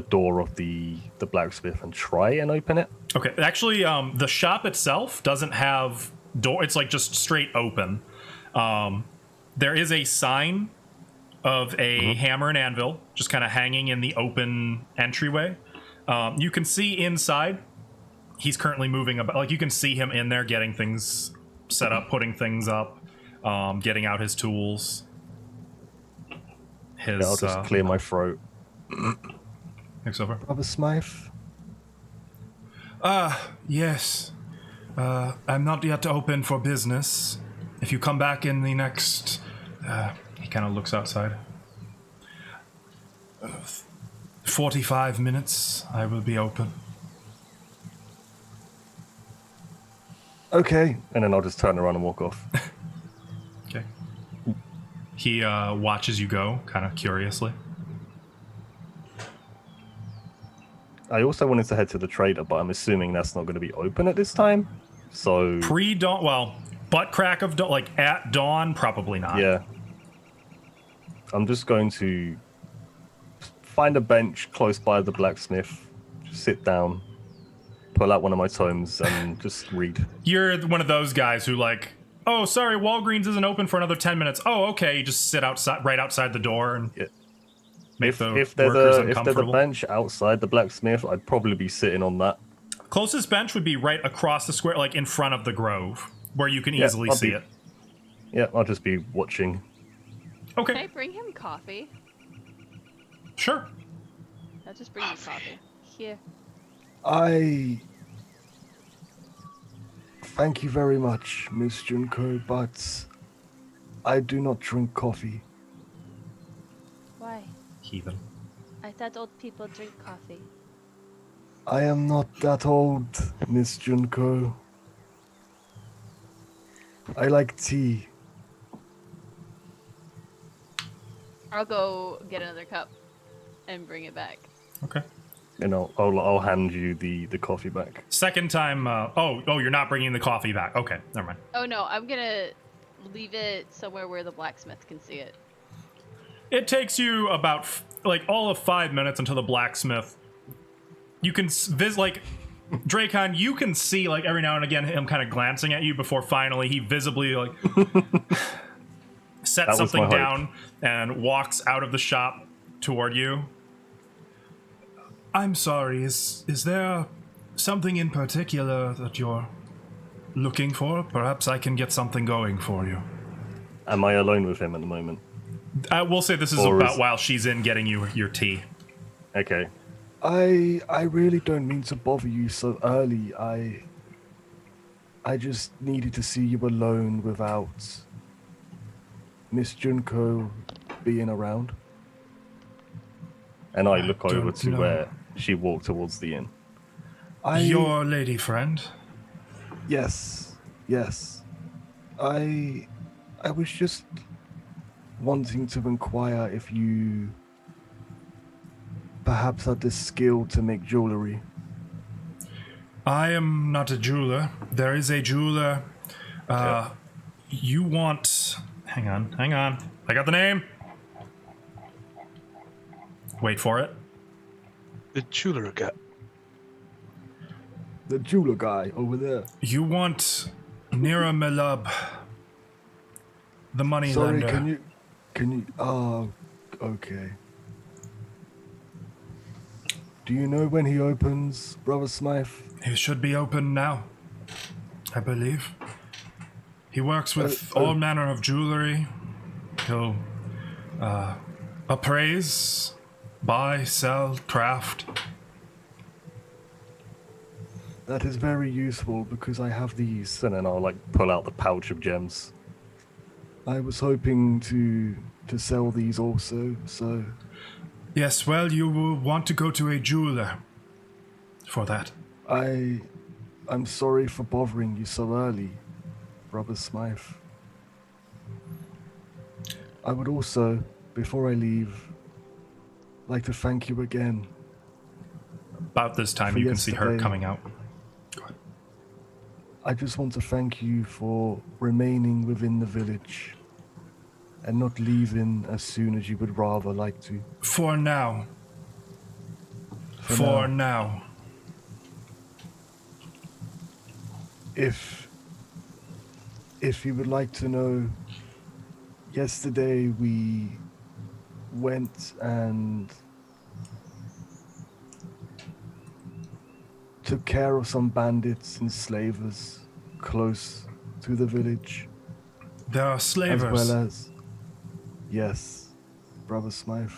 door of the blacksmith and try and open it. Okay, actually, the shop itself doesn't have door. It's like just straight open. There is a sign of a hammer and anvil just kind of hanging in the open entryway. You can see inside. He's currently moving about. Like, you can see him in there getting things set up, putting things up, getting out his tools. His, I'll just clear my throat. Thanks, over. Brother Smythe? Yes. I'm not yet open for business. If you come back in the next... he kind of looks outside. 45 minutes, I will be open. Okay. And then I'll just turn around and walk off. Okay. He watches you go, kind of curiously. I also wanted to head to the trader, but I'm assuming that's not going to be open at this time. So Pre-dawn, well, butt crack of dawn, like at dawn, probably not. yeah, I'm just going to find a bench close by the blacksmith, just sit down, pull out one of my tomes, and just read. You're one of those guys who like, oh, sorry, Walgreens isn't open for another 10 minutes. Oh, okay, you just sit outside, right outside the door, and Yeah. make the If workers there's a uncomfortable. bench outside the blacksmith, I'd probably be sitting on that. Closest bench would be right across the square, like in front of the grove. where you can Yeah, easily I'll see be- it. Yeah, I'll just be watching. Can I Okay, bring him coffee? sure. I'll just bring you coffee. Here. I thank you very much, Miss Junko, but I do not drink coffee. Why? Heathen. I thought old people drink coffee. I am not that old, Miss Junko. I like tea. I'll go get another cup and bring it back. Okay. And I'll hand you the coffee back. Second time. Oh, you're not bringing the coffee back. Okay, never mind. Oh no, I'm gonna leave it somewhere where the blacksmith can see it. It takes you about like all of 5 minutes until the blacksmith. You can Dracon, you can see like every now and again him kind of glancing at you before finally he visibly like sets something down and walks out of the shop toward you. I'm sorry, is there something in particular that you're looking for? Perhaps I can get something going for you. Am I alone with him at the moment? I will say this is about while she's in getting you your tea. Okay. I really don't mean to bother you so early. I just needed to see you alone without Miss Junko being around. And I look over don't to know. where she walked towards the inn. Your lady friend? Yes. I was just wanting to inquire if you perhaps had the skill to make jewelry. I am not a jeweler. There is a jeweler. You want... Hang on. I got the name. Wait for it. The jeweler guy. The jeweler guy over there. You want Nira Melub, the money Sorry, lender. can you, oh, okay. Do you know when he opens, Brother Smythe? He should be open now, I believe. He works with all manner of jewelry. He'll appraise, buy, sell, craft. That is very useful because I have these. And then I'll like pull out the pouch of gems. I was hoping to sell these also, so Yes, well, you will want to go to a jeweler for that. I'm sorry for bothering you so early, Brother Smythe. I would also, before I leave, like to thank you again. About this time, For you can see her yesterday. coming out. I just want to thank you for remaining within the village and not leaving as soon as you would rather like to. For now. For now. If you would like to know, yesterday we went and took care of some bandits and slavers close to the village. There are slavers. As well as, yes, Brother Smythe.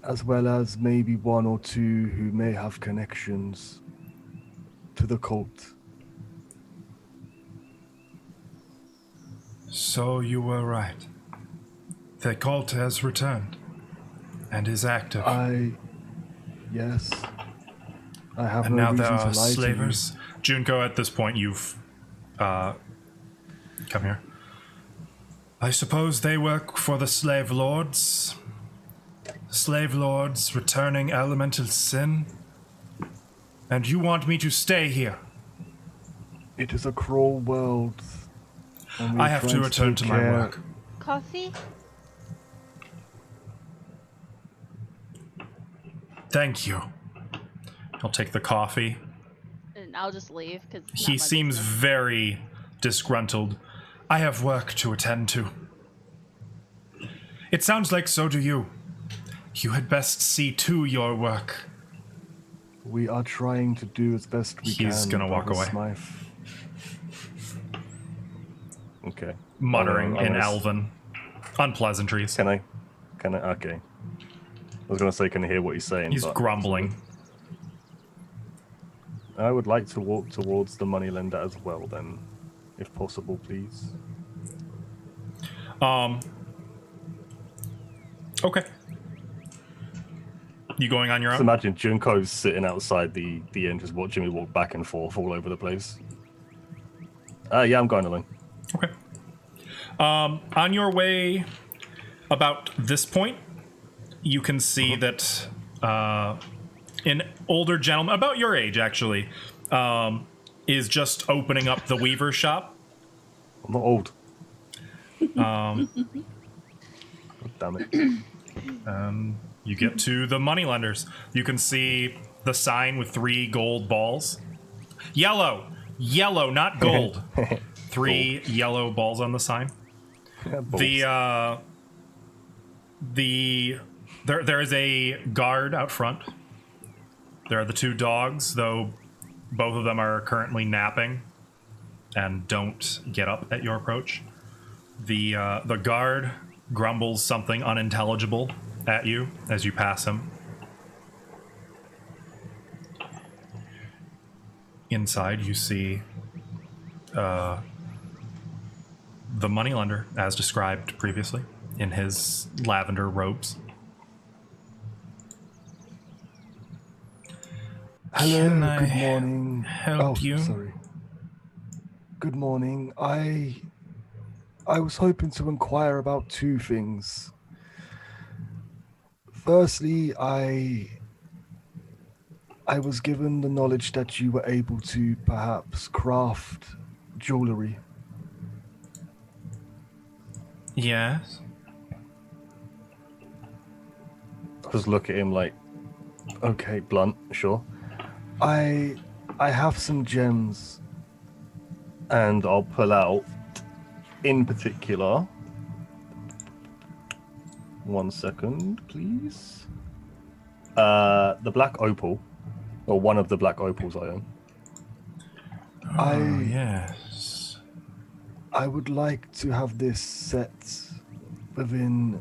As well as maybe one or two who may have connections to the cult. So you were right. The cult has returned and is active. Yes. I have And no now reason there to are lie slavers. Junko, at this point, you've come here. I suppose they work for the slave lords. Slave lords returning elemental sin. And you want me to stay here? to you. It is a cruel world. and we I have try to return to take my care- work. Coffee? Thank you. I'll take the coffee. And I'll just leave because He seems very disgruntled. I have work to attend to. It sounds like so do you. You had best see to your work. We are trying to do as best we can. He's gonna walk Brother away. Smythe. Okay. Muttering I'm in gonna Elven. Unpleasantries. Can I? Okay. I was gonna say, can I hear what he's saying? He's but- grumbling. I would like to walk towards the moneylender as well, then, if possible, please. Okay. You going on your Just own? imagine Junko's sitting outside the inn, just watching me walk back and forth all over the place. Yeah, I'm going alone. Okay. On your way about this point, you can see that an older gentleman, about your age actually, is just opening up the weaver shop. I'm not old. God damn it. You get to the moneylenders. You can see the sign with 3 gold balls. Yellow, not gold. 3 yellow balls on the sign. Yeah, There is a guard out front. There are the 2 dogs, though both of them are currently napping and don't get up at your approach. The guard grumbles something unintelligible at you as you pass him. Inside, you see the moneylender, as described previously, in his lavender robes. Hello, Can I good morning. help you? Sorry. Good morning. I was hoping to inquire about 2 things. Firstly, I was given the knowledge that you were able to perhaps craft jewelry. Yes. Just look at him like, okay, blunt, sure. I have some gems. And I'll pull out, in particular, 1 second, please. The black opal, or one of the black opals I own. Yes. I would like to have this set within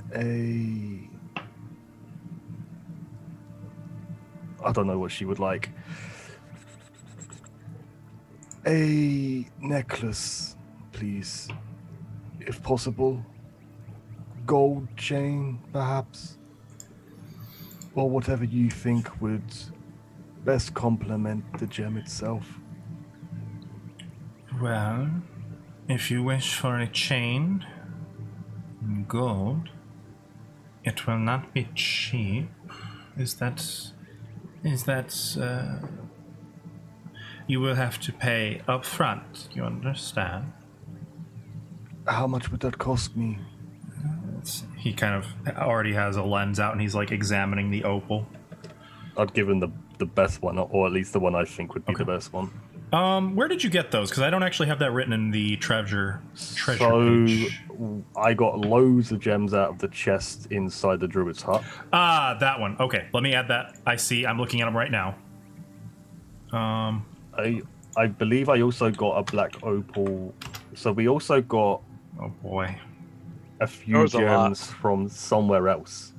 I don't know what she would like. a necklace, please, if possible. Gold chain, perhaps, or whatever you think would best complement the gem itself. Well, if you wish for a chain in gold, it will not be cheap. Is that you will have to pay up front, you understand? How much would that cost me? He kind of already has a lens out and he's like examining the opal. I'd give him the best one, or at least the one I think would be the best one. Where did you get those? Because I don't actually have that written in the treasure So page. I got loads of gems out of the chest inside the druid's hut. Ah, that one. Okay, let me add that. I see. I'm looking at them right now. I believe I also got a black opal. So we also got Oh boy. a few There was a lot. gems from somewhere else.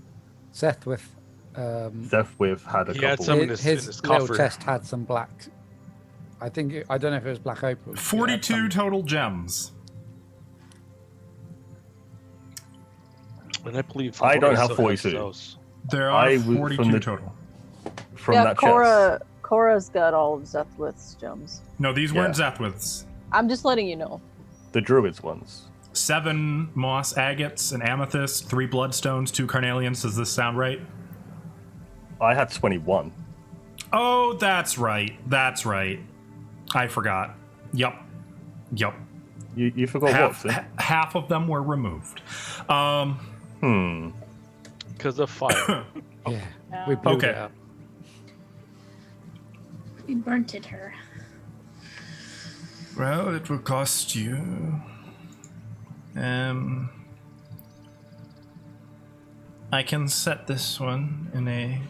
Sethwith, Deathwith had a He had couple. some in his little coffer. chest had some black. I don't know if it was black opal. 42 total gems. And I believe I don't Cora have still has 42. those. There are I would- 42 from the- total. From yeah, that chest. Cora's got all of Zethwith's gems. No, these weren't Yeah. Zethwiths. I'm just letting you know. The druid's ones. 7 moss agates, an amethyst, 3 bloodstones, 2 carnelians. Does this sound right? I had 21. Oh, that's right. That's right. I forgot. Yup. You forgot Half, what? Sid? half of them were removed. Because of fire. Yeah, we blew Okay. it up. We burnt it her. Well, it will cost you. I can set this one in a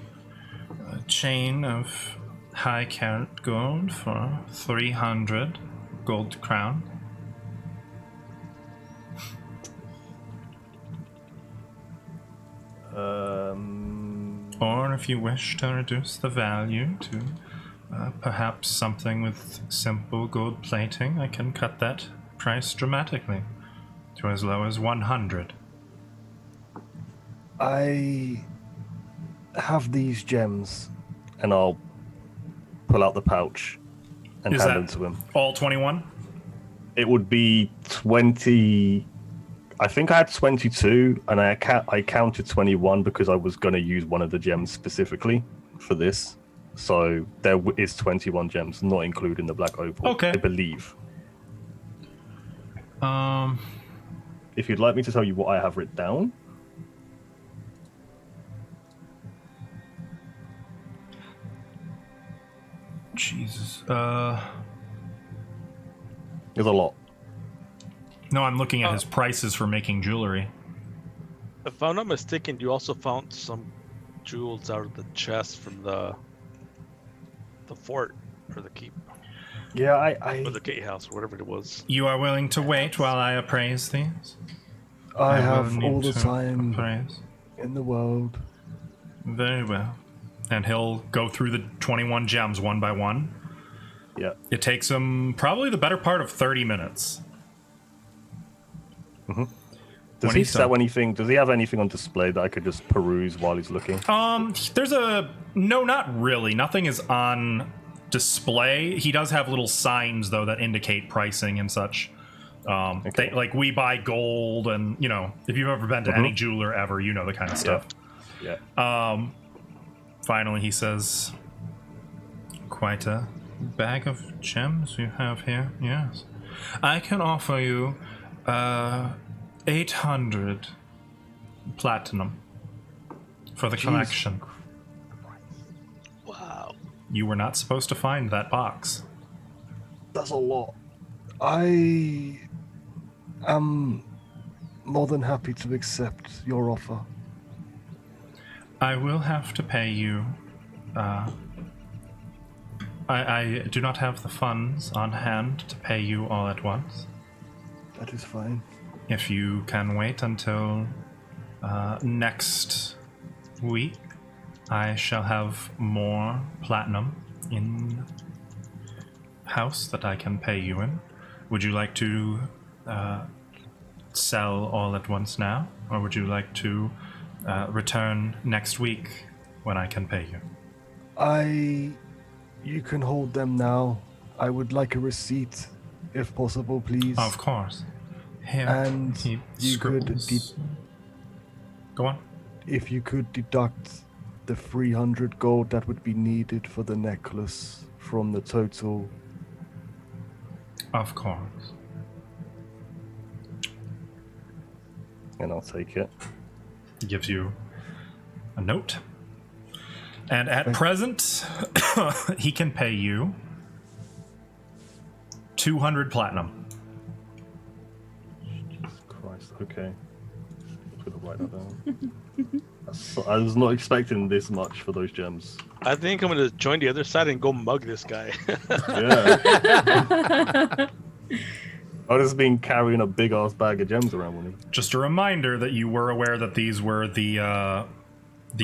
chain of high carat gold for 300 gold crown. Or if you wish to reduce the value to perhaps something with simple gold plating, I can cut that price dramatically to as low as 100. I have these gems. And I'll pull out the pouch and Is hand that them to him. all 21? It would be 20. I think I had 22, and I counted 21 because I was going to use one of the gems specifically for this. So there is 21 gems, not including the black opal. Okay. I believe. Um, If you'd like me to tell you what I have written down. Jesus. There's a lot. No, I'm looking at his prices for making jewelry. If I'm not mistaken, you also found some jewels out of the chest from the fort or the keep Yeah, or the gatehouse or whatever it was. You are willing to wait while I appraise these? I will have need all the to time appraise. in the world. Very well. And he'll go through the 21 gems one by one. Yeah. It takes him probably the better part of 30 minutes. Mm-hmm. Does When he he's sell done. anything? Does he have anything on display that I could just peruse while he's looking? There's no, not really. Nothing is on display. He does have little signs though that indicate pricing and such. Okay. Like we buy gold, and you know, if you've ever been to any jeweler ever, you know the kind of stuff. Yeah. Finally, he says, "Quite a bag of gems you have here. Yes, I can offer you 800 platinum for the collection." Wow. You were not supposed to find that box. That's a lot. I am more than happy to accept your offer. I will have to pay you. I do not have the funds on hand to pay you all at once. That is fine. If you can wait until next week, I shall have more platinum in house that I can pay you in. Would you like to sell all at once now, or would you like to return next week when I can pay you? You can hold them now. I would like a receipt, if possible, please. Of course. Here, And he you could scribbles. Go on. If you could deduct the 300 gold that would be needed for the necklace from the total. Of course. And I'll take it. He gives you a note. And at present, he can pay you 200 platinum. Jesus Christ. Okay. I'm gonna write that down. I was not expecting this much for those gems. I think I'm gonna join the other side and go mug this guy. Yeah. I've just been carrying a big ass bag of gems around with me. Just a reminder that you were aware that these were the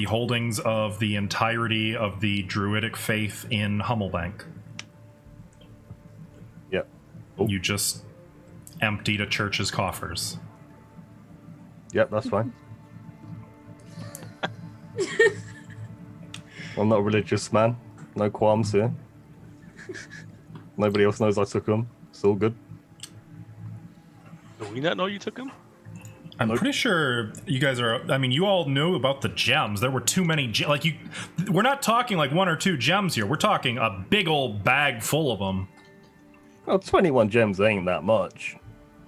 holdings of the entirety of the druidic faith in Hummelbank. Yep. Oh. You just emptied a church's coffers. Yep, that's fine. I'm not a religious man. No qualms here. Nobody else knows I took them. It's all good. Do we not know you took him? I'm pretty sure you guys are. I mean, you all knew about the gems. There were too many. We're not talking like 1 or 2 gems here. We're talking a big old bag full of them. Well, 21 gems ain't that much.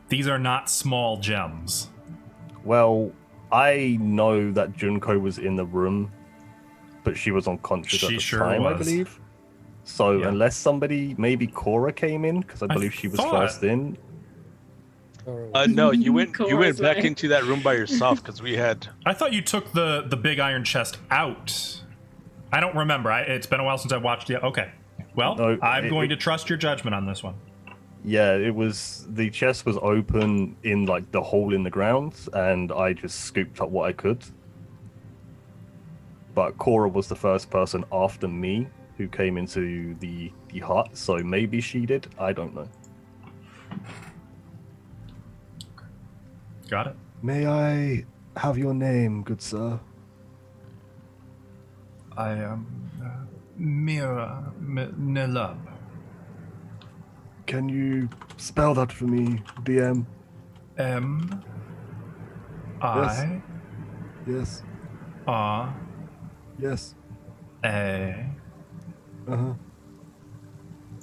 These are not small gems. Well, I know that Junko was in the room, but she was unconscious at She the sure time, I was. believe. So Yeah. unless somebody, maybe Cora came in, because I believe she was thought- first in. No, you went Cora's back right. into that room by yourself because we had. I thought you took the big iron chest out. I don't remember. It's been a while since I watched it. Okay. Well, No, I'm going to trust your judgment on this one. Yeah, the chest was open in like the hole in the ground, and I just scooped up what I could. But Cora was the first person after me who came into the hut, so maybe she did. I don't know. Got it. May I have your name, good sir? I am Mira Nilab. Can you spell that for me, DM? M I Yes. R Yes. A, Uh-huh.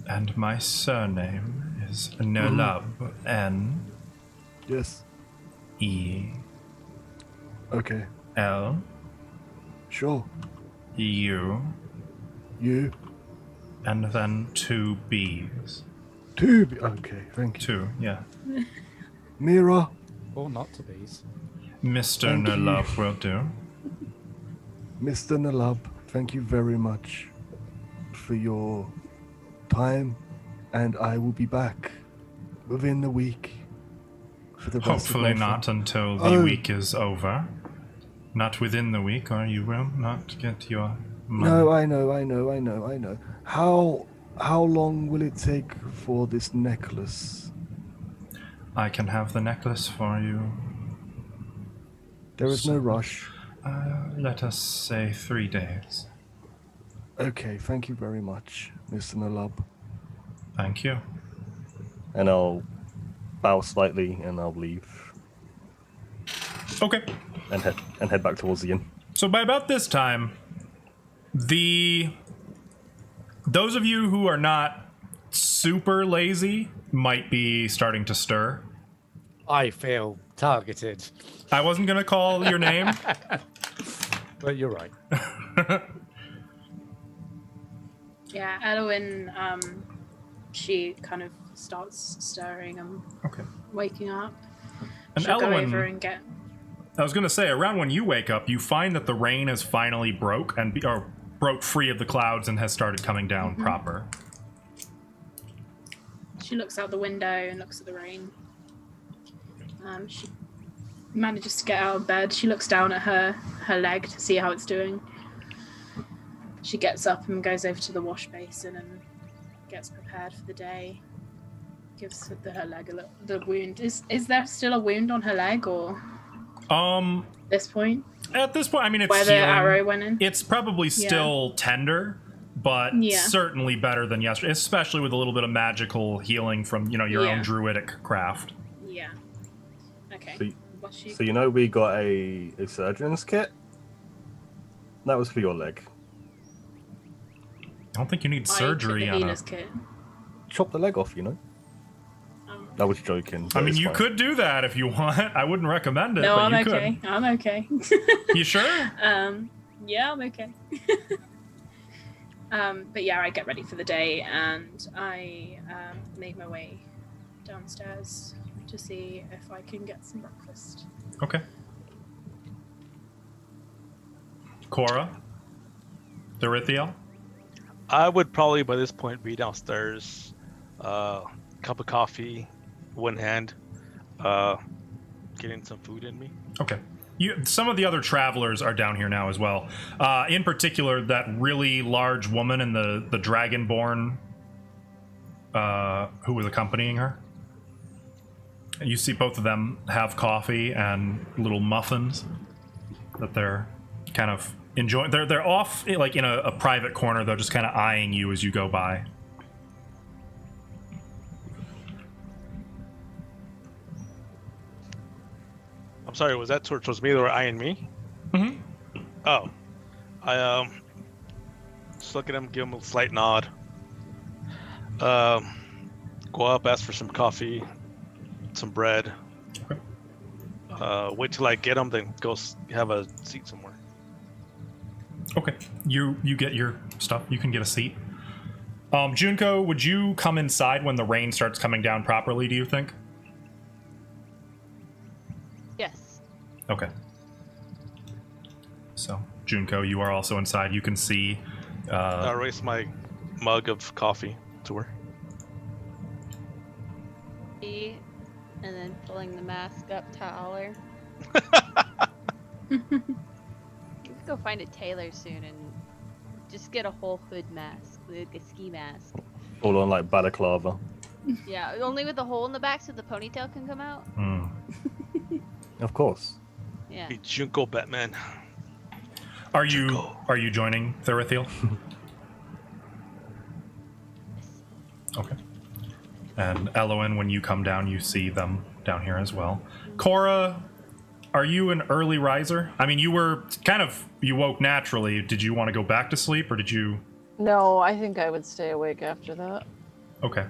and my surname is Nilab. N Yes. E Okay. L Sure. U, You. and then 2 B's. Okay, thank you. 2, yeah. Mira. Or not to be. Mr. Thank you. Nilab will do. Mr. Nalab, thank you very much for your time, and I will be back within the week for the rest Hopefully of my not until the week is over. Not within the week, or you will not get your money. No, I know. How long will it take for this necklace? I can have the necklace for you. There is no rush. Let us say 3 days. Okay, thank you very much, Mr. Nalab. Thank you. And I'll bow slightly and I'll leave Okay. and head back towards the inn. So by about this time, those of you who are not super lazy might be starting to stir. I feel targeted. I wasn't going to call your name. But you're right. Yeah, Elwyn, she kind of starts stirring and Okay. waking up. And She'll go Elwyn, over and get. I was going to say, around when you wake up, you find that the rain has finally broke free of the clouds and has started coming down proper. She looks out the window and looks at the rain. She manages to get out of bed. She looks down at her leg to see how it's doing. She gets up and goes over to the wash basin and gets prepared for the day. Gives her leg the wound. Is there still a wound on her leg, or this point? At this point, I mean, it's Where the healing. arrow went in? It's probably still tender, but certainly better than yesterday, especially with a little bit of magical healing from, your own druidic craft. Yeah. Okay. So you know we got a surgeon's kit? That was for your leg. I don't think you need surgery on it. Kit. Chop the leg off, I was joking. I mean, it's you fine. could do that if you want. I wouldn't recommend it, No, but I'm you okay. could. I'm okay. You sure? Yeah, I'm okay. But yeah, I get ready for the day and I make my way downstairs to see if I can get some breakfast. Okay. Cora? Dorithiel? I would probably by this point be downstairs, cup of coffee, one hand, getting some food in me. Okay. Some of the other travelers are down here now as well. In particular, that really large woman and the dragonborn who was accompanying her. You see both of them have coffee and little muffins that they're kind of enjoying. They're off like in a private corner, though, just kind of eyeing you as you go by. I'm sorry, was that towards me or eyeing me? Mm-hmm. Oh, I just look at him, give him a slight nod. Go up, ask for some coffee, some bread. Okay. Wait till I get him, then go have a seat somewhere. Okay. You get your stuff. You can get a seat. Junko, would you come inside when the rain starts coming down properly, do you think? Yes. Okay. So, Junko, you are also inside. You can see... I raise my mug of coffee to her. And then pulling the mask up taller. We could go find a tailor soon and just get a whole hood mask, like a ski mask. All on like balaclava. Yeah, only with a hole in the back so the ponytail can come out. Of course. Yeah. Hey, Junko Batman. Are you joining Therithiel? Okay. And Eloin, when you come down, you see them down here as well. Cora, are you an early riser? I mean, you woke naturally. Did you want to go back to sleep, or did you? No, I think I would stay awake after that. Okay.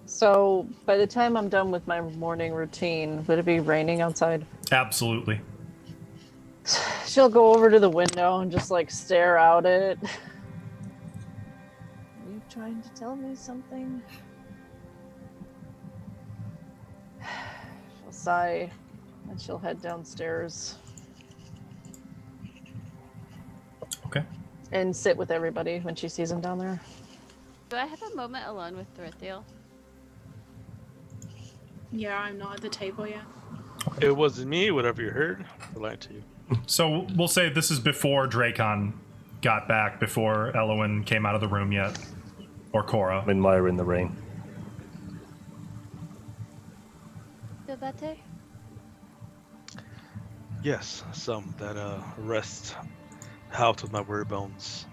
So, by the time I'm done with my morning routine, would it be raining outside? Absolutely. She'll go over to the window and just like stare out at it. Are you trying to tell me something? She'll sigh and she'll head downstairs Okay. and sit with everybody when she sees them down there. Do I have a moment alone with Therithiel? Yeah, I'm not at the table yet. It wasn't me, whatever you heard. I lied to you. So we'll say this is before Dracon got back, before Eloin came out of the room yet, or Cora. Admire in the rain. Feel better? Yes, some that rest helped with my weary bones.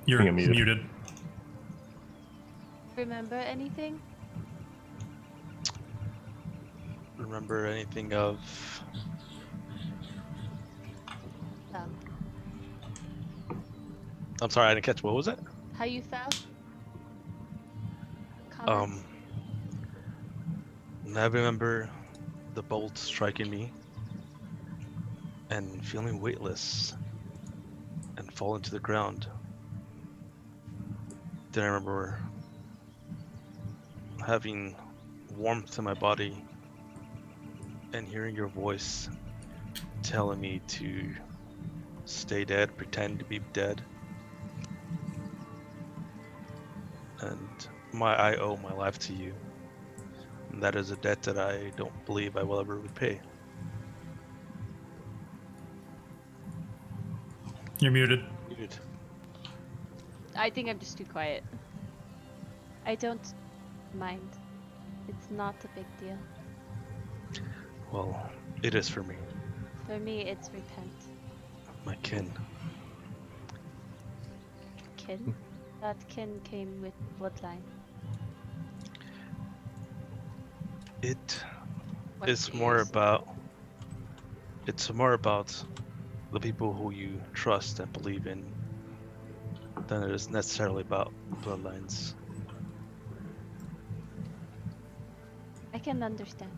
You're You're muted. muted. Remember anything? Remember anything of? Oh. I'm sorry, I didn't catch. What was it? How you felt? Comments? I remember the bolt striking me and feeling weightless and falling to the ground. Then I remember having warmth in my body and hearing your voice telling me to stay dead, pretend to be dead. And I owe my life to you. And that is a debt that I don't believe I will ever repay. You're muted. Muted. I think I'm just too quiet. I don't mind. It's not a big deal. Well, it is for me, For me, it's repent. my kin. Kin? That kin came with bloodline. It What is do more you about. It's more about the people who you trust and believe in than it is necessarily about bloodlines. I can understand.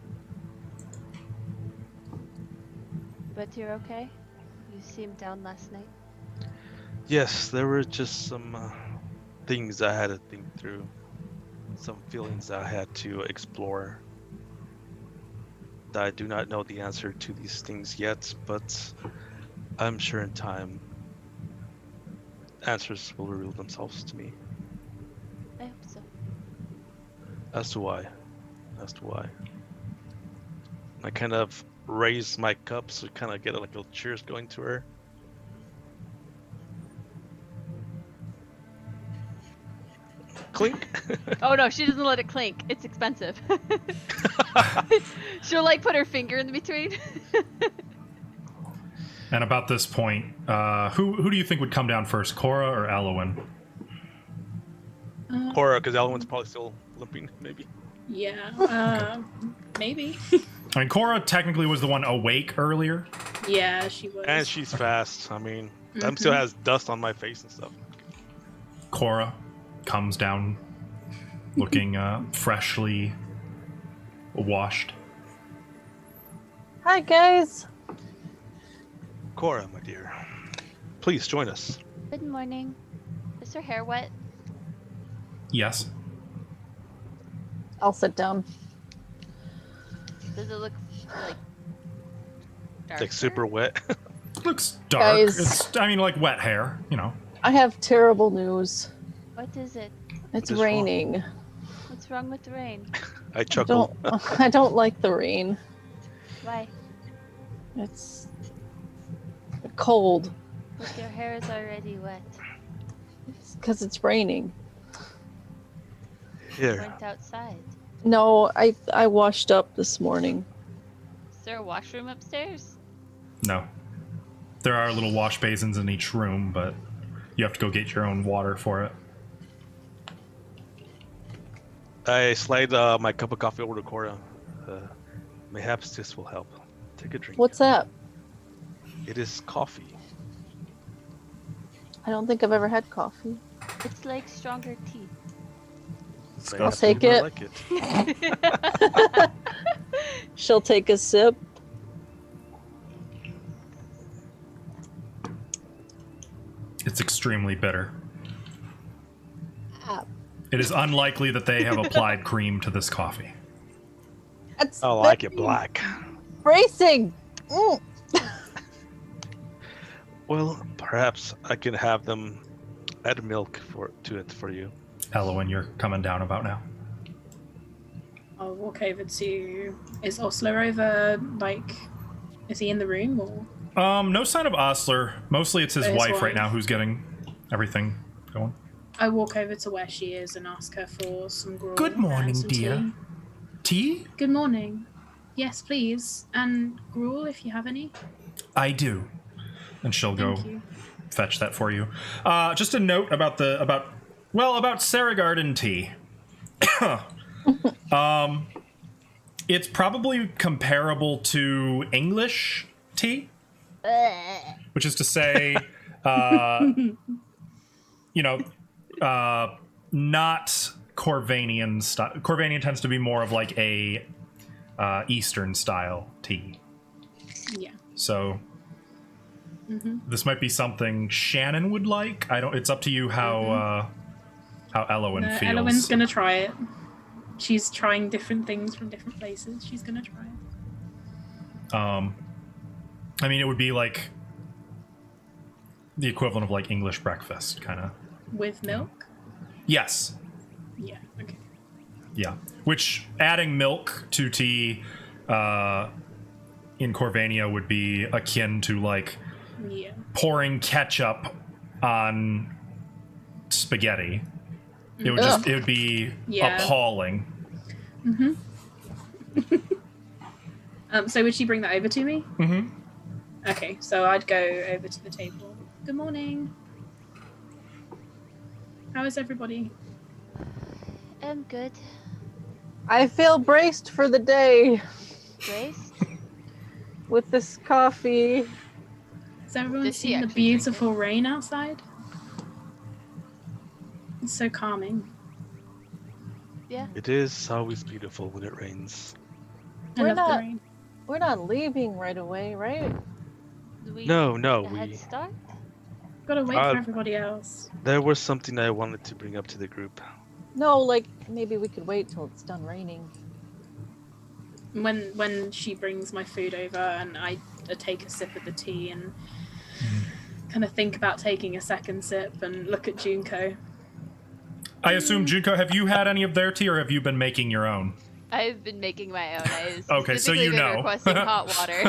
But you're okay? You seemed down last night. Yes, there were just some things I had to think through, some feelings I had to explore. I do not know the answer to these things yet, but I'm sure in time answers will reveal themselves to me. I hope so. As to why. I kind of raise my cup so kind of get like a cheers going to her. Clink. Oh no, she doesn't let it clink. It's expensive. She'll like put her finger in between. And about this point, who do you think would come down first, Cora or Eloin? Cora, because Elwin's probably still limping, maybe. Yeah, maybe. I mean, Cora technically was the one awake earlier. Yeah, she was. And she's fast. I mean, I'm still has dust on my face and stuff. Cora comes down looking freshly washed. Hi, guys. Cora, my dear, please join us. Good morning. Is her hair wet? Yes. I'll sit down. Does it look like Darker? Like super wet. Looks dark. Guys. It's, I mean, like wet hair, you know. I have terrible news. What is it? It's What is wrong? raining. What's wrong with the rain? I chuckle. I don't like the rain. Why? It's cold. But your hair is already wet. It's because it's raining. You Here. went outside. No, I washed up this morning. Is there a washroom upstairs? No. There are little wash basins in each room, but you have to go get your own water for it. I slide my cup of coffee over to Cora. Mayhaps this will help. Take a drink. What's that? It is coffee. I don't think I've ever had coffee. It's like stronger tea. Mayhaps take you it. might like it. She'll take a sip. It's extremely bitter. Ah, It is unlikely that they have applied cream to this coffee. That's I like it black. bracing. Mm. Well, perhaps I can have them add milk to it for you. Elowen, you're coming down about now. I'll walk over to. Is Osler over? Like, is he in the room or? No sign of Osler. Mostly it's his His wife right wife. now who's getting everything going. I walk over to where she is and ask her for some gruel. Good morning, and some dear. tea. Tea? Good morning. Yes, please. And gruel, if you have any. I do. And she'll go Thank you. fetch that for you. Just a note about Saragarden tea. It's probably comparable to English tea, which is to say, not Corvanian style. Corvanian tends to be more of like a Eastern style tea. Yeah. So Mm-hmm. this might be something Shannon would like. I don't. It's up to you how Elowen feels. Elowen's gonna try it. She's trying different things from different places. She's gonna try it. I mean, it would be like the equivalent of like English breakfast, kind of. With milk? Yes. Yeah, okay. Yeah. Which adding milk to tea in Corvania would be akin to like Yeah. pouring ketchup on spaghetti. It would Ugh. it would be Yeah. appalling. So would she bring that over to me? Mm-hmm. Okay, so I'd go over to the table. Good morning. How is everybody? I'm good. I feel braced for the day Braced? with this coffee. Has everyone Does she seen the actually drink beautiful rain outside? It's so calming. Yeah. It is always beautiful when it rains. I We're love the not- rain. We're not leaving right away, right? Do we No, get a we. head start? Gotta wait Uh, for everybody else. There was something I wanted to bring up to the group. No, like maybe we could wait till it's done raining. When she brings my food over and I take a sip of the tea and kind of think about taking a second sip and look at Junko. I assume, Junko, have you had any of their tea, or have you been making your own? I've been making my own. Okay, so specifically you been know. requesting hot water.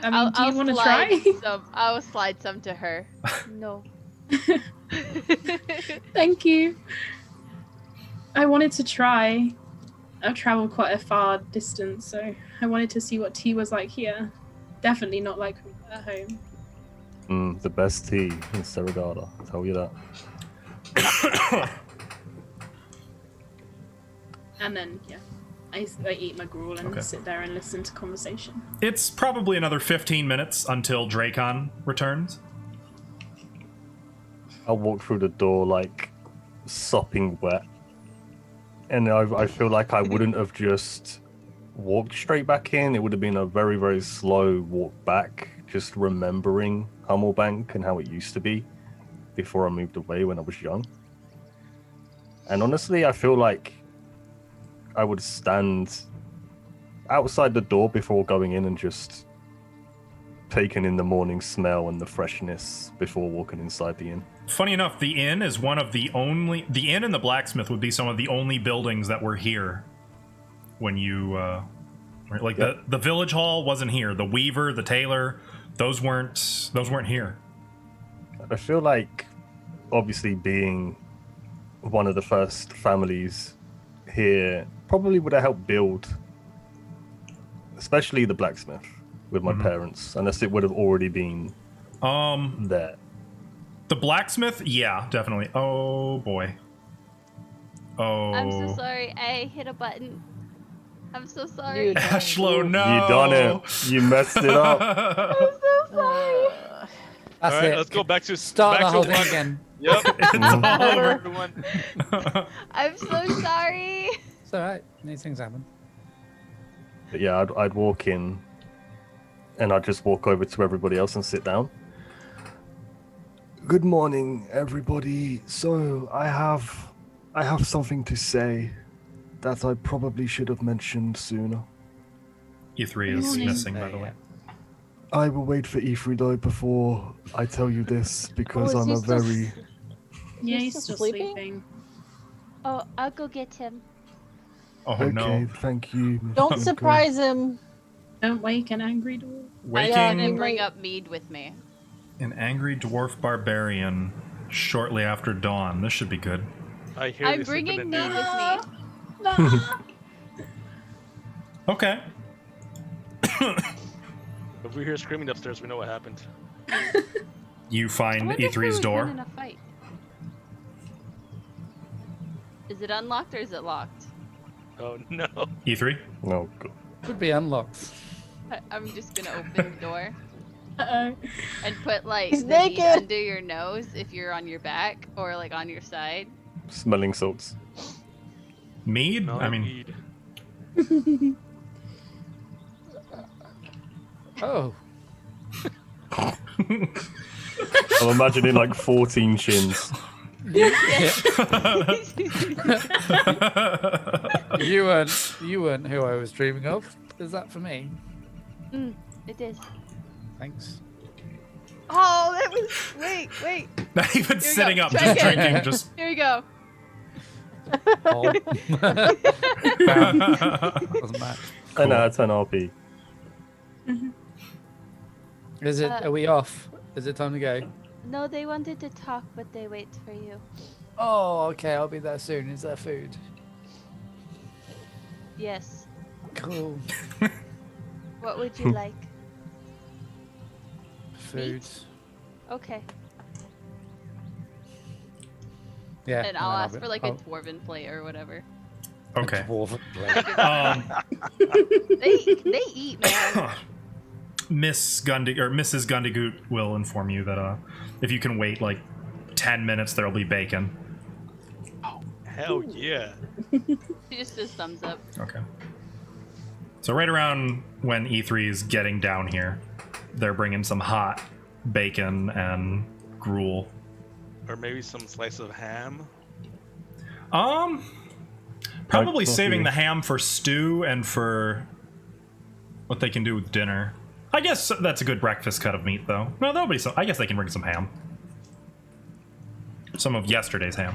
I mean, do you want to try? I'll slide some to her. No. Thank you. I wanted to try. I've traveled quite a far distance, so I wanted to see what tea was like here. Definitely not like at home. The best tea in Serigada, I'll tell you that. And then, yeah, I eat my gruel and Okay. sit there and listen to conversation. It's probably another 15 minutes until Dracon returns. I'll walk through the door like sopping wet. And I feel like I wouldn't have just walked straight back in. It would have been a very, very slow walk back, just remembering Hummelbank and how it used to be before I moved away when I was young. And honestly, I feel like I would stand outside the door before going in and just taking in the morning smell and the freshness before walking inside the inn. Funny enough, the inn is one of the only... The inn and the blacksmith would be some of the only buildings that were here when you... like, Yep. the village hall wasn't here. The weaver, the tailor, those weren't here. I feel like, obviously, being one of the first families here probably would have helped build, especially the blacksmith, with my parents, unless it would have already been there. The blacksmith? Yeah, definitely. Oh, boy. Oh. I'm so sorry. I hit a button. I'm so sorry. You Ashlo, no. You done it. You messed it up. I'm so sorry. That's All right, it. let's go back to Start back the whole to thing one. again. Yep. It's all over. Everyone. I'm so sorry. It's all right. These things happen. But yeah, I'd walk in, and I'd just walk over to everybody else and sit down. Good morning, everybody. So I have something to say that I probably should have mentioned sooner. E3 is Morning. missing, by the way. I will wait for E3 though before I tell you this because Oh, is I'm he a still very Yeah, He's he's still still sleeping? sleeping. Oh, I'll go get him. Oh, okay. no. Thank you. Miss Don't Junko. surprise him. Don't wake an angry dwarf. Waking I'm gonna Waking- bring up mead with me. an angry dwarf barbarian shortly after dawn. This should be good. I hear I'm they sleep in bringing the mead noon. with me. Okay. If we hear screaming upstairs, we know what happened. You I find wonder if we E3's would door. win in a fight. Is it unlocked or is it locked? Oh no. E3? No, good. Could be unlocked. I'm just gonna open the door Uh-oh. and put like He's the mead naked. under your nose if you're on your back or like on your side. Smelling salts. Mead? No, I mean, need. Oh, I'm imagining like 14 shins. you weren't who I was dreaming of. Is that for me? It is. Thanks. Oh, that was. Wait. not even we sitting go. up, Try just again. drinking, just. Here we go. Oh. Wasn't that? I know, it's an RP. Is it? Are we off? Is it time to go? No, they wanted to talk, but they wait for you. Oh, okay. I'll be there soon. Is there food? Yes. Cool. What would you like? Food. Okay. Yeah. And I'll ask have for it. like a Oh, dwarven plate or whatever. Okay. dwarven plate. They eat, man. Miss Gundy or Mrs. Gundigoot will inform you that if you can wait like 10 minutes, there'll be bacon. Hell yeah. She just says thumbs up. Okay. So right around when E3 is getting down here, they're bringing some hot bacon and gruel. Or maybe some slice of ham. Probably Like saving coffee. the ham for stew and for what they can do with dinner. I guess that's a good breakfast cut of meat, though. No, that'll be some. I guess they can bring some ham. Some of yesterday's ham.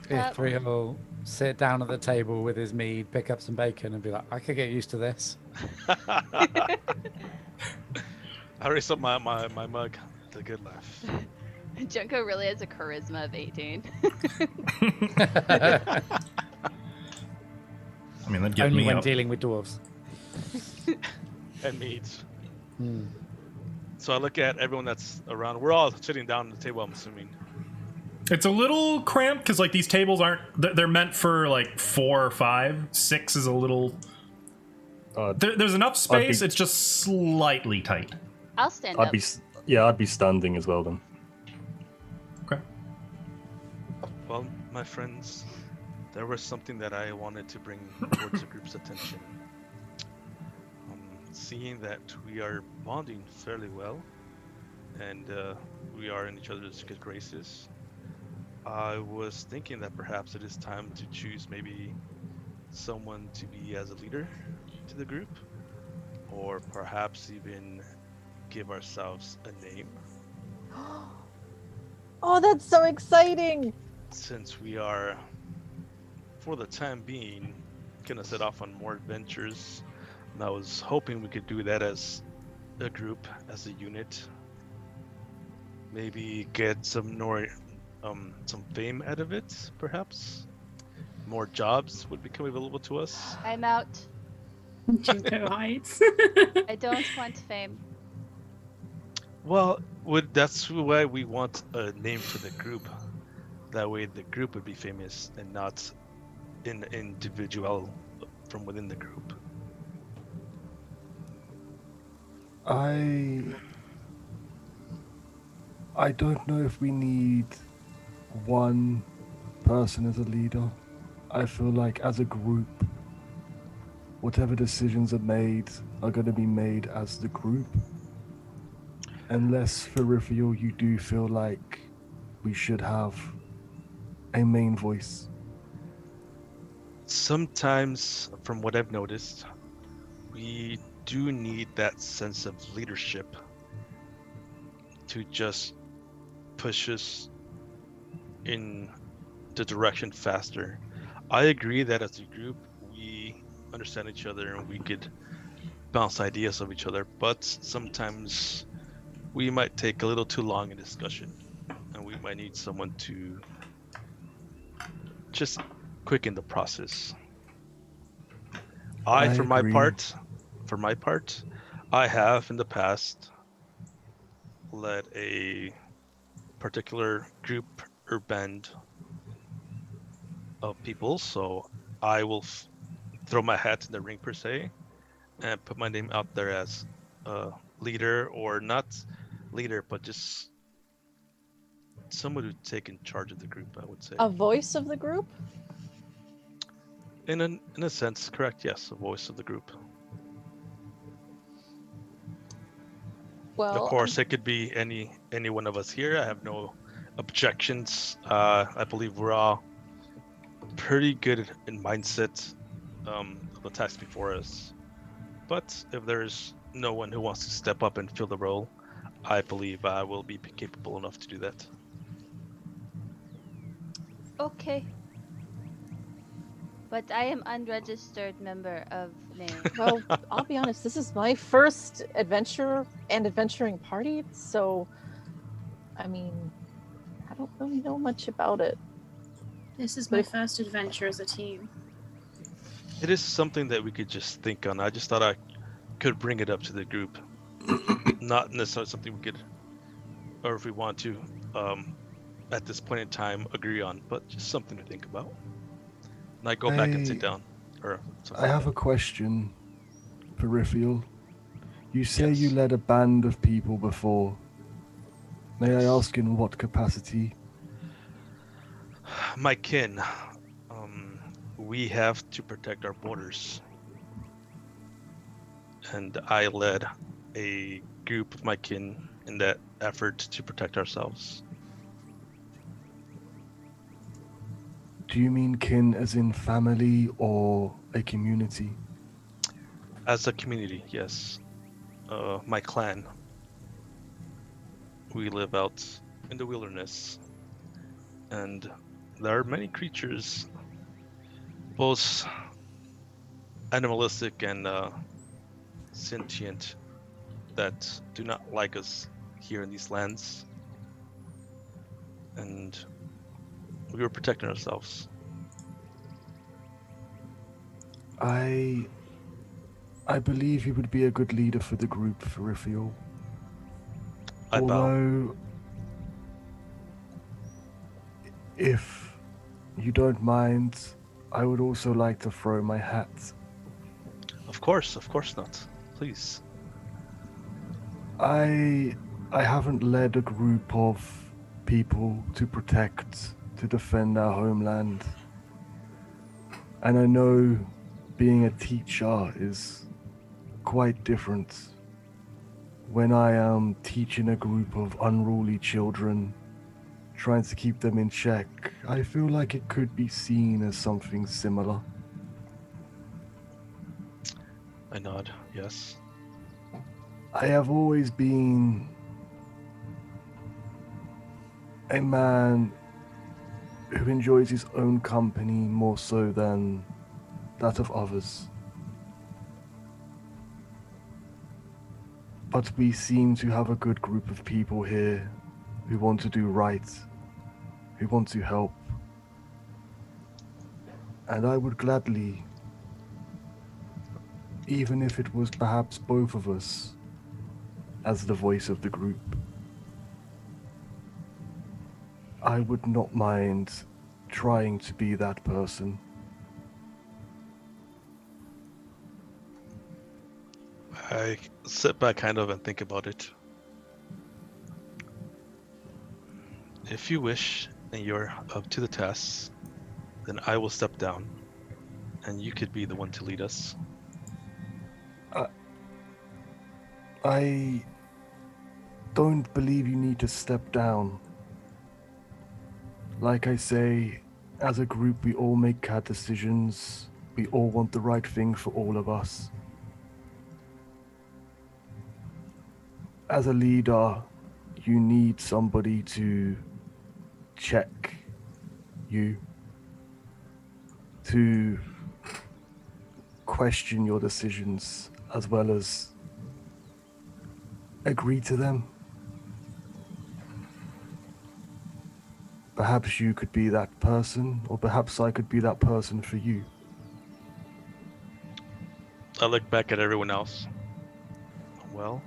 If we'll sit down at the table with his mead, pick up some bacon, and be like, I could get used to this. I already saw my mug. It's a good laugh. Junko really has a charisma of 18. I mean, that'd get Only me when up. dealing with dwarves. And meats. Hmm. So I look at everyone that's around. We're all sitting down at the table, I'm assuming. It's a little cramped because like these tables aren't. They're meant for like 4 or 5. 6 is a little. There's enough space. It's just slightly tight. I'll stand I'd up. be, yeah, I'd be standing as well then. Okay. Well, my friends, there was something that I wanted to bring towards the group's attention. Seeing that we are bonding fairly well, and we are in each other's good graces, I was thinking that perhaps it is time to choose maybe someone to be as a leader to the group, or perhaps even give ourselves a name, Oh, that's so exciting! since we are, for the time being, gonna set off on more adventures. And I was hoping we could do that as a group, as a unit. Maybe get some fame out of it, perhaps. More jobs would become available to us. I'm out. Junko hides. I don't want fame. Well, that's why we want a name for the group. That way, the group would be famous and not an individual from within the group. I don't know if we need one person as a leader. I feel like as a group, whatever decisions are made are going to be made as the group. Unless, for Raphael, you do feel like we should have a main voice. Sometimes, from what I've noticed, we do need that sense of leadership to just push us in the direction faster. I agree that as a group, we understand each other and we could bounce ideas off each other, but sometimes we might take a little too long in discussion, and we might need someone to just quicken the process. I For my agree. part, I have in the past led a particular group or band of people, so I will throw my hat in the ring per se and put my name out there as a leader, or not leader, but just someone who take in charge of the group, I would say. A voice of the group? In a sense, correct, yes, a voice of the group. Well, Of course, it could be any one of us here. I have no objections. I believe we're all pretty good in mindset of the task before us. But if there's no one who wants to step up and fill the role, I believe I will be capable enough to do that. Okay. But I am unregistered member of name. well, I'll be honest, this is my first adventure and adventuring party, so I mean, I don't really know much about it. This is my first adventure as a team. It is something that we could just think on. I just thought I could bring it up to the group. Not necessarily something we could, or if we want to, at this point in time, agree on, but just something to think about. And I go back and sit down. Or I have a question for Raphael. You say Yes. you led a band of people before. May I ask in what capacity? My kin, we have to protect our borders. And I led a group of my kin in that effort to protect ourselves. Do you mean kin as in family or a community? As a community, yes. My clan. We live out in the wilderness. And there are many creatures, both animalistic and sentient, that do not like us here in these lands. And we were protecting ourselves. I believe you would be a good leader for the group, for Raphael. I bow. Although, if you don't mind, I would also like to throw my hat. Of course not. Please. I haven't led a group of people to protect, to defend our homeland. And I know being a teacher is quite different. When I am teaching a group of unruly children, trying to keep them in check, I feel like it could be seen as something similar. I nod, yes. I have always been a man who enjoys his own company more so than that of others. But we seem to have a good group of people here who want to do right, who want to help. And I would gladly, even if it was perhaps both of us, as the voice of the group, I would not mind trying to be that person. I sit back kind of and think about it. If you wish and you're up to the task, then I will step down and you could be the one to lead us. I don't believe you need to step down. Like I say, as a group we all make bad decisions. We all want the right thing for all of us. As a leader, you need somebody to check you, to question your decisions as well as agree to them. Perhaps you could be that person, or perhaps I could be that person for you. I look back at everyone else. Well,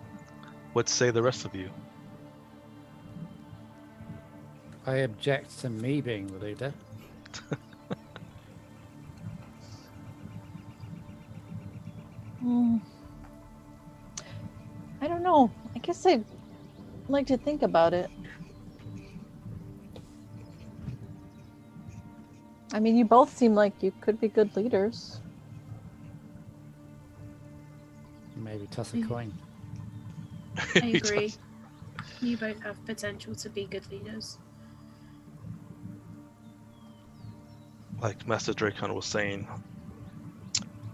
what say the rest of you? I object to me being the leader. I don't know. I guess I'd like to think about it. I mean, you both seem like you could be good leaders. Maybe toss a coin. I agree. You both have potential to be good leaders. Like Master Dracon was saying,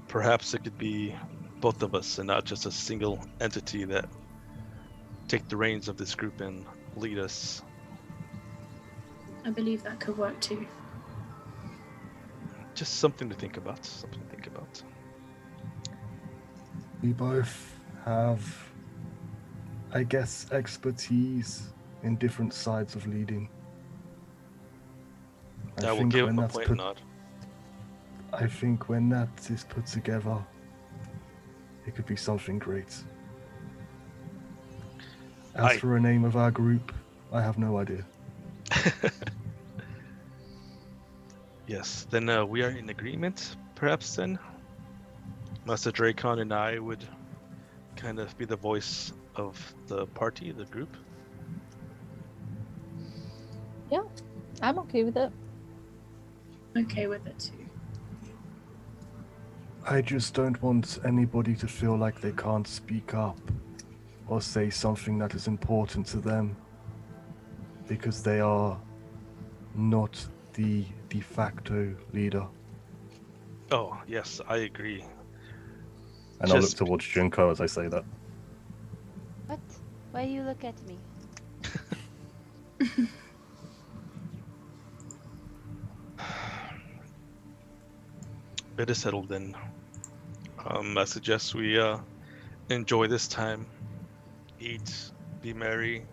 perhaps it could be both of us and not just a single entity that take the reins of this group and lead us. I believe that could work too. Just something to think about. Something to think about. We both have, I guess, expertise in different sides of leading. I will give him a point nod. I think when that is put together, it could be something great. As for a name of our group, I have no idea. Yes, then we are in agreement, perhaps then. Master Dracon and I would kind of be the voice of the party, the group. Yeah, I'm okay with it. Okay with it too. I just don't want anybody to feel like they can't speak up or say something that is important to them because they are not the de facto leader. Oh, yes, I agree. And I'll look towards Junko as I say that. What? Why you look at me? It is settled then. I suggest we enjoy this time, eat, be merry.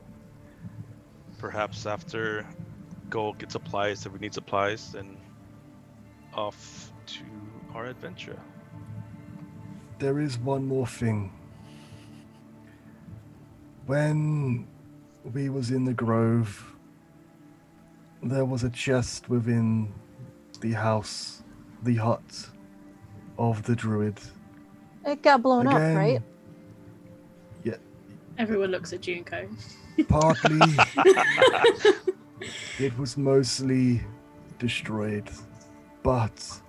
Perhaps after, go get supplies if we need supplies, and off to our adventure. There is one more thing. When we was in the grove, there was a chest within the house, the hut of the druid. It got blown up, right? Yeah. Everyone looks at Junko. Partly, it was mostly destroyed, but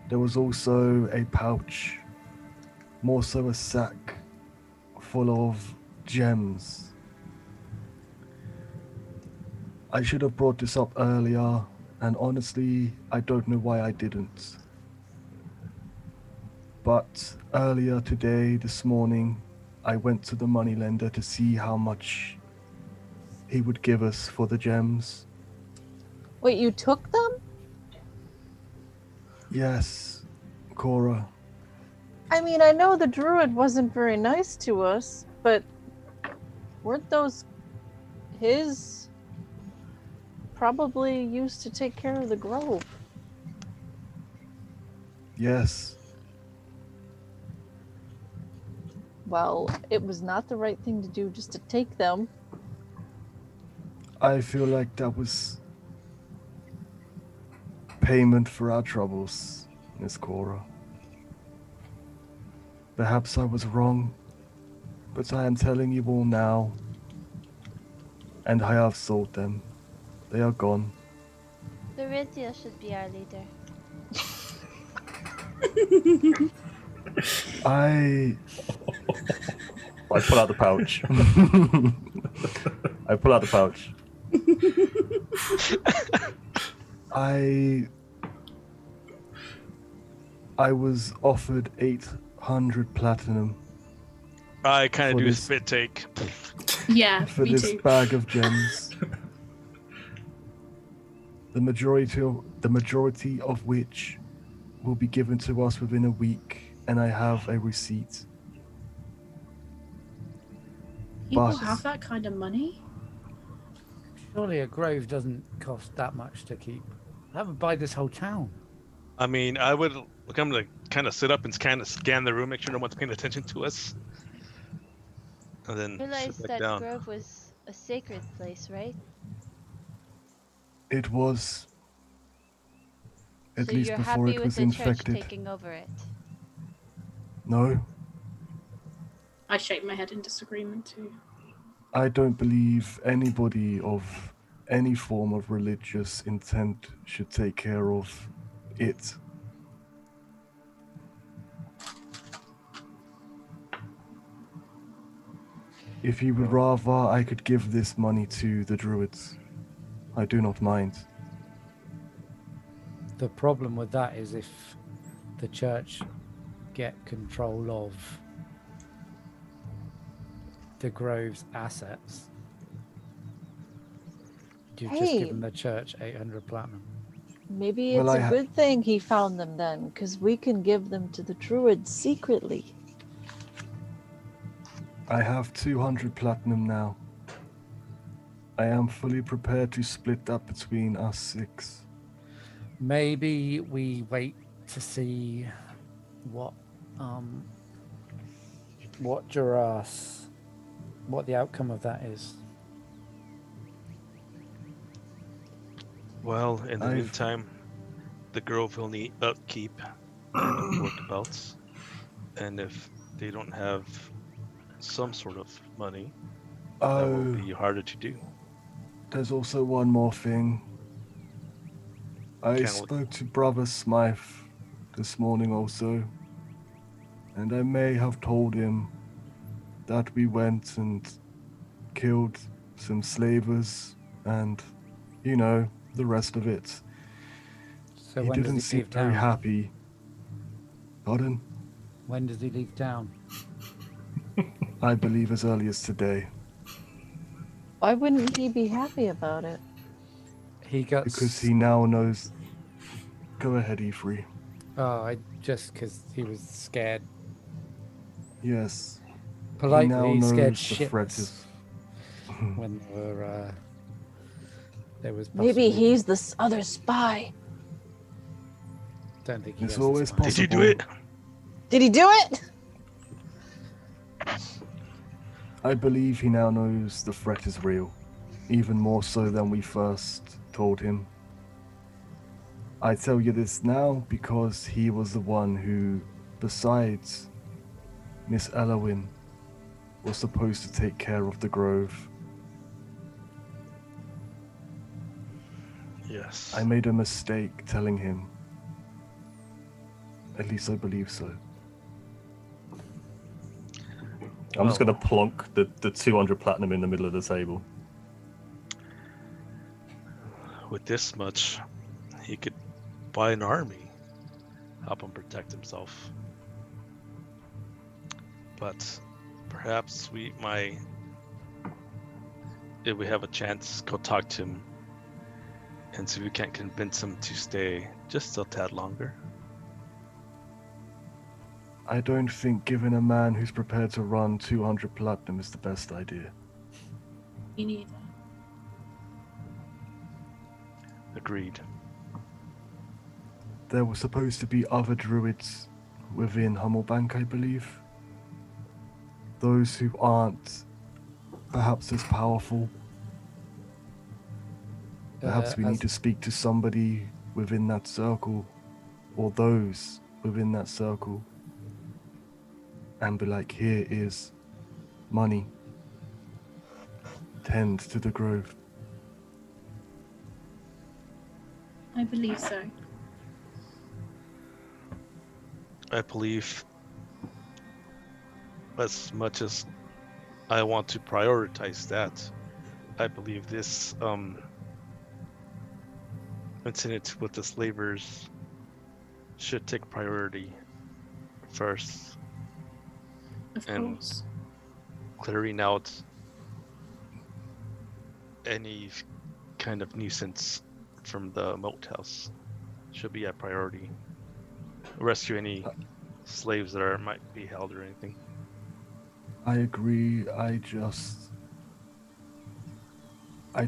there was also a pouch, more so a sack, full of gems. I should have brought this up earlier, and honestly, I don't know why I didn't. But earlier today, this morning, I went to the moneylender to see how much he would give us for the gems. Wait, you took them? Yes, Cora. I mean, I know the druid wasn't very nice to us, but weren't those his? Probably used to take care of the grove. Yes. Well, it was not the right thing to do just to take them. I feel like that was payment for our troubles, Miss Cora. Perhaps I was wrong, but I am telling you all now, and I have sold them. They are gone. Laurithia should be our leader. I pull out the pouch. I pull out the pouch. I was offered 800 platinum I kind of For do a this- spit take. Yeah, for me this too. bag of gems. The majority of which will be given to us within a week, and I have a receipt. People but- have that kind of money? Surely a grove doesn't cost that much to keep. That would buy this whole town. I mean, I would look. I'm gonna kind of sit up and kind of scan the room, make sure no one's paying attention to us, and then I realized sit back that down. Grove was a sacred place, right? It was, at So least you're before happy it with was the church infected. taking over it? No, I shake my head in disagreement too. I don't believe anybody of any form of religious intent should take care of it. If you would rather, I could give this money to the druids. I do not mind. The problem with that is if the church get control of the grove's assets, you've just Hey. given the church 800 platinum. Maybe Well, it's I a ha- good thing he found them then, because we can give them to the druids secretly. I have 200 platinum now. I am fully prepared to split that between us 6. Maybe we wait to see what Duras, what the outcome of that is. Well, in the I've- meantime, the grove will need upkeep and workabouts, and if they don't have some sort of money, that will Oh, be harder to do. there's also one more thing. I Can't- spoke to Brother Smythe this morning also, and I may have told him that we went and killed some slavers and, you know, the rest of it. So He when didn't does he seem leave very town? happy. Pardon? When does he leave town? I believe as early as today, Why wouldn't he be happy about it? He got because he now knows. Go ahead, Ifri. just because he was scared. Yes. Politely he now scared knows the threat shitless is. when there was Maybe possibly- he's this other spy. Don't think he It's has always this mind. Did you do Possible. it? Did he do it? I believe he now knows the threat is real, even more so than we first told him. I tell you this now because he was the one who, besides Miss Elowin, was supposed to take care of the grove. Yes. I made a mistake telling him. At least I believe so. I'm just Well- going to plonk the 200 platinum in the middle of the table. With this much, he could buy an army, help him protect himself. but perhaps we might, if we have a chance, go talk to him and see if we can't convince him to stay just a tad longer. I don't think giving a man who's prepared to run 200 platinum is the best idea. Me neither. Agreed. There were supposed to be other druids within Hummelbank, I believe. Those who aren't perhaps as powerful. Perhaps we need to speak to somebody within that circle, or those within that circle, and be like, here is money. Tend to the grove. I believe so. I believe, as much as I want to prioritize that, I believe this incident with the slavers should take priority first. Of And course. clearing out any kind of nuisance from the moat house should be a priority. Rescue any slaves that might be held or anything. I agree. I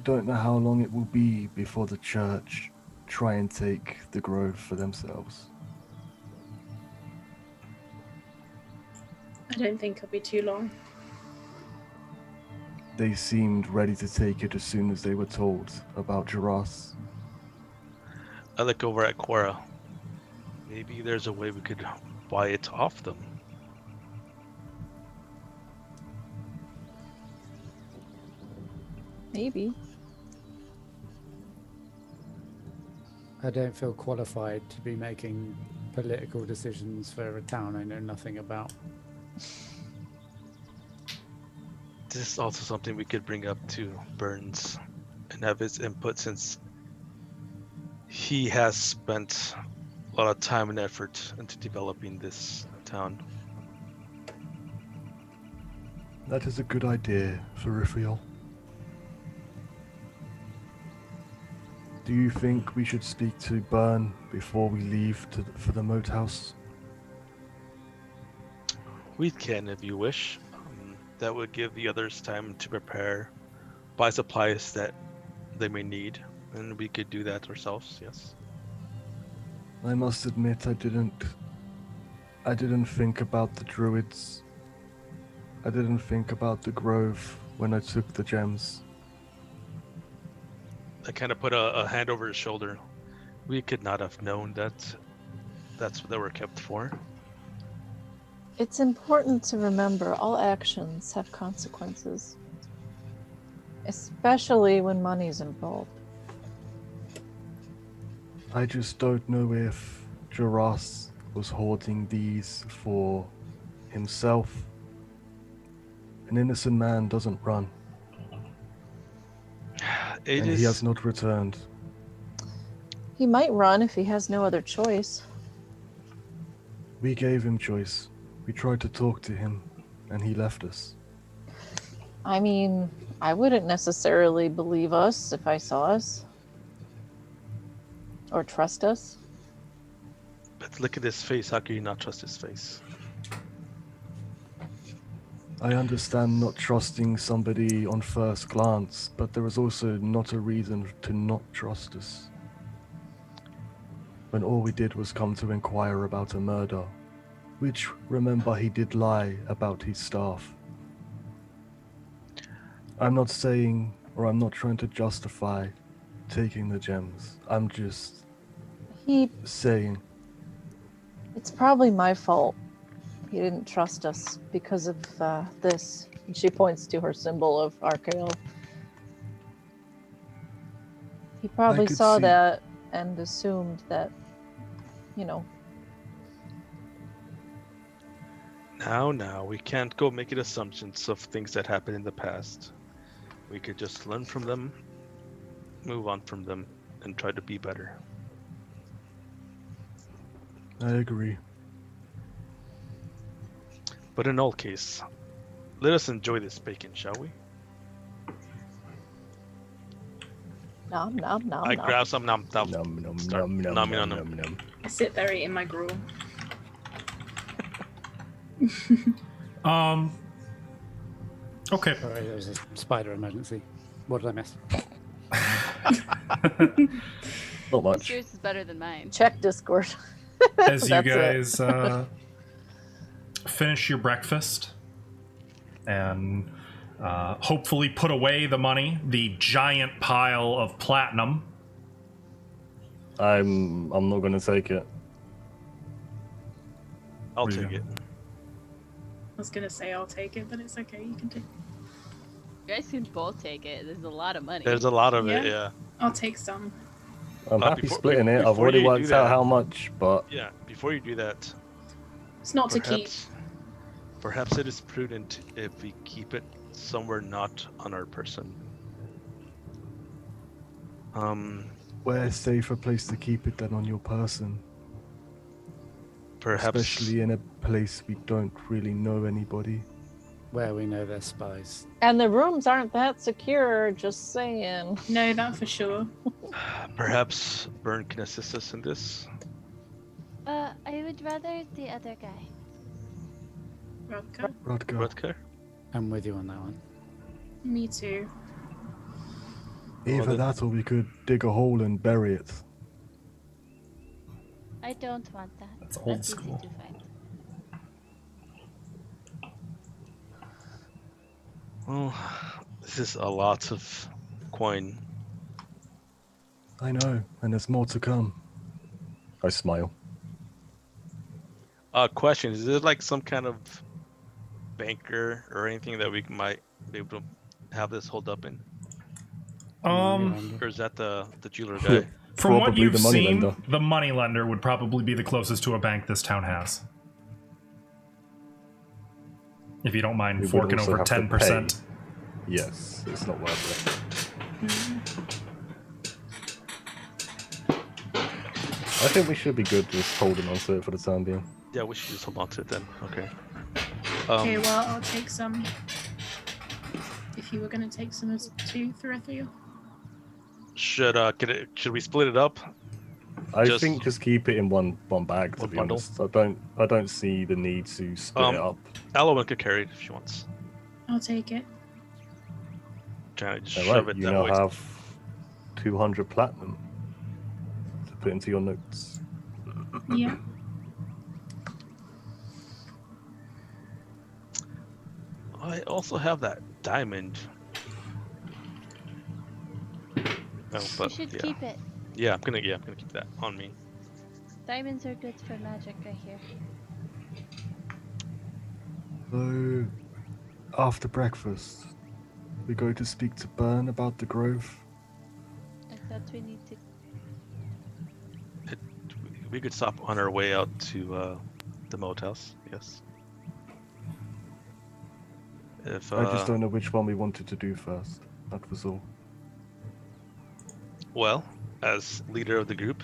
don't know how long it will be before the church try and take the grove for themselves. I don't think it'll be too long. They seemed ready to take it as soon as they were told about Jaras. I look over at Quora. Maybe there's a way we could buy it off them. Maybe. I don't feel qualified to be making political decisions for a town I know nothing about. This is also something we could bring up to Burns and have his input, since he has spent a lot of time and effort into developing this town. That is a good idea, Ferrifiel. Do you think we should speak to Byrne before we leave for the moat house? We can if you wish. That would give the others time to prepare, buy supplies that they may need, and we could do that ourselves, yes. I must admit I didn't think about the druids. I didn't think about the grove when I took the gems. I kind of put a hand over his shoulder. We could not have known that that's what they were kept for. It's important to remember all actions have consequences, especially when money's involved. I just don't know if Jaras was hoarding these for himself. An innocent man doesn't run. He has not returned. He might run if he has no other choice. We gave him choice. We tried to talk to him, and he left us. I mean, I wouldn't necessarily believe us if I saw us. Or trust us. But look at his face. How can you not trust his face? I understand not trusting somebody on first glance, but there is also not a reason to not trust us. When all we did was come to inquire about a murder, which, remember, he did lie about his staff. I'm not saying, or I'm not trying to justify taking the gems. I'm just saying. It's probably my fault. He didn't trust us because of this. And she points to her symbol of Archael. He probably could saw see- that and assumed that, you know. Now, we can't go making assumptions of things that happened in the past. We could just learn from them, move on from them, and try to be better. I agree. But in all case, let us enjoy this bacon, shall we? Nom nom nom I nom. grab some nom nom. Num num Start num num numbing num on them. num num. I sit there eating my gruel. Okay. Sorry, there was a spider emergency. What did I miss? Not much. Yours is better than mine. Check Discord. As you That's it. guys finish your breakfast and hopefully put away the money, the giant pile of platinum. I'm not gonna take it. I'll What do you take it. I was gonna say I'll take it, but it's okay. You can take. You guys can both take it. There's a lot of money. There's a lot of it, Yeah. yeah. I'll take some. I'm happy before- splitting it. I've before already you do worked out that- how much, but Yeah, before you do that, It's not to keep. perhaps it is prudent if we keep it somewhere not on our person. Where's a safer place to keep it than on your person? Perhaps Especially in a place we don't really know anybody. Where we know they're spies. And the rooms aren't that secure, just saying. No, that for sure. perhaps Byrne can assist us in this. I would rather the other guy. Rodka. Rutger. Rutger? I'm with you on that one. Me too. Either Well, that or we could dig a hole and bury it. I don't want that. That's old easy school. to find. Well, this is a lot of coin. I know, and there's more to come. I smile. Question, is it like some kind of banker or anything that we might be able to have this hold up in? Moneylender. Or is that the jeweler guy? From what Probably you've the seen, moneylender. the moneylender would probably be the closest to a bank this town has. If you don't mind We would forking also over have to 10%. Yes, it's not worth it. I think we should be good just holding on to it for the time being. Yeah, we should just hold on to it then. Okay. Okay, well, I'll take some. If you were gonna take some as two, three of you. Should we split it up? I Just- think just keep it in one bag. To One be bundle? honest, I don't see the need to split it up. Aloe could carry it if she wants. I'll take it. Trying to just All shove right, it you that now way. have 200 platinum to put into your notes. Yeah. I also have that diamond. Oh, You but should yeah. keep it. Yeah, I'm gonna keep that on me. Diamonds are good for magic, I hear. So, after breakfast, we go to speak to Byrne about the grove. I thought we need to. We could stop on our way out to the moat house. Yes. If I just don't know which one we wanted to do first. That was all. well, as leader of the group,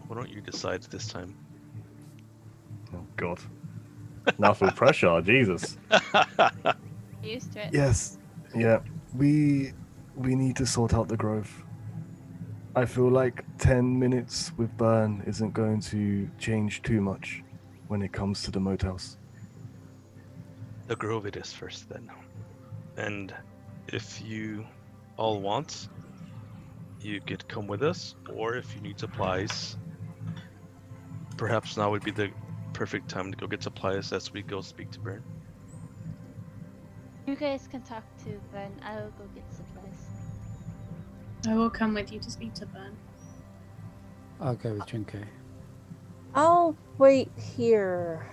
why don't you decide this time? Oh God! Now for pressure, Jesus. Used to it. Yes, yeah. We need to sort out the grove. I feel like 10 minutes with Byrne isn't going to change too much when it comes to the moat house. The grove it is first then. And if you all want, you could come with us, or if you need supplies, perhaps now would be the perfect time to go get supplies as we go speak to Byrne. You guys can talk to Vern. I'll go get supplies. I will come with you to speak to Byrne. I'll go with Junko. I'll wait here.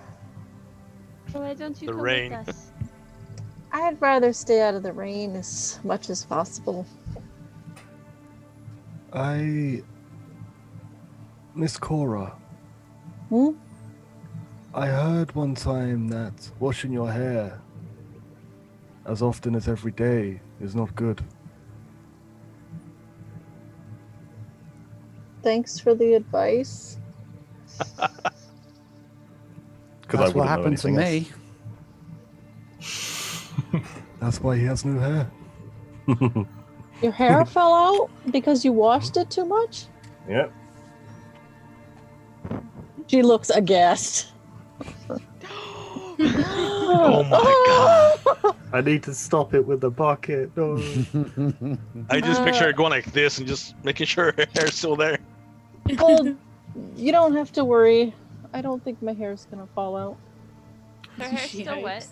So why don't you The come rain. with us? I'd rather stay out of the rain as much as possible. Miss Cora, Hmm? I heard one time that washing your hair as often as every day is not good. Thanks for the advice. Because I That's what wouldn't know happened to anything me. else. That's why he has no hair. Your hair fell out because you washed it too much? Yep. She looks aghast. Oh my god. I need to stop it with the bucket. No. I just picture her going like this and just making sure her hair's still there. Well, you don't have to worry. I don't think my hair's gonna fall out. Her hair's still Yikes. wet,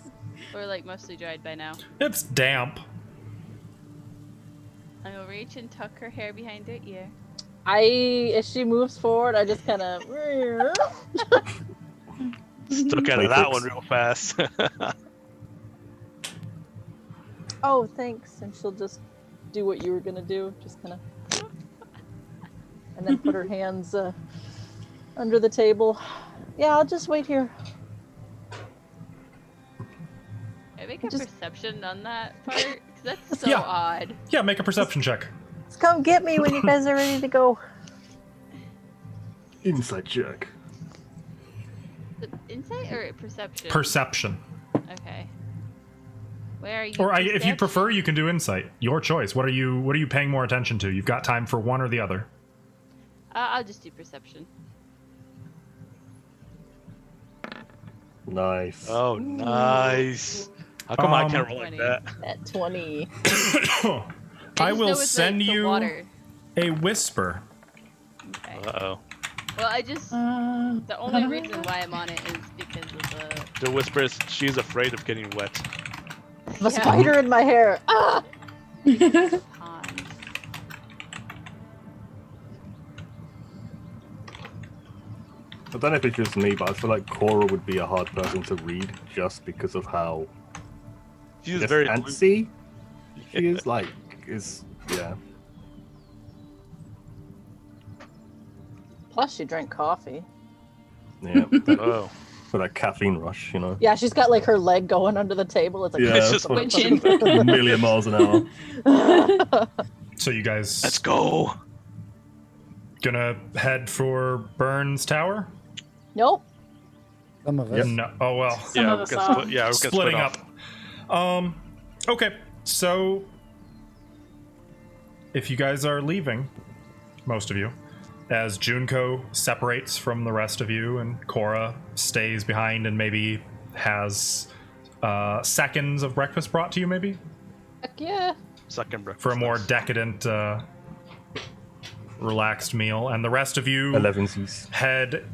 or like mostly dried by now. It's damp. I will reach and tuck her hair behind her ear. As she moves forward, I just kind of. Stuck out of that one real fast. Oh, thanks. And she'll just do what you were gonna do, just kind of, and then put her hands under the table. Yeah, I'll just wait here. I make a Just- perception on that part, 'cause that's so Yeah. odd. Yeah, make a perception check. Just come get me when you guys are ready to go. Inside check. Is it insight or perception? Perception. Okay. Where are you? Or if you perception? prefer, you can do insight. Your choice. What are you paying more attention to? You've got time for one or the other. I'll just do perception. Nice. Oh, nice. How come I can't roll like 20. that? At 20. I just know will it's send the you water. a whisper. Okay. Uh-oh. Well, I just the only reason why I'm on it is because of The whisper is she's afraid of getting wet. The spider in my hair. Ah! the pond. I don't know if it's just me, but I feel like Cora would be a hard person to read just because of how She's just very antsy she is. Like, yeah. Plus, she drank coffee. Yeah. Oh. For that caffeine rush, you know. Yeah, she's got like her leg going under the table. It's like, Yeah, It's that's just what- Twitching. a million miles an hour. So you guys Let's go. gonna head for Burns Tower? nope. Some of us. No. Oh well. Some Yeah, of we us can are. split. Yeah, we can split Splitting off. up. Okay. So if you guys are leaving, most of you, as Junko separates from the rest of you and Cora stays behind and maybe has seconds of breakfast brought to you, maybe Heck yeah. Second breakfast. for a more decadent, relaxed meal, and the rest of you 11s. head.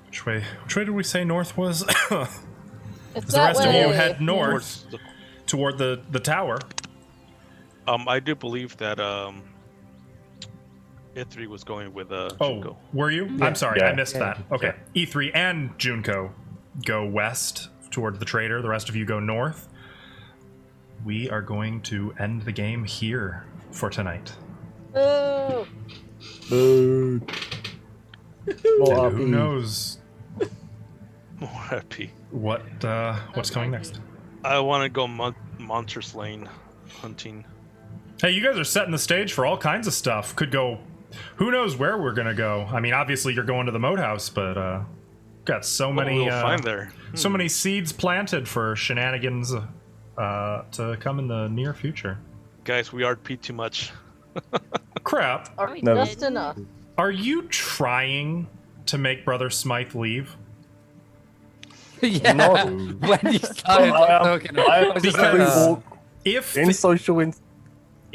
Which way did we say north was? It's The that rest of way. you head north Towards the- toward the tower. I do believe that E3 was going with Junko. Oh, were you? I'm sorry, Yeah. I missed that. Okay. E3 and Junko go west toward the trader. The rest of you go north. We are going to end the game here for tonight. Oh. Boo. More And who RP. knows More happy. what's coming next? I want to go Monster Lane hunting. Hey, you guys are setting the stage for all kinds of stuff. Could go. Who knows where we're gonna go? I mean, obviously you're going to the Moat House, but got so What many. we'll find there. So many seeds planted for shenanigans to come in the near future. Guys, we RP too much. Crap. Or we No. just enough. Are you trying to make Brother Smythe leave? Yeah. No. When you started talking, I was just every like, walk If in social if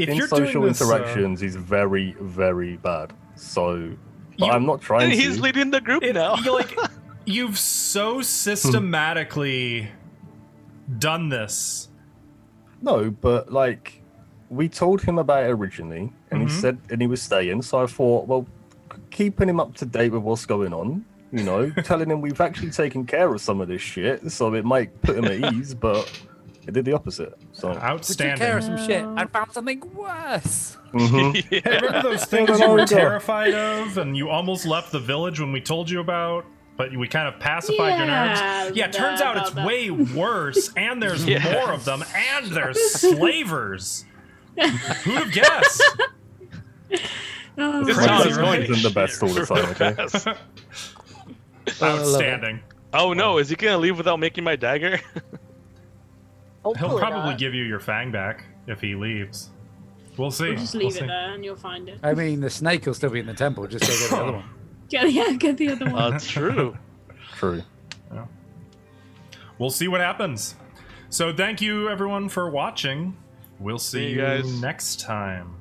in you're social doing this, interactions is very, very bad. So, but You- I'm not trying He's to. leading the group now. you've so systematically done this. No, but like we told him about it originally, and Mhm. he said, and he was staying. So I thought, well, keeping him up to date with what's going on, you know, telling him we've actually taken care of some of this shit, so it might put him at ease, but it did the opposite. So, we took Outstanding. care of some shit and found something worse. mhm. Hey, remember those things you were terrified of and you almost left the village when we told you about, but we kind of pacified your nerves? Yeah, it turns out it's about that. way worse, and there's more of them, and there's slavers. Who'd have guessed? Oh, This My town is system going isn't the best all the time, okay? fast. Outstanding. Oh no, is he gonna leave without making my dagger? Hopefully He'll probably not. give you your fang back if he leaves. We'll see. We'll just We'll leave see. it there and you'll find it. I mean, the snake will still be in the temple. Just go get the other one. Get the other one. True. True. We'll see what happens. So thank you everyone for watching. We'll see See you you guys. next time.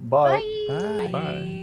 Bye. Bye. Bye.